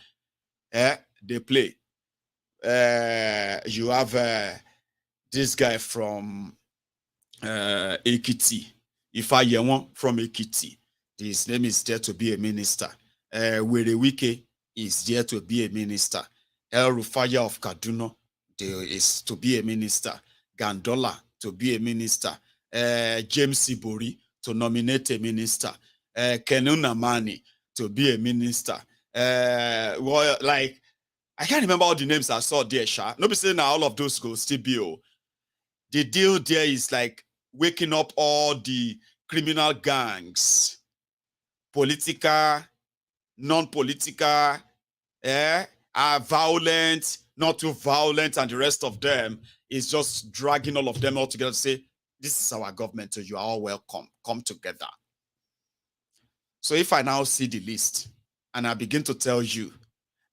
They play. You have this guy from Ekiti. Ifeanyi from Ekiti. His name is there to be a minister. Wike is there to be a minister. El Rufire of Kaduna is to be a minister. Gandola to be a minister, James Sibori to nominate a minister, Kenuna Mani to be a minister. Well, like, I can't remember all the names I saw there, Sha. Nobody saying now all of those go still be. The deal there is like waking up all the criminal gangs, political, non-political, violent, not too violent, and the rest of them is just dragging all of them all together to say, this is our government, so you are all welcome. Come together. So if I now see the list and I begin to tell you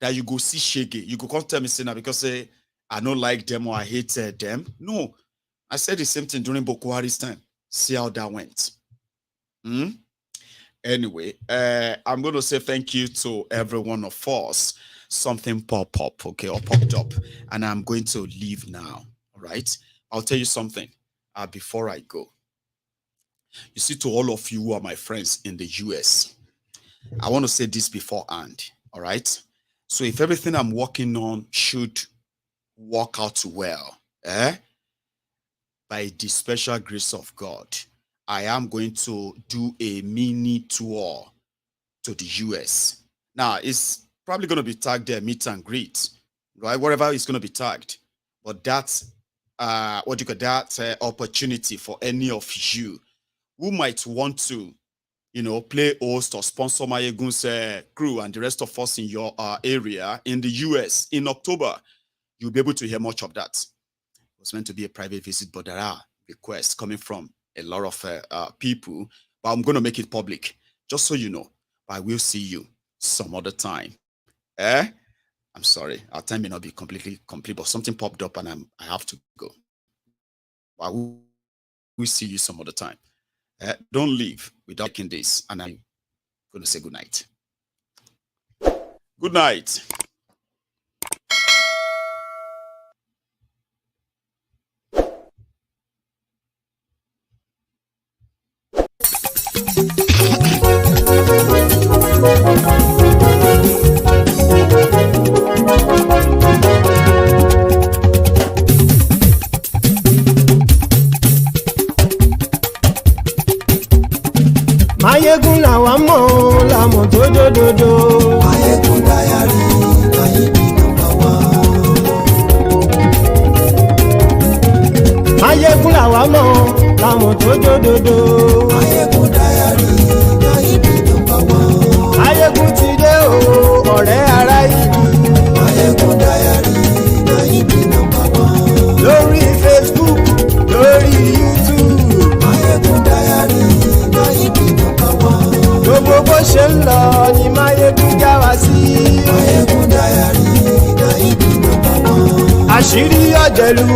that you go see Shege, you go come tell me, Sina, because I don't like them or I hate them. No, I said the same thing during Boko Haram's time. See how that went. Anyway, I'm going to say thank you to every one of us. Something popped up, and I'm going to leave now. All right, I'll tell you something before I go. You see, to all of you who are my friends in the US, I want to say this beforehand. All right, so if everything I'm working on should work out well, by the special grace of God, I am going to do a mini tour to the US. Now, it's probably going to be tagged there, meet and greet, right? Whatever is going to be tagged. But that's opportunity for any of you who might want to, play host or sponsor Maiyegun's crew and the rest of us in your area in the US in October. You'll be able to hear much of that. It was meant to be a private visit, but there are requests coming from a lot of people. But I'm going to make it public, just so you know. But I will see you some other time. I'm sorry, our time may not be completely complete, but something popped up and I have to go. But I will see you some other time. Don't leave without taking this, and I'm going to say good night. Good night. Maiyegun làwa mọ̀ làmọ̀ tó dòdòdò. Maiyegun diary Maiyegun number one. Maiyegun làwa mọ̀ làmọ̀ tó dòdòdò. Maiyegun diary Maiyegun number one. Maiyegun ti dé o ọ̀rẹ́ ara ìlú. Maiyegun diary Maiyegun number one. Lórí Facebook, lórí YouTube. Maiyegun diary Maiyegun number one. Gbogbo bó ṣe ń lọ ni Maiyegun já wa sí. Maiyegun diary Maiyegun number one. Àṣírí ọ̀jẹ̀lú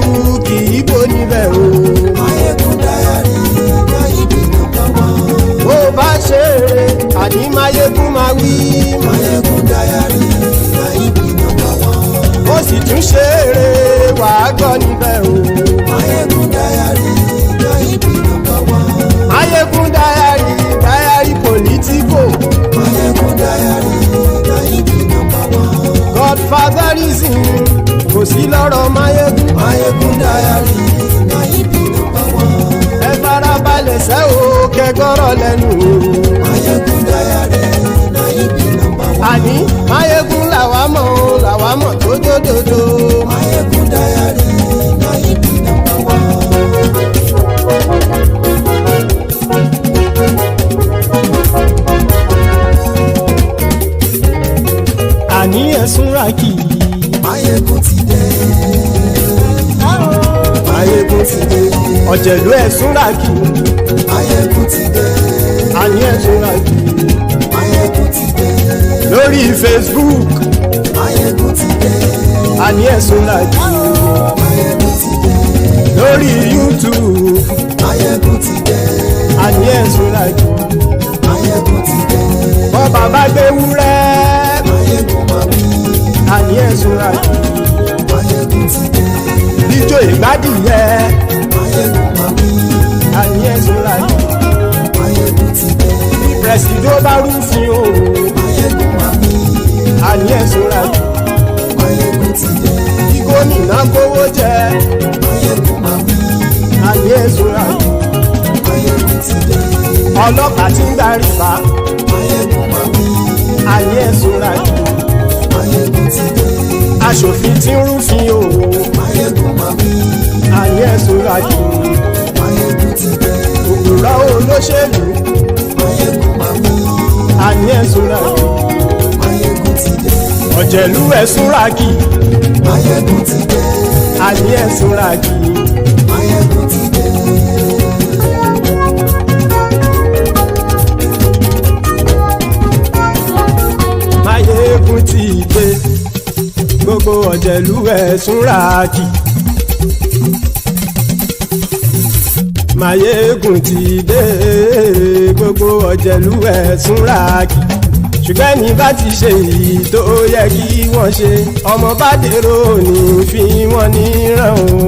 kì í bò níbẹ̀ o. Maiyegun diary Maiyegun number one. Bó bá ṣe eré àní Maiyegun máa wí. Maiyegun diary Maiyegun number one. Ó sì tún ṣe eré wàá gbọ́ níbẹ̀ o. Maiyegun diary Maiyegun number one. Maiyegun diary political. Maiyegun diary Maiyegun number one. Godfatherism kò sí lọ́rọ̀ Maiyegun. Maiyegun diary Maiyegun number one. Ẹ farabalẹ̀ sẹ́ o kẹgọ́rọ̀ lẹ́nu o. Maiyegun diary Maiyegun number one. Àní Maiyegun làwa mọ̀ tó dòdòdò. Maiyegun diary Maiyegun number one. Àní ẹ̀sùn rákì. Maiyegun ti dé. Maiyegun ti dé. Ọ̀jẹ̀lú ẹ̀sùn rákì. Maiyegun ti dé. Àní ẹ̀sùn rákì. Maiyegun ti dé. Lórí Facebook. Maiyegun ti dé. Àní ẹ̀sùn rákì. Maiyegun ti dé. Lórí YouTube. Maiyegun ti dé. Àní ẹ̀sùn rákì. Maiyegun ti dé. Bọ́ bàbá gbé wúrẹ́. Maiyegun máa wí. Àní ẹ̀sùn rákì. Maiyegun ti dé. Ijó ìgbádìyẹ. Maiyegun máa wí. Àní ẹ̀sùn rákì. Maiyegun ti dé. Bí pẹ̀sìdó bá rúfin o. Maiyegun máa wí. Àní ẹ̀sùn rákì. Maiyegun ti dé. Bí gómìnà kówó jẹ. Maiyegun máa wí. Súrákì. Maiyegun ti dé. Ọlọ́pàá tí ń darí bá. Maiyegun máa wí. Ayé Súrákì. Maiyegun ti dé. Aṣòfin tí ń rúfin òwò. Maiyegun máa wí. Ayé Súrákì. Maiyegun ti dé. Òpùrọ́ olóṣèlú. Maiyegun máa wí. Ayé Súrákì. Maiyegun ti dé. Ọ̀jẹ̀lú ẹ̀ Súrákì. Maiyegun ti dé. Ayé Súrákì. Maiyegun ti dé. Maiyegun ti dé. Gbogbo ọ̀jẹ̀lú ẹ̀ Súrákì. Maiyegun ti dé. Gbogbo ọ̀jẹ̀lú ẹ̀ Súrákì. Ṣùgbọ́n ní bá ti ṣe èyí tó yẹ kí wọ́n ṣe, ọmọ bá dèrò ní fi wọ́n níran o.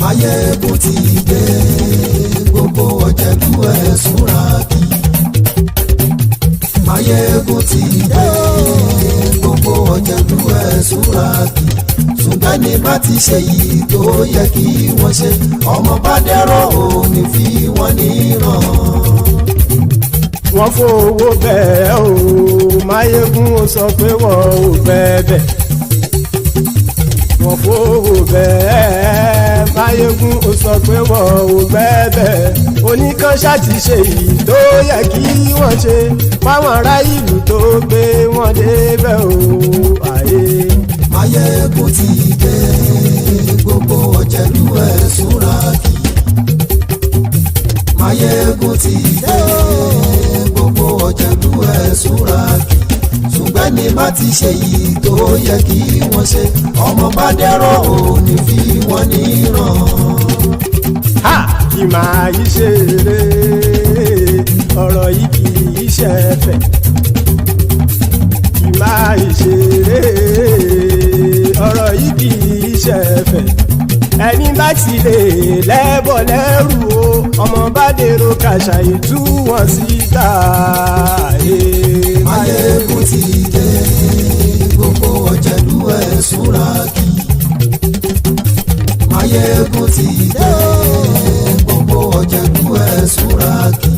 Maiyegun ti dé. Gbogbo ọ̀jẹ̀lú ẹ̀ Súrákì. Maiyegun ti dé. Gbogbo ọ̀jẹ̀lú ẹ̀ Súrákì. Ṣùgbọ́n ní bá ti ṣe èyí tó yẹ kí wọ́n ṣe, ọmọ bá dèrò ní fi wọ́n níran. Wọ́n fowó bẹ́ẹ̀ o, Maiyegun ó sọ pé wọ́n ò bẹ́ẹ̀. Wọ́n fowó bẹ́ẹ̀, Maiyegun ó sọ pé wọ́n ò bẹ́ẹ̀. Oníkan ṣáàtì ṣe èyí tó yẹ kí wọ́n ṣe, fáwọn ará ìlú tó gbé wọn débẹ̀ o. Maiyegun ti dé. Gbogbo ọ̀jẹ̀lú ẹ̀ Súrákì. Maiyegun ti dé. Gbogbo ọ̀jẹ̀lú ẹ̀ Súrákì. Ṣùgbọ́n ní bá ti ṣe yìí tó yẹ kí wọ́n ṣe, ọmọ bá dẹ́rọ̀ ò ní fi wọ́n níran. Kì máa yí ṣe eré, ọ̀rọ̀ yìí kì í ṣe ẹ̀fẹ̀. Kì máa yí ṣe eré, ọ̀rọ̀ yìí kì í ṣe ẹ̀fẹ̀. Ẹni bá ti lè lẹ́bọ̀ lẹ́rù o, ọmọ bá dèrò kàṣà ìtú wọn síta. Maiyegun ti dé. Gbogbo ọ̀jẹ̀lú ẹ̀ Súrákì. Maiyegun ti dé. Gbogbo ọ̀jẹ̀lú ẹ̀ Súrákì.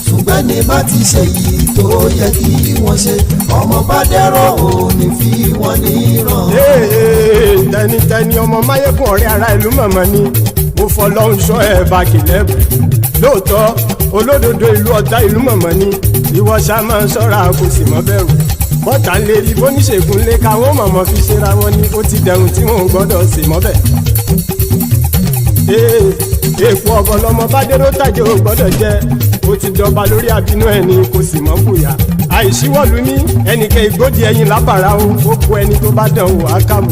Ṣùgbọ́n ní bá ti ṣe yìí tó yẹ kí wọ́n ṣe, ọmọ bá dẹ́rọ̀ ò ní fi wọ́n níran. Tẹnitẹni ọmọ Maiyegun ọ̀rẹ́ ara ìlú mọ̀mọ́ ni mo fọlọ́run ṣọ́ ẹ̀ bá kìlẹ́bù. Lóòótọ́ olódodo ìlú ọ̀tá ìlú mọ̀mọ́ ni ìwọ ṣá máa ń ṣọ́ra kò sì mọ́ bẹ̀rù. Bọ́tà ń lè rí bóníṣègùn lé káwọn mọ̀mọ́ fi ṣera wọn ni ó ti dẹrùn tí wọn ò gbọ́dọ̀ sì mọ́ bẹ̀. Èèpo ọ̀gọ̀ lọmọ bá dérò tàjẹ́ ò gbọ́dọ̀ jẹ́, ó ti dọba lórí àbínú ẹni kò sì mọ́ bùyà. Àìsíwọ́lu ní ẹnìkẹ́ ìgbódì ẹyin lábàrá o, ó kó ẹni tó bá dán wò á kàmù.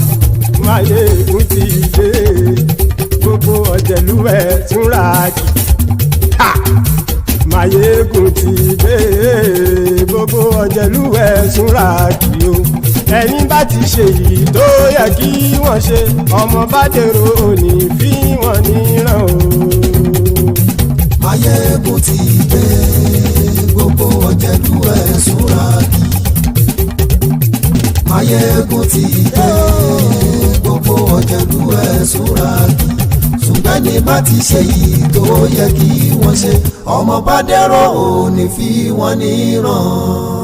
Maiyegun ti dé. Gbogbo ọ̀jẹ̀lú ẹ̀ Súrákì. Maiyegun ti dé. Gbogbo ọ̀jẹ̀lú ẹ̀ Súrákì o. Ẹni bá ti ṣe yìí tó yẹ kí wọ́n ṣe, ọmọ bá dèrò òní fi wọ́n níran o. Maiyegun ti dé. Gbogbo ọ̀jẹ̀lú ẹ̀ Súrákì. Maiyegun ti dé. Gbogbo ọ̀jẹ̀lú ẹ̀ Súrákì. Ṣùgbọ́n ní bá ti ṣe yìí tó yẹ kí wọ́n ṣe, ọmọ bá dẹ́rọ̀ ò ní fi wọ́n níran.